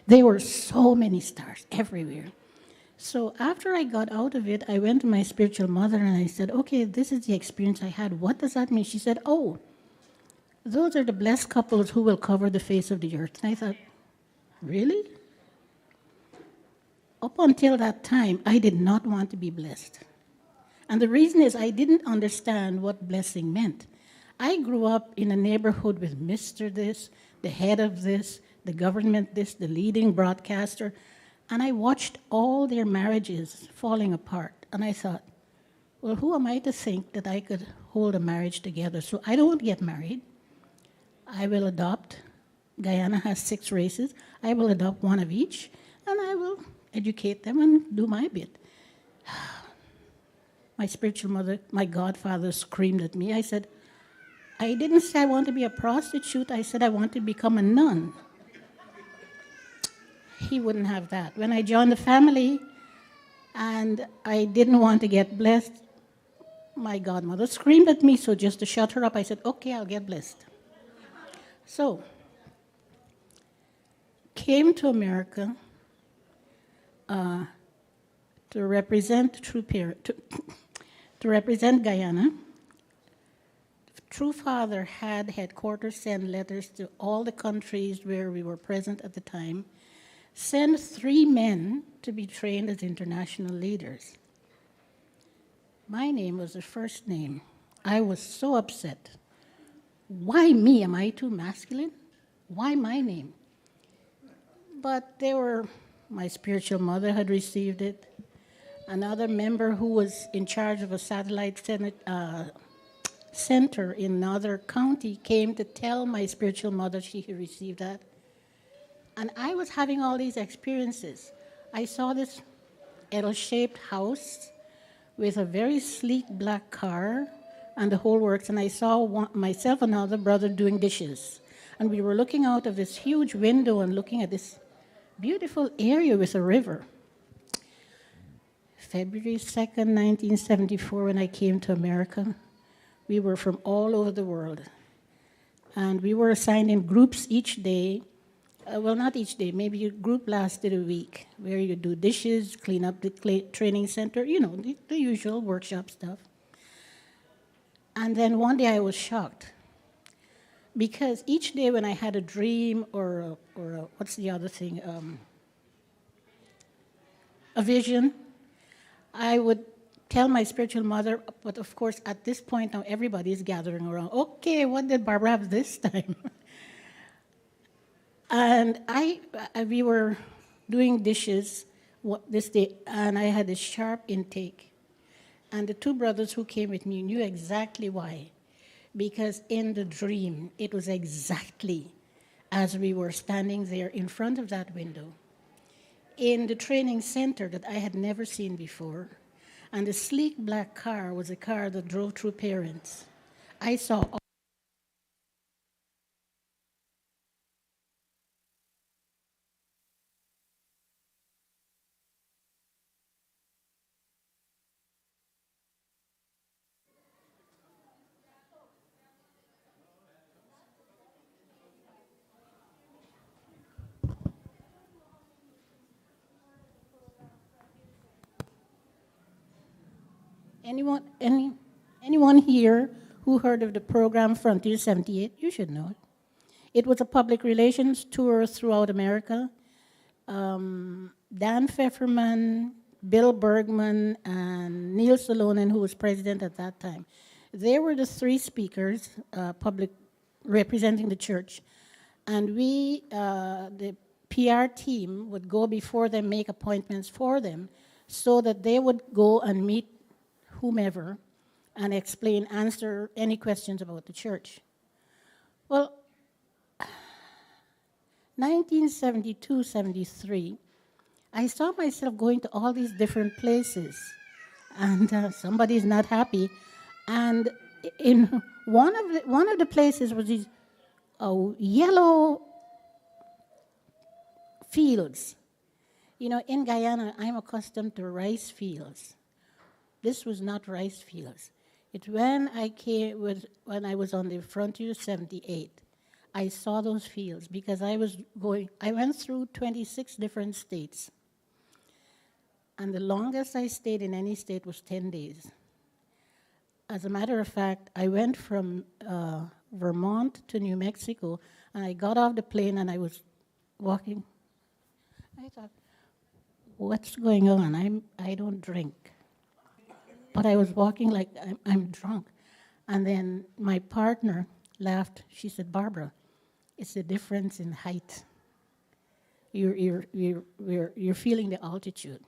There were so many stars everywhere. So after I got out of it, I went to my spiritual mother and I said, okay, this is the experience I had. What does that mean? She said, oh, those are the blessed couples who will cover the face of the earth. And I thought, really? Up until that time, I did not want to be blessed. And the reason is I didn't understand what blessing meant. I grew up in a neighborhood with Mr. This, the head of this, the government this, the leading broadcaster, and I watched all their marriages falling apart. And I thought, well, who am I to think that I could hold a marriage together? So I don't get married. I will adopt. Guyana has 6 races. I will adopt one of each, and I will educate them and do my bit. My spiritual mother, my godfather, screamed at me. I said, I didn't say I want to be a prostitute. I said I want to become a nun. He wouldn't have that. When I joined the family and I didn't want to get blessed, my godmother screamed at me, so just to shut her up, I said, okay, I'll get blessed. So, came to America to represent to represent Guyana. True Father had headquarters send letters to all the countries where we were present at the time, send 3 men to be trained as international leaders. My name was the first name. I was so upset. Why me? Am I too masculine? Why my name? But my spiritual mother had received it. Another member who was in charge of a satellite center in another county came to tell my spiritual mother she had received that. And I was having all these experiences. I saw this L-shaped house with a very sleek black car and the whole works, and I saw myself and another brother doing dishes. And we were looking out of this huge window and looking at this beautiful area with a river. February 2nd, 1974, when I came to America, we were from all over the world. And we were assigned in groups each day. Well, not each day, maybe a group lasted a week, where you do dishes, clean up the training center, the usual workshop stuff. And then one day I was shocked, because each day when I had a dream or what's the other thing, a vision, I would tell my spiritual mother, but of course at this point now everybody is gathering around. Okay, what did Barbara have this time? And we were doing dishes this day, and I had a sharp intake. And the 2 brothers who came with me knew exactly why. Because in the dream, it was exactly as we were standing there in front of that window, in the training center that I had never seen before. And the sleek black car was a car that drove True Parents. I saw anyone here who heard of the program Frontier 78? You should know it. It was a public relations tour throughout America. Dan Pfefferman, Bill Bergman, and Neil Salonen, who was president at that time. They were the 3 speakers, public representing the church. And we, the PR team, would go before them, make appointments for them, so that they would go and meet whomever and answer any questions about the church. Well, 1972, 73, I saw myself going to all these different places, and somebody's not happy. And in one of the places was these yellow fields. You know, in Guyana, I'm accustomed to rice fields. This was not rice fields. It's when I was on the Frontier 78. I saw those fields because I went through 26 different states. And the longest I stayed in any state was 10 days. As a matter of fact, I went from Vermont to New Mexico, and I got off the plane and I was walking. I thought, what's going on? I don't drink. But I was walking like I'm drunk. And then my partner laughed. She said, Barbara, it's the difference in height. You're feeling the altitude.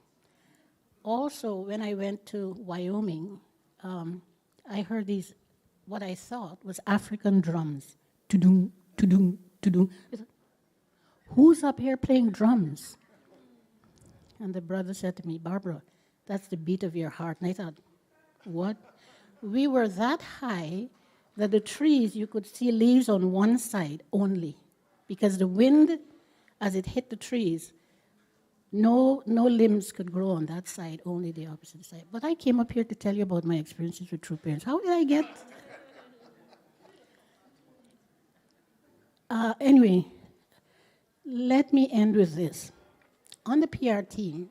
Also, when I went to Wyoming, I heard what I thought was African drums. To-doom, to-doom, to-doom. Who's up here playing drums? And the brother said to me, Barbara, that's the beat of your heart. And I thought, what? We were that high that the trees, you could see leaves on one side only, because the wind, as it hit the trees, no limbs could grow on that side, only the opposite side. But I came up here to tell you about my experiences with true parents. How did I get? Anyway, let me end with this. On the PR team,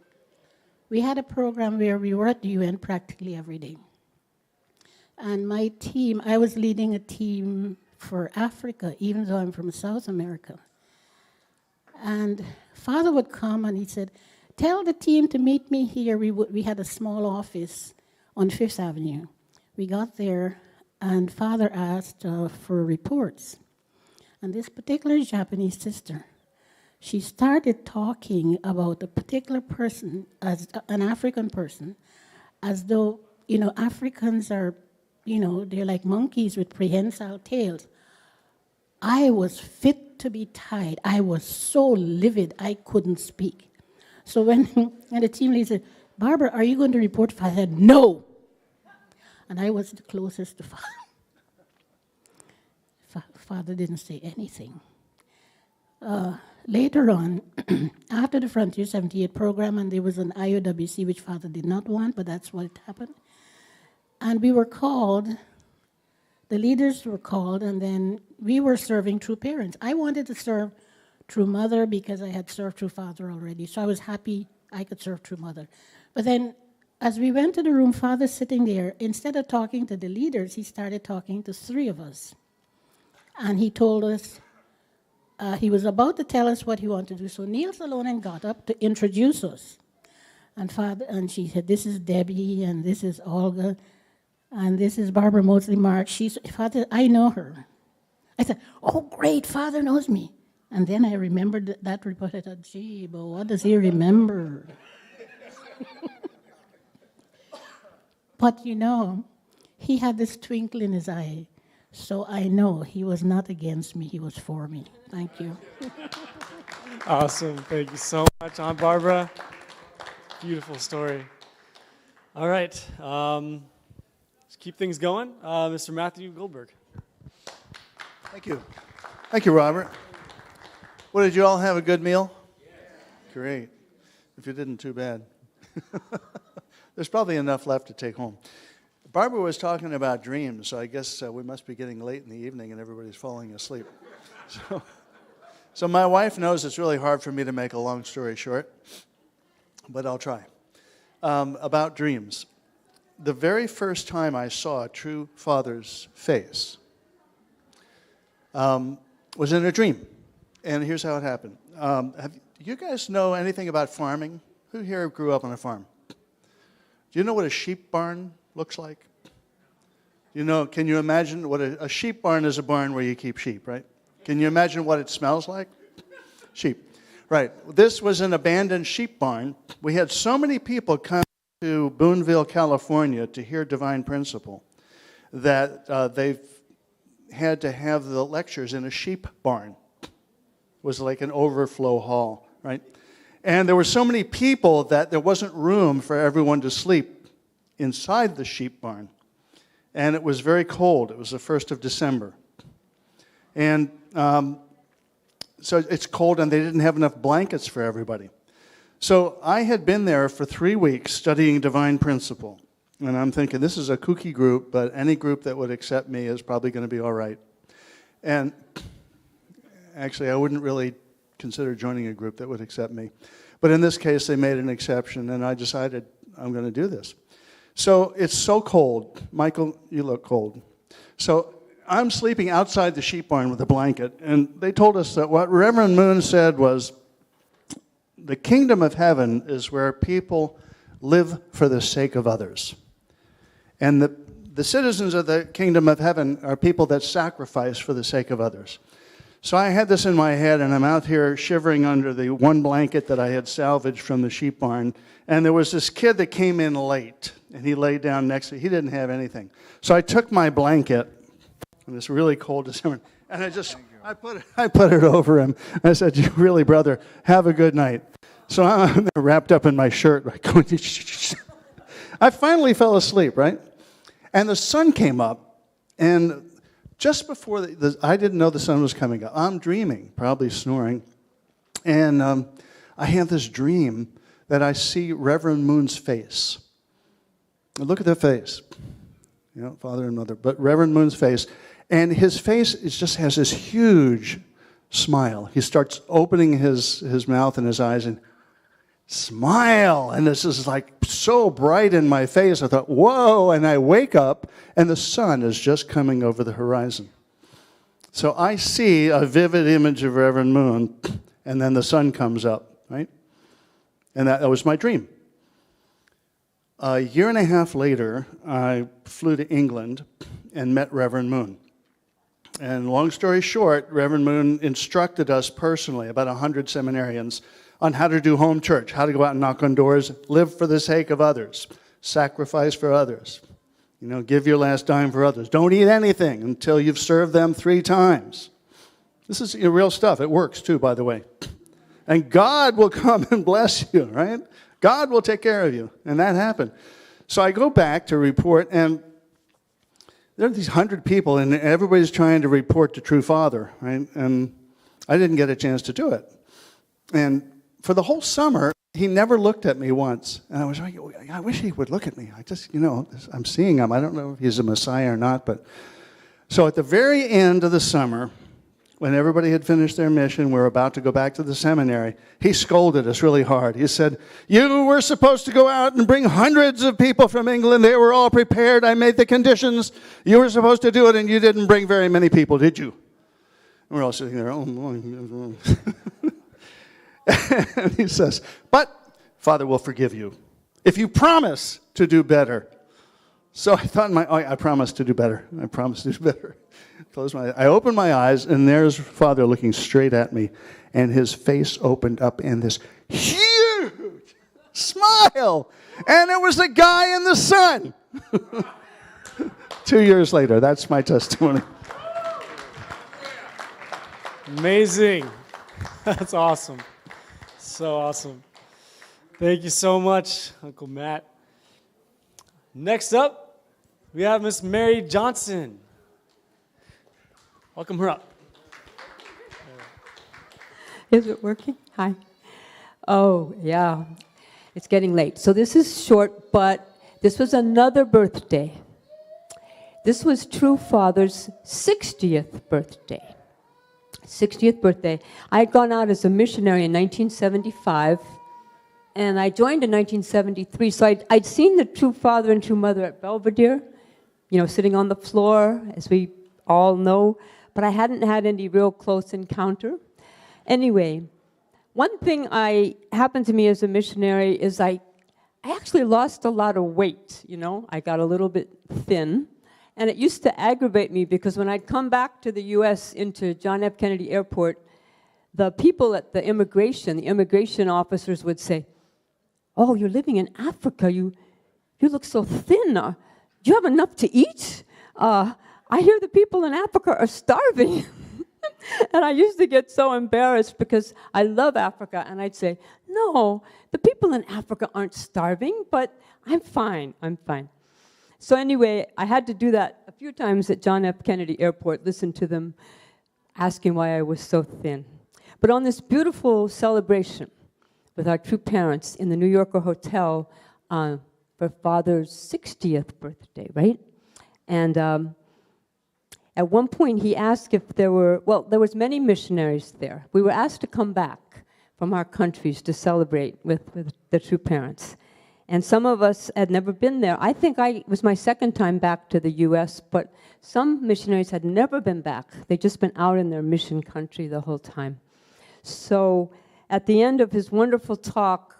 we had a program where we were at the UN practically every day. And my team, I was leading a team for Africa, even though I'm from South America. And Father would come and he said, tell the team to meet me here. We had a small office on Fifth Avenue. We got there, and Father asked for reports. And this particular Japanese sister, she started talking about a particular person, as an African person, as though, Africans are, they're like monkeys with prehensile tails. I was fit to be tied. I was so livid, I couldn't speak. So when the team leader said, Barbara, are you going to report? I said, no. And I was the closest to Father. Father didn't say anything. Later on, after the Frontier 78 program, and there was an IOWC, which Father did not want, but that's what happened. And we were called, the leaders were called, and then we were serving True Parents. I wanted to serve True Mother because I had served True Father already, so I was happy I could serve True Mother. But then, as we went to the room, Father sitting there, instead of talking to the leaders, he started talking to three of us. And he told us, he was about to tell us what he wanted to do. So Neil Salonen got up to introduce us. And she said, this is Debbie, and this is Olga, and this is Barbara Mosley Mark. Father, I know her. I said, oh, great, Father knows me. And then I remembered that report. I thought, gee, but what does he remember? But he had this twinkle in his eye. So I know he was not against me, he was for me. Thank you. Awesome. Thank you so much, Aunt Barbara. Beautiful story. All right. Let's keep things going. Mr. Matthew Goldberg. Thank you. Thank you, Robert. What, did you all have a good meal? Yes. Great. If you didn't, too bad. There's probably enough left to take home. Barbara was talking about dreams, so I guess we must be getting late in the evening and everybody's falling asleep. So my wife knows it's really hard for me to make a long story short, but I'll try. About dreams. The very first time I saw a true father's face was in a dream, and here's how it happened. Do you guys know anything about farming? Who here grew up on a farm? Do you know what a sheep barn looks like? Can you imagine what a sheep barn is? A barn where you keep sheep, right? Can you imagine what it smells like? Sheep. Right. This was an abandoned sheep barn. We had so many people come to Boonville, California to hear Divine Principle that they've had to have the lectures in a sheep barn. was like an overflow hall, right? And there were so many people that there wasn't room for everyone to sleep inside the sheep barn. And it was very cold. It was the 1st of December. And so it's cold, and they didn't have enough blankets for everybody. So I had been there for 3 weeks studying divine principle. And I'm thinking, this is a kooky group, but any group that would accept me is probably going to be all right. And actually, I wouldn't really consider joining a group that would accept me. But in this case, they made an exception, and I decided I'm going to do this. So it's so cold. Michael, you look cold. So I'm sleeping outside the sheep barn with a blanket, and they told us that what Reverend Moon said was, the kingdom of heaven is where people live for the sake of others. And the citizens of the kingdom of heaven are people that sacrifice for the sake of others. So I had this in my head, and I'm out here shivering under the one blanket that I had salvaged from the sheep barn. And there was this kid that came in late, and he laid down next to me. He didn't have anything. So I took my blanket, and it's really cold December, and I put it over him. I said, "You really, brother, have a good night." So I'm wrapped up in my shirt. I finally fell asleep, right? And the sun came up, and just before I didn't know the sun was coming up. I'm dreaming, probably snoring, and I have this dream that I see Reverend Moon's face. Look at the face, father and mother, but Reverend Moon's face, and his face just has this huge smile. He starts opening his mouth and his eyes and smile, and this is like so bright in my face. I thought, whoa, and I wake up, and the sun is just coming over the horizon. So I see a vivid image of Reverend Moon, and then the sun comes up, right? And that was my dream. A year and a half later, I flew to England and met Reverend Moon. And long story short, Reverend Moon instructed us personally, about 100 seminarians, on how to do home church, how to go out and knock on doors, live for the sake of others, sacrifice for others, give your last dime for others. Don't eat anything until you've served them 3 times. This is real stuff. It works too, by the way. And God will come and bless you, right? God will take care of you. And that happened. So I go back to report, and there are these 100 people, and everybody's trying to report to True Father, right? And I didn't get a chance to do it. And for the whole summer, he never looked at me once. And I was like, I wish he would look at me. I just, I'm seeing him. I don't know if he's a Messiah or not. But so at the very end of the summer, when everybody had finished their mission, we're about to go back to the seminary, he scolded us really hard. He said, "You were supposed to go out and bring hundreds of people from England. They were all prepared. I made the conditions. You were supposed to do it, and you didn't bring very many people, did you?" And we're all sitting there, oh, boy. And he says, "But Father will forgive you if you promise to do better." So I thought, I promise to do better. I promise to do better. I opened my eyes, and there's Father looking straight at me, and his face opened up in this huge smile, and it was the guy in the sun. 2 years later, that's my testimony. Amazing. That's awesome. So awesome. Thank you so much, Uncle Matt. Next up, we have Miss Mary Johnson. Welcome her up. Is it working? Hi. Oh, yeah. It's getting late. So this is short, but this was another birthday. This was True Father's 60th birthday. 60th birthday. I had gone out as a missionary in 1975, and I joined in 1973. So I'd seen the True Father and True Mother at Belvedere, sitting on the floor, as we all know, but I hadn't had any real close encounter. Anyway, one thing happened to me as a missionary is I actually lost a lot of weight, I got a little bit thin. And it used to aggravate me because when I'd come back to the U.S. into John F. Kennedy Airport, the people at the immigration officers would say, "Oh, you're living in Africa. You look so thin. Do you have enough to eat? I hear the people in Africa are starving." And I used to get so embarrassed because I love Africa, and I'd say, no, the people in Africa aren't starving, but I'm fine, I'm fine. So anyway, I had to do that a few times at John F. Kennedy Airport, listen to them asking why I was so thin. But on this beautiful celebration with our true parents in the New Yorker Hotel for Father's 60th birthday, right? And at one point he asked if there was many missionaries there. We were asked to come back from our countries to celebrate with the true parents. And some of us had never been there. I think it was my second time back to the U.S., but some missionaries had never been back. They'd just been out in their mission country the whole time. So at the end of his wonderful talk,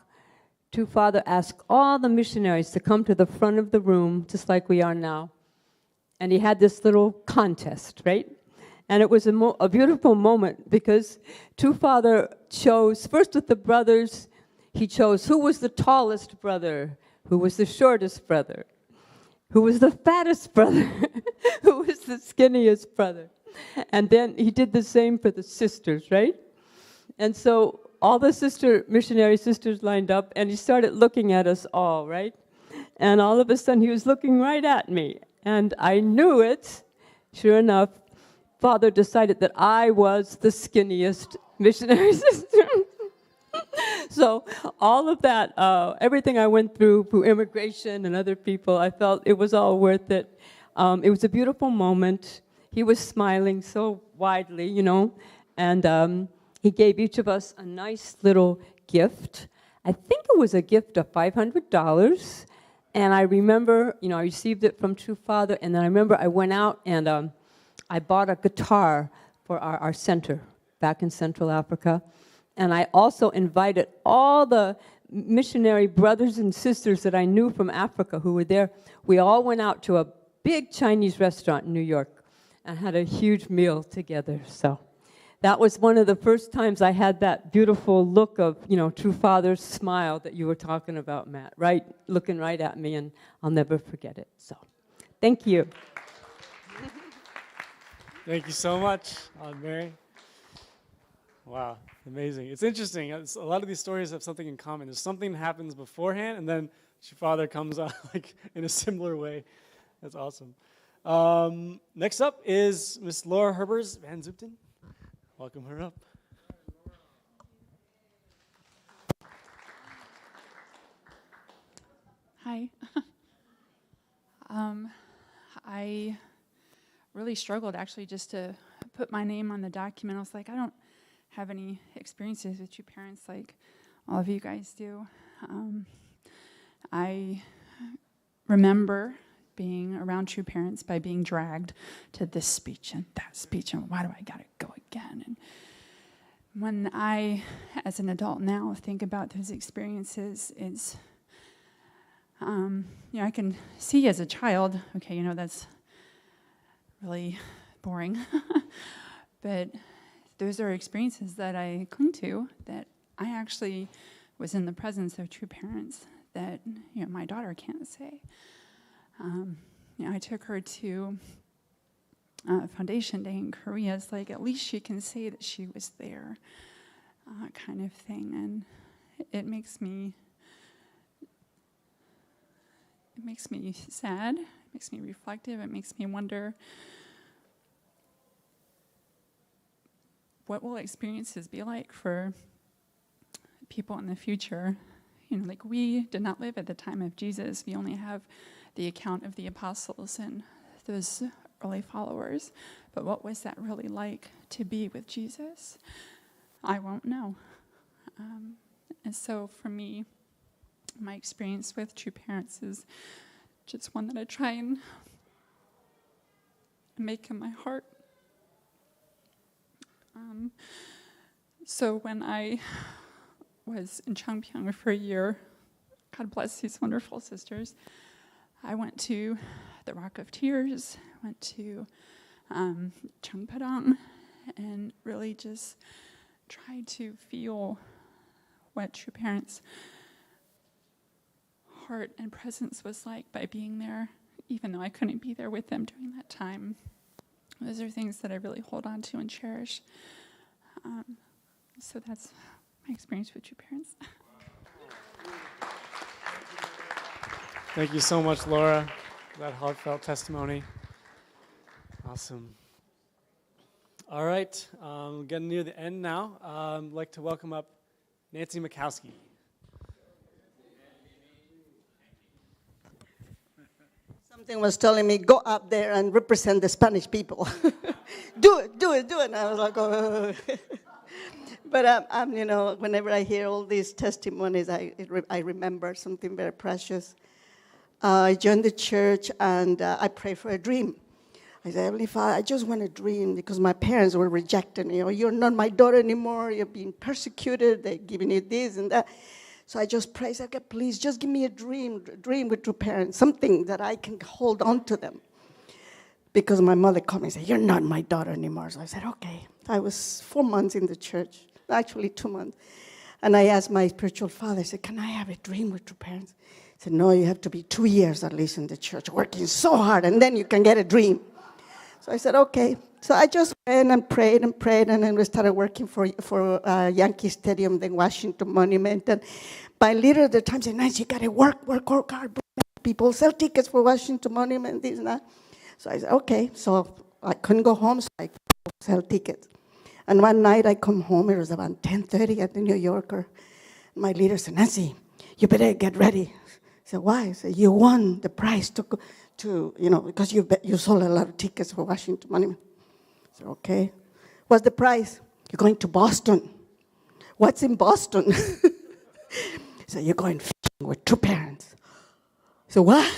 True Father asked all the missionaries to come to the front of the room, just like we are now. And he had this little contest, right? And it was a beautiful moment because True Father chose, first with the brothers, he chose who was the tallest brother, who was the shortest brother, who was the fattest brother, who was the skinniest brother. And then he did the same for the sisters, right? And so all the missionary sisters lined up, and he started looking at us all, right? And all of a sudden, he was looking right at me. And I knew it. Sure enough, Father decided that I was the skinniest missionary sister. So all of that, everything I went through immigration and other people, I felt it was all worth it. It was a beautiful moment. He was smiling so widely, you know, and he gave each of us a nice little gift. I think it was a gift of $500. And I remember, you know, I received it from True Father, and then I remember I went out and I bought a guitar for our center back in Central Africa. And I also invited all the missionary brothers and sisters that I knew from Africa who were there. We all went out to a big Chinese restaurant in New York and had a huge meal together. So that was one of the first times I had that beautiful look of, you know, True Father's smile that you were talking about, Matt, right? Looking right at me, and I'll never forget it. So thank you. Thank you so much, Aunt Mary. Wow, amazing. It's interesting. A lot of these stories have something in common. There's something that happens beforehand, and then your father comes out like in a similar way. That's awesome. Next up is Miss Laura Herbers Van Zupten. Welcome her up. Hi. I really struggled actually just to put my name on the document. I was like, I don't have any experiences with your parents like all of you guys do. I remember being around true parents by being dragged to this speech and that speech, and why do I gotta go again? And when I, as an adult now, think about those experiences, it's, you know, I can see as a child, okay, you know, that's really boring, but those are experiences that I cling to, that I actually was in the presence of true parents that, you know, my daughter can't say. You know, I took her to Foundation Day in Korea. It's like, at least she can say that she was there, kind of thing. And it makes me sad. It makes me reflective. It makes me wonder, what will experiences be like for people in the future? You know, like, we did not live at the time of Jesus. We only have the account of the apostles and those early followers. But what was that really like to be with Jesus? I won't know. And so for me, my experience with true parents is just one that I try and make in my heart. So when I was in Changpyeong for a year, God bless these wonderful sisters, I went to the Rock of Tears, went to Changpadang, and really just tried to feel what true parents' heart and presence was like by being there, even though I couldn't be there with them during that time. Those are things that I really hold on to and cherish. So that's my experience with true parents. Thank you so much, Laura, for that heartfelt testimony. Awesome. All right, getting near the end now. I'd like to welcome up Nancy Mikowski. Something was telling me, go up there and represent the Spanish people. do it. And I was like, oh. But whenever I hear all these testimonies, I remember something very precious. I joined the church and I prayed for a dream. I said, Heavenly Father, I just want a dream because my parents were rejecting me. You're not my daughter anymore. You're being persecuted. They're giving you this and that. So I just prayed, okay, please just give me a dream with true parents, something that I can hold on to them. Because my mother called me and said, you're not my daughter anymore. So I said, okay. I was 4 months in the church, actually 2 months. And I asked my spiritual father, I said, can I have a dream with true parents? He said, no, you have to be 2 years at least in the church, working so hard, and then you can get a dream. So I said, okay. So I just went and prayed, and then we started working for Yankee Stadium, then Washington Monument. And my leader at the time said, Nancy, you got to work hard, people sell tickets for Washington Monument, this and that. So I said, okay. So I couldn't go home, so I sell tickets. And one night I come home, it was about 10:30 at the New Yorker. My leader said, Nancy, you better get ready. I said, why? I said, you won the prize because you sold a lot of tickets for Washington Monument. I said, okay. What's the prize? You're going to Boston. What's in Boston? So you're going fishing with true parents. So what?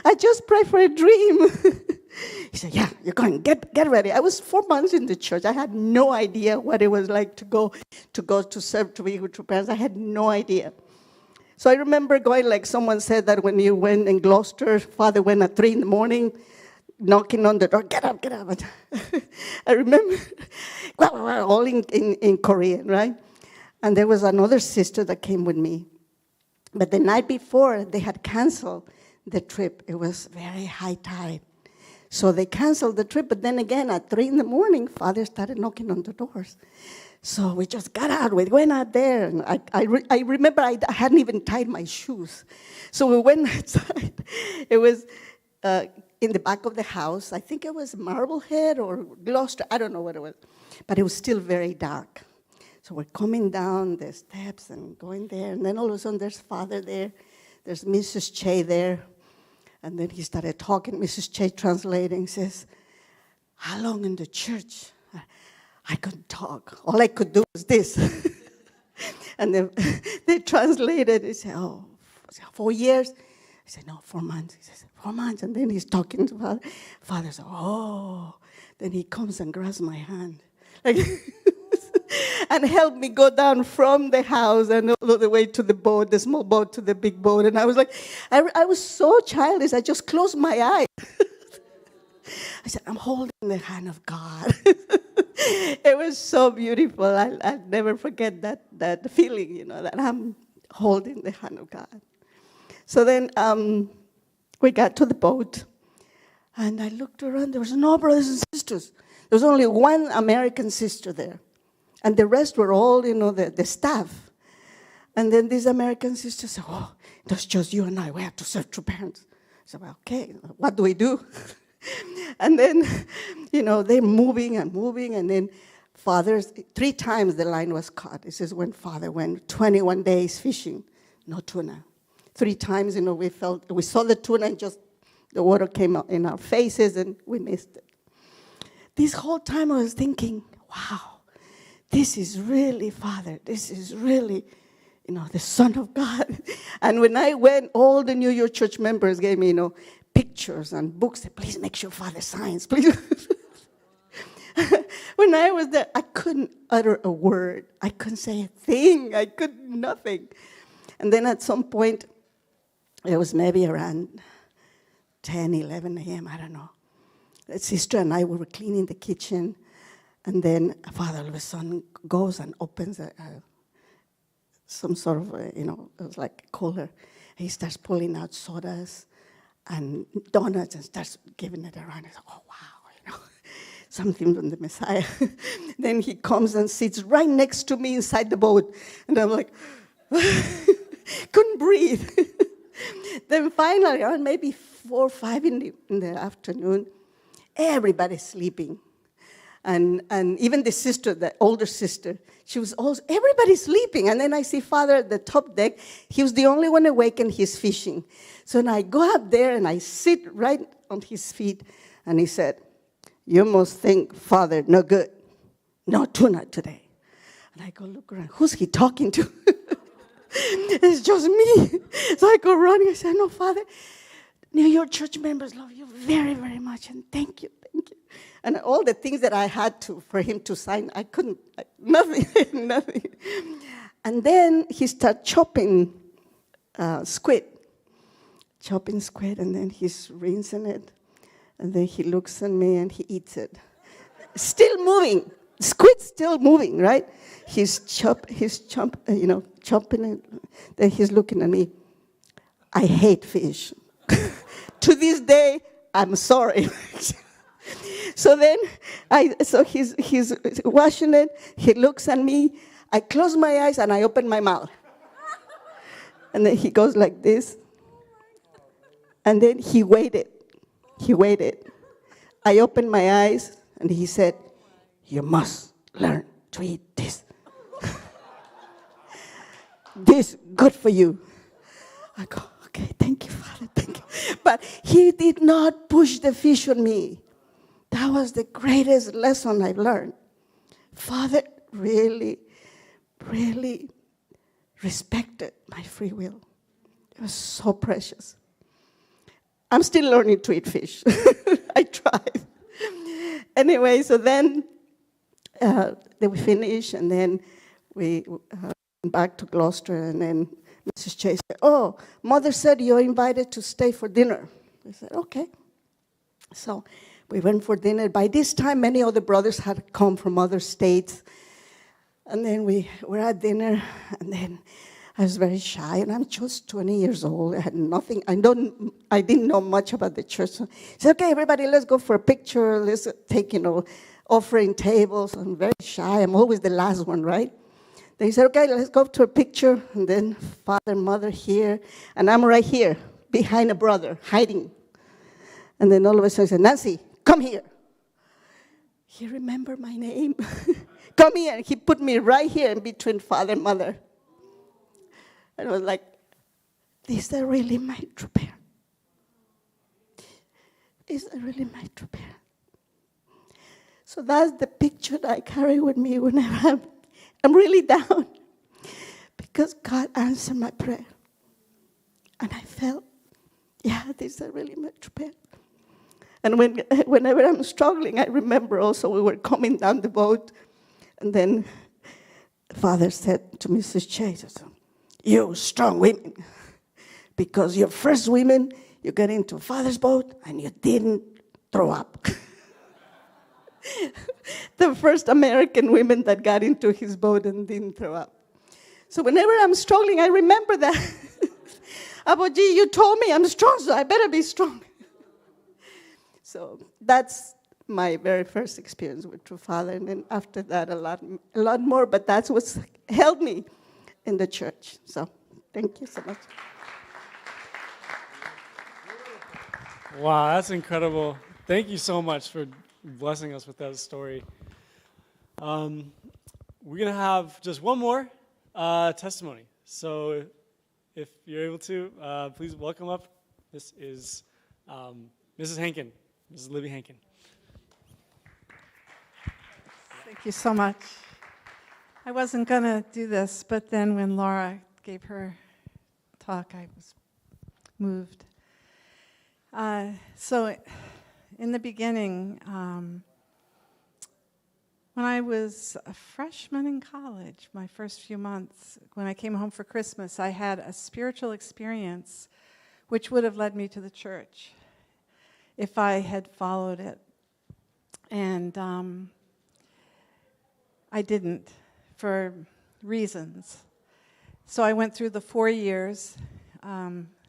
I just prayed for a dream. He said, yeah, you're going, get ready. I was 4 months in the church. I had no idea what it was like to go to serve, to be with true parents. I had no idea. So I remember going, like someone said that when you went in Gloucester, Father went at 3 a.m, knocking on the door, get up. I remember, all in Korean, right? And there was another sister that came with me. But the night before, they had canceled the trip. It was very high tide. So they canceled the trip, but then again, at 3 a.m, Father started knocking on the doors. So we just got out, we went out there, and I remember I hadn't even tied my shoes. So we went outside. It was in the back of the house. I think it was Marblehead or Gloucester, I don't know what it was. But it was still very dark. So we're coming down the steps and going there, and then all of a sudden there's Father there, there's Mrs. Che there, and then he started talking, Mrs. Che translating, says, how long in the church? I couldn't talk. All I could do was this. And then they translated. They said, 4 years? I said, no, 4 months. He says, 4 months. And then he's talking to Father. Father said, oh. Then he comes and grabs my hand. And helped me go down from the house and all the way to the boat, the small boat to the big boat. And I was like, I was so childish. I just closed my eyes. I said, I'm holding the hand of God. It was so beautiful. I'll never forget that feeling, that I'm holding the hand of God. So then we got to the boat, and I looked around. There was no brothers and sisters. There was only one American sister there, and the rest were all, the staff. And then this American sister said, oh, that's just you and I. We have to serve true parents. I said, well, okay, what do we do? And then, they're moving, and then Father's, 3 times the line was caught. This is when Father went 21 days fishing, no tuna. 3 times, we saw the tuna and just the water came out in our faces and we missed it. This whole time I was thinking, wow, this is really Father. This is really, the Son of God. And when I went, all the New York church members gave me, pictures and books. Please make sure Father signs, please. When I was there, I couldn't utter a word. I couldn't say a thing. I could nothing. And then at some point, it was maybe around 10, 11 a.m., I don't know. The sister and I were cleaning the kitchen, and then Father all of a sudden goes and opens some sort of, it was like a cooler. He starts pulling out sodas and donuts and starts giving it around. I said, oh, wow. something from the Messiah. Then he comes and sits right next to me inside the boat. And I'm like, couldn't breathe. Then finally, around maybe 4 or 5 in the afternoon, everybody's sleeping. And even the sister, the older sister, she was also, everybody's sleeping. And then I see Father at the top deck. He was the only one awake and he's fishing. So then I go up there and I sit right on his feet. And he said, you must think, Father, no good. No tuna today. And I go look around. Who's he talking to? It's just me. So I go running. I say, no, Father, New York church members love you very, very much. And thank you. And all the things that I had to for him to sign, I couldn't, nothing, nothing. And then he started chopping squid. Chopping squid, and then he's rinsing it. And then he looks at me and he eats it. Still moving. Squid still moving, right? He's chopping it. Then he's looking at me. I hate fish. To this day, I'm sorry. So then, he's washing it. He looks at me. I close my eyes and I open my mouth. And then he goes like this. And then he waited. He waited. I opened my eyes and he said, you must learn to eat this. This, good for you. I go, okay, thank you, Father, thank you. But he did not push the fish on me. That was the greatest lesson I learned. Father really, really respected my free will. It was so precious. I'm still learning to eat fish. I tried. Anyway, so then we finished, and then we went back to Gloucester, and then Mrs. Chase said, oh, Mother said you're invited to stay for dinner. I said, okay. So we went for dinner. By this time, many other brothers had come from other states. And then we were at dinner, and then I was very shy, and I'm just 20 years old. I had nothing. I didn't know much about the church. So he said, okay, everybody, let's go for a picture. Let's take, offering tables. I'm very shy. I'm always the last one, right? Then he said, okay, let's go to a picture. And then Father, Mother here, and I'm right here behind a brother, hiding. And then all of a sudden he said, Nancy, come here. He remembered my name. Come here. He put me right here in between Father and Mother. And I was like, is that really my true parent? Is that really my true parent? So that's the picture that I carry with me whenever I'm really down. Because God answered my prayer. And I felt, yeah, this is really my true parent. And whenever I'm struggling, I remember also we were coming down the boat. And then Father said to Mrs. Chase, you strong women, because you're first women, you get into Father's boat and you didn't throw up. The first American women that got into his boat and didn't throw up. So whenever I'm struggling, I remember that. Aboji, you told me I'm strong, so I better be strong. So that's my very first experience with True Father. And then after that, a lot more, but that's what's held me in the church. So thank you so much. Wow, that's incredible. Thank you so much for blessing us with that story. We're going to have just one more testimony. So if you're able to, please welcome up. This is Mrs. Hankin, Mrs. Libby Hankin. Thank you so much. I wasn't going to do this, but then when Laura gave her talk, I was moved. So in the beginning, when I was a freshman in college, my first few months, when I came home for Christmas, I had a spiritual experience which would have led me to the church if I had followed it. And I didn't, for reasons. So I went through the 4 years,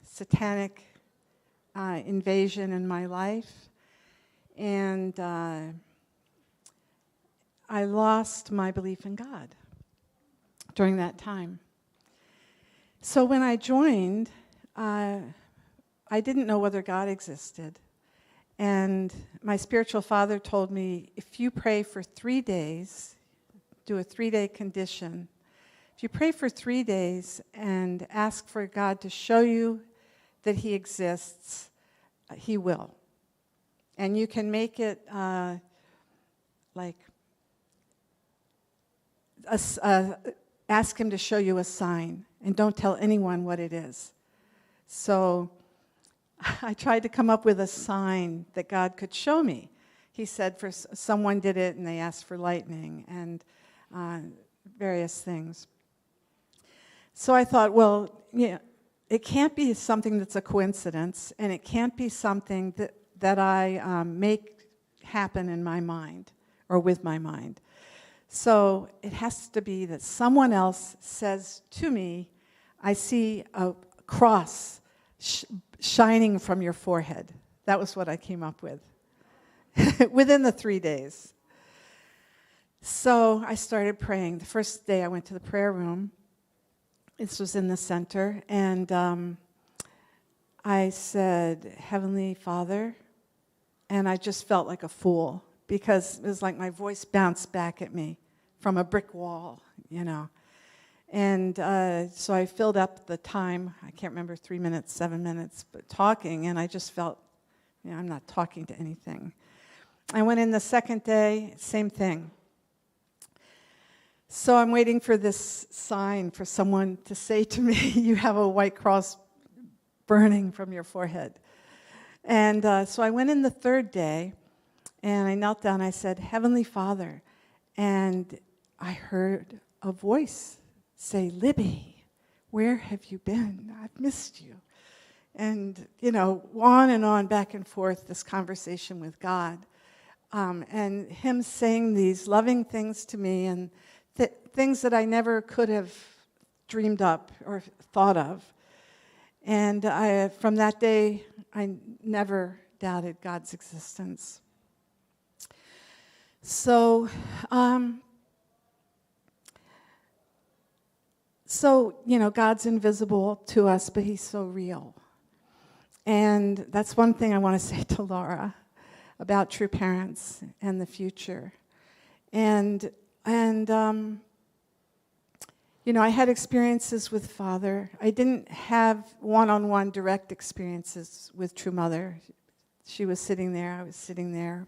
satanic invasion in my life, and I lost my belief in God during that time. So when I joined, I didn't know whether God existed. And my spiritual father told me, if you pray for 3 days, do a 3-day condition. If you pray for 3 days and ask for God to show you that he exists, he will. And you can make it ask him to show you a sign, and don't tell anyone what it is. So I tried to come up with a sign that God could show me. He said someone did it and they asked for lightning and various things. So I thought, well, it can't be something that's a coincidence, and it can't be something that I make happen in my mind or with my mind. So it has to be that someone else says to me, I see a cross shining from your forehead. That was what I came up with within the 3 days. So I started praying. The first day I went to the prayer room. This was in the center, and I said, Heavenly Father, and I just felt like a fool because it was like my voice bounced back at me from a brick wall, And so I filled up the time, I can't remember, 3 minutes, 7 minutes, but talking, and I just felt, I'm not talking to anything. I went in the second day, same thing. So I'm waiting for this sign for someone to say to me, you have a white cross burning from your forehead. And so I went in the third day, and I knelt down, I said, Heavenly Father, and I heard a voice say, Libby, where have you been? I've missed you. And, on and on, back and forth, this conversation with God. And him saying these loving things to me and things that I never could have dreamed up or thought of. And from that day, I never doubted God's existence. So, God's invisible to us, but he's so real. And that's one thing I want to say to Laura about true parents and the future. And I had experiences with Father. I didn't have one-on-one direct experiences with True Mother. She was sitting there, I was sitting there.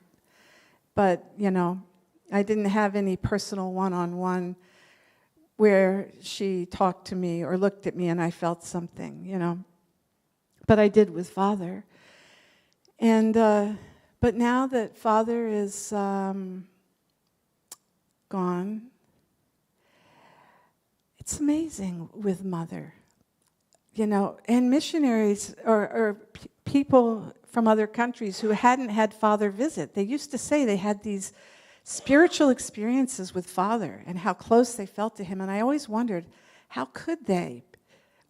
But, I didn't have any personal one-on-one where she talked to me or looked at me and I felt something, But I did with Father. And, but now that Father is gone, it's amazing with Mother, and missionaries or people from other countries who hadn't had Father visit. They used to say they had these spiritual experiences with Father and how close they felt to him. And I always wondered, how could they,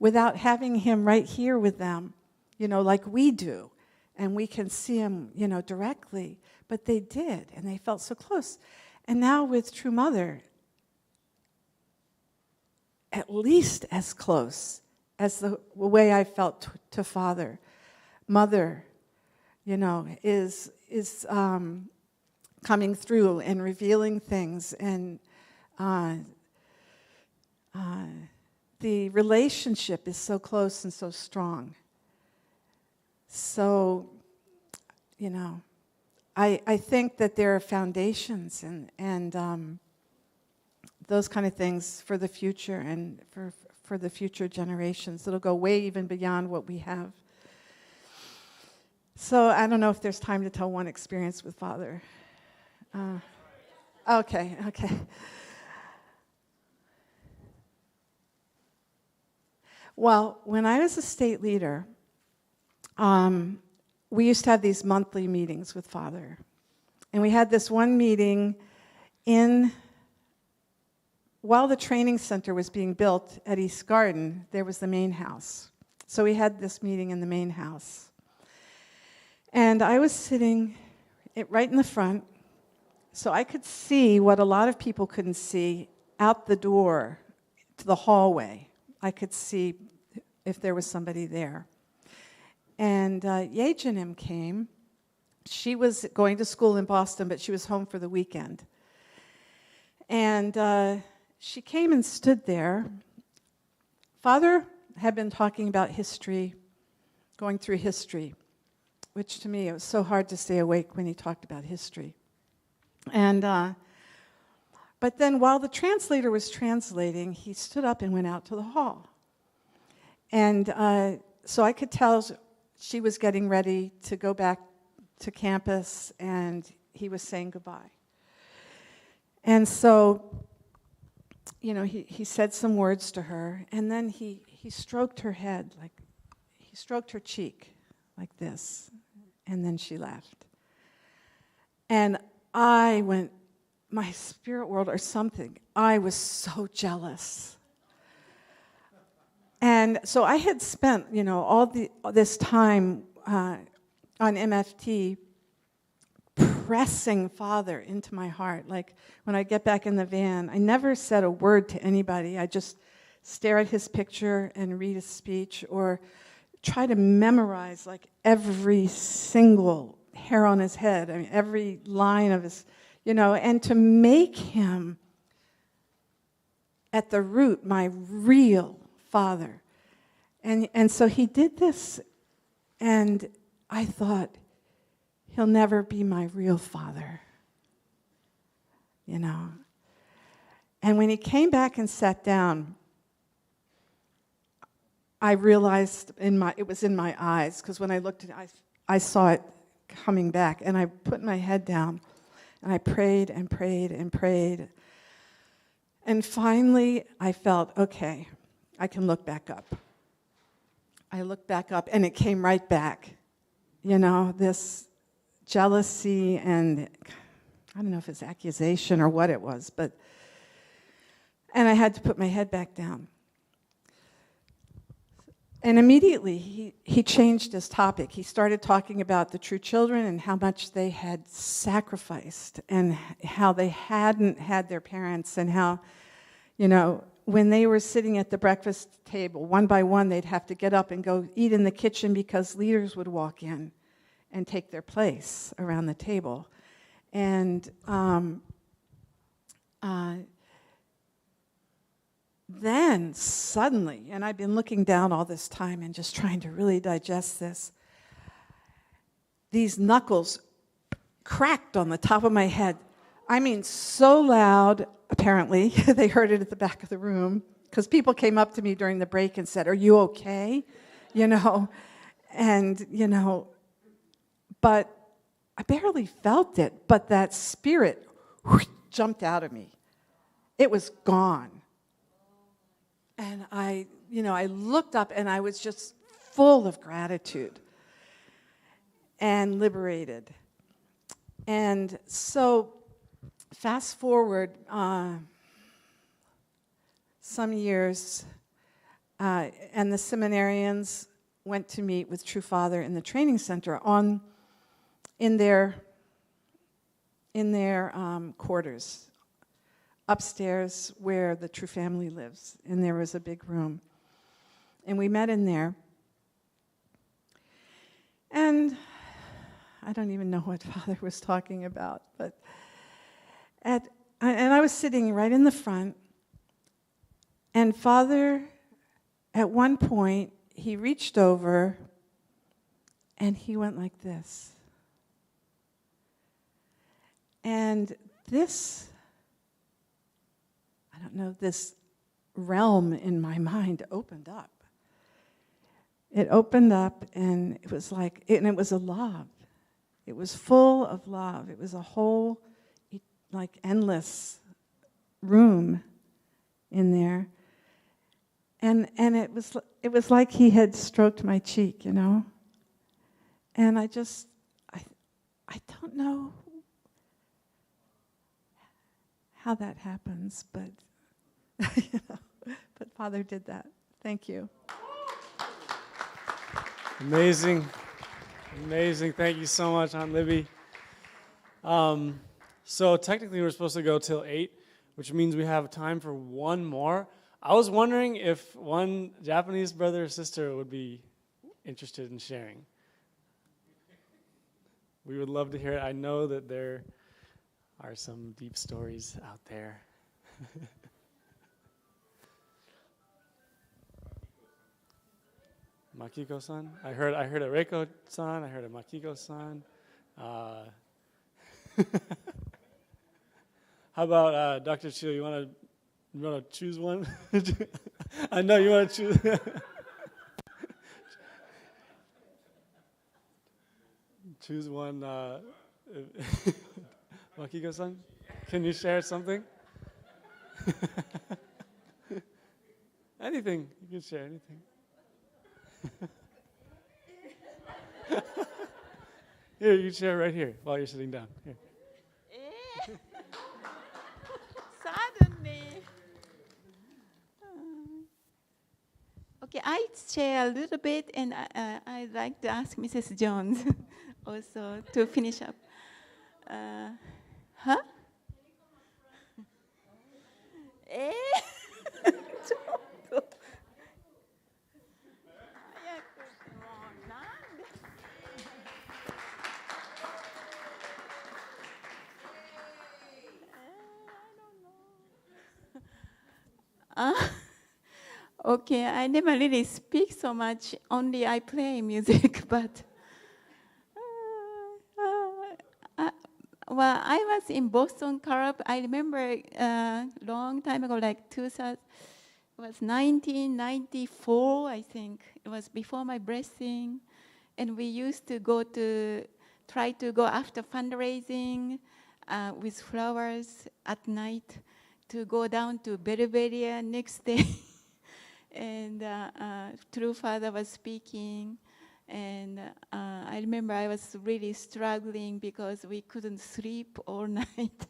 without having him right here with them, like we do, and we can see him, directly. But they did, and they felt so close. And now with True Mother, at least as close as the way I felt to Father. Mother, is coming through and revealing things, and the relationship is so close and so strong. So, I think that there are foundations and those kind of things for the future and for the future generations. It'll go way even beyond what we have. So I don't know if there's time to tell one experience with Father. Okay. Well, when I was a state leader, we used to have these monthly meetings with Father. And we had this one meeting while the training center was being built at East Garden, there was the main house. So we had this meeting in the main house. And I was sitting right in the front, so I could see what a lot of people couldn't see out the door to the hallway. I could see if there was somebody there. And Yejanim came. She was going to school in Boston, but she was home for the weekend. And she came and stood there. Father had been talking about history, going through history, which to me, it was so hard to stay awake when he talked about history. And but then while the translator was translating, he stood up and went out to the hall. And so I could tell she was getting ready to go back to campus, and he was saying goodbye. And so, you know, he said some words to her, and then he stroked her head, like he stroked her cheek like this, and then she left. And I went, my spirit world or something, I was so jealous. And so I had spent, you know, all this time on MFT pressing Father into my heart. Like when I get back in the van, I never said a word to anybody. I just stare at his picture and read his speech, or try to memorize like every single hair on his head, I mean, every line of his, you know, and to make him at the root my real Father. And so he did this, and I thought, he'll never be my real Father, you know. And when he came back and sat down, I realized it was in my eyes, because when I looked at it, I saw it coming back, and I put my head down, and I prayed and prayed and prayed. And finally, I felt, okay, I can look back up. I looked back up, and it came right back. You know, this jealousy and, I don't know if it's accusation or what it was, and I had to put my head back down. And immediately, he changed his topic. He started talking about the true children and how much they had sacrificed and how they hadn't had their parents, and how, you know, when they were sitting at the breakfast table, one by one, they'd have to get up and go eat in the kitchen because leaders would walk in and take their place around the table. And then suddenly, and I've been looking down all this time and just trying to really digest this, these knuckles cracked on the top of my head. I mean, so loud, apparently, they heard it at the back of the room, because people came up to me during the break and said, "Are you okay?" You know, and, you know, but I barely felt it, but that spirit jumped out of me. It was gone. And I looked up, and I was just full of gratitude and liberated. And so, fast forward some years, and the seminarians went to meet with True Father in the training center in their quarters, upstairs where the True family lives, and there was a big room. And we met in there. And I don't even know what Father was talking about, but and I was sitting right in the front, and Father, at one point, he reached over and he went like this. And this, I don't know, this realm in my mind opened up. It opened up, and it was like, and it was a love. It was full of love. It was a whole, like, endless room in there. And it was like he had stroked my cheek, you know? And I don't know how that happens, but you know, but Father did that. Thank you. Amazing. Amazing. Thank you so much, Aunt Libby. So technically we're supposed to go till 8, which means we have time for one more. I was wondering if one Japanese brother or sister would be interested in sharing. We would love to hear it. I know that there are some deep stories out there. Makiko-san? I heard a Reiko-san, I heard a Makiko-san. How about Dr. Chiu? You want to choose one? I know you want to choose. Choose one. Makiko-san, can you share something? Anything. You can share anything. Here, you can share right here while you're sitting down. Here. Suddenly. Okay, I share a little bit, and I'd like to ask Mrs. Jones also to finish up. Huh? Okay, I never really speak so much, only I play music, but well, I was in Boston Club. I remember a long time ago, like 2000, it was 1994, I think. It was before my blessing, and we used to try to go after fundraising with flowers at night to go down to Belvedere next day. And True Father was speaking, and I remember I was really struggling because we couldn't sleep all night,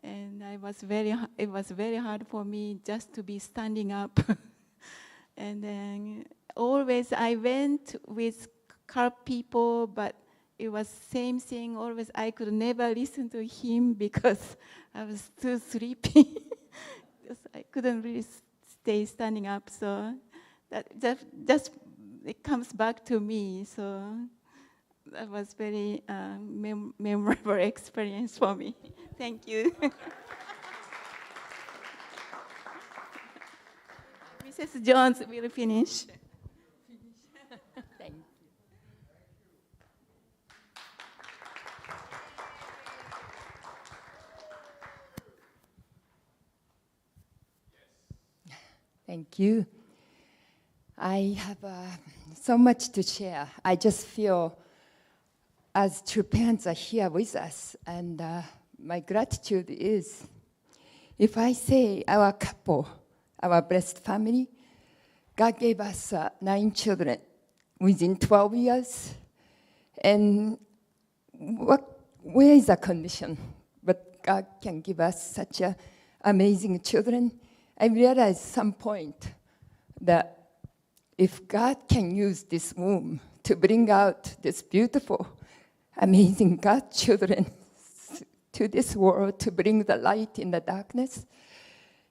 and it was very hard for me just to be standing up. And then always I went with car people, but it was same thing. Always I could never listen to him because I was too sleepy. I couldn't really stay standing up, so that just it comes back to me. So that was very memorable experience for me. Thank you. Mrs. Jones will finish. Thank you. Thank you. I have so much to share. I just feel as true parents are here with us, and my gratitude is, if I say our couple, our blessed family, God gave us 9 children within 12 years, and where is the condition? But God can give us such amazing children. I realized some point that if God can use this womb to bring out this beautiful, amazing God children to this world, to bring the light in the darkness,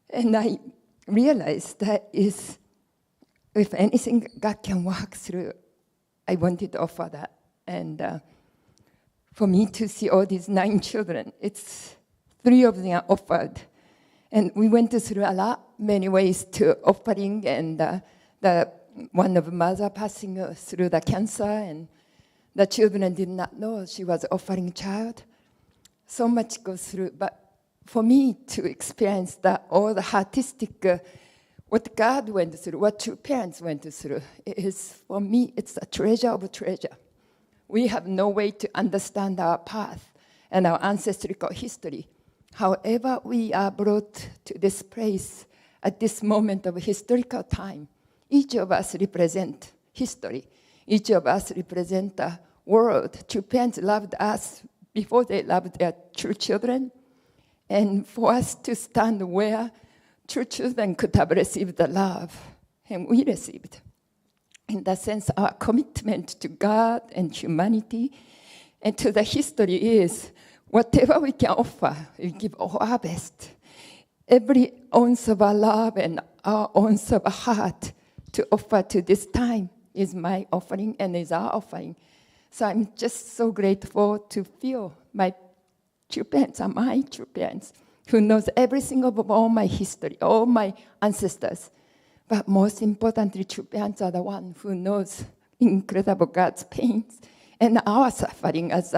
and I realized that is, if anything God can walk through, I wanted to offer that. And for me to see all these 9 children, it's 3 of them are offered. And we went through many ways to offering, and the one of mother passing through the cancer, and the children did not know she was offering child. So much goes through, but for me to experience that all the artistic, what God went through, what true parents went through, is for me it's a treasure of a treasure. We have no way to understand our path and our ancestral history. However, we are brought to this place at this moment of historical time. Each of us represent history. Each of us represent the world. True parents loved us before they loved their true children. And for us to stand where true children could have received the love, and we received. In that sense, our commitment to God and humanity and to the history is, whatever we can offer, we give our best. Every ounce of our love and our ounce of our heart to offer to this time is my offering and is our offering. So I'm just so grateful to feel my true parents are my true parents, who knows every single of all my history, all my ancestors. But most importantly, true parents are the one who knows incredible God's pains and our suffering as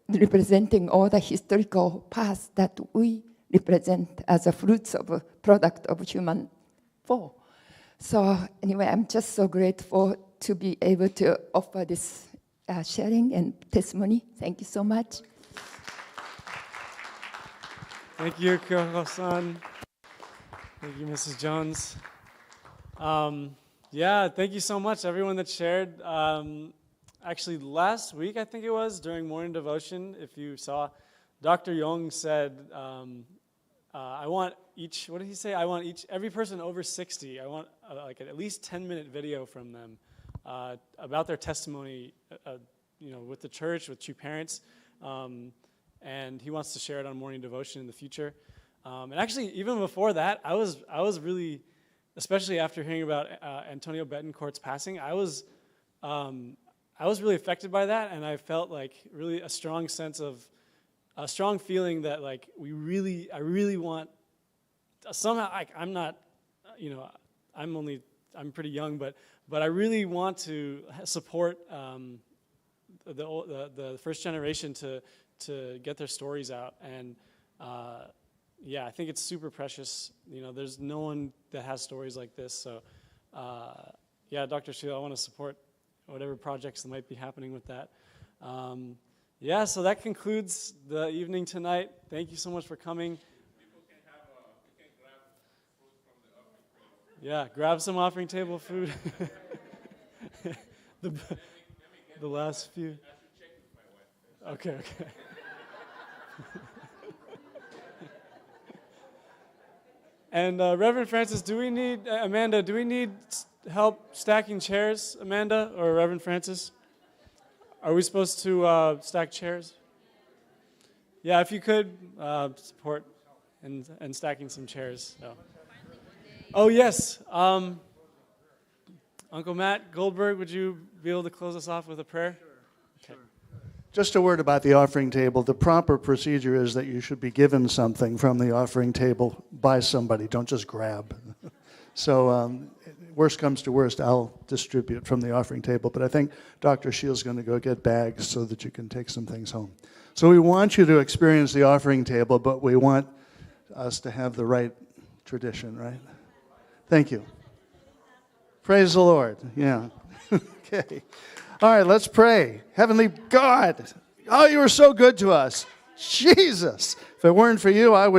representing all the historical past that we represent as a fruits of a product of human fall. So anyway, I'm just so grateful to be able to offer this sharing and testimony. Thank you so much. Thank you, Kyoko-san. Thank you, Mrs. Jones. Yeah, thank you so much, everyone that shared. Actually, last week, I think it was, during morning devotion, if you saw, Dr. Young said, I want each, what did he say? I want every person over 60, I want like at least 10-minute video from them about their testimony, with the church, with True Parents. And he wants to share it on morning devotion in the future. And actually, even before that, I was really, especially after hearing about Antonio Betancourt's passing, I was really affected by that, and I felt like really a strong feeling that like I really want somehow. Like I'm not, I'm pretty young, but I really want to support the first generation to get their stories out, and I think it's super precious. There's no one that has stories like this. So, Dr. Sheila, I want to support whatever projects that might be happening with that. So that concludes the evening tonight. Thank you so much for coming. Yeah, grab some offering table food. the last few. Okay. And Reverend Francis, Amanda, do we need help stacking chairs, Amanda or Reverend Francis? Are we supposed to stack chairs? Yeah, if you could support and stacking some chairs. So. Oh, yes. Uncle Matt Goldberg, would you be able to close us off with a prayer? Sure. Just a word about the offering table. The proper procedure is that you should be given something from the offering table by somebody. Don't just grab. So worst comes to worst, I'll distribute from the offering table. But I think Dr. Shields going to go get bags so that you can take some things home. So we want you to experience the offering table, but we want us to have the right tradition, right? Thank you. Praise the Lord. Yeah. Okay. All right, let's pray. Heavenly God, oh, you are so good to us. Jesus. If it weren't for you, I would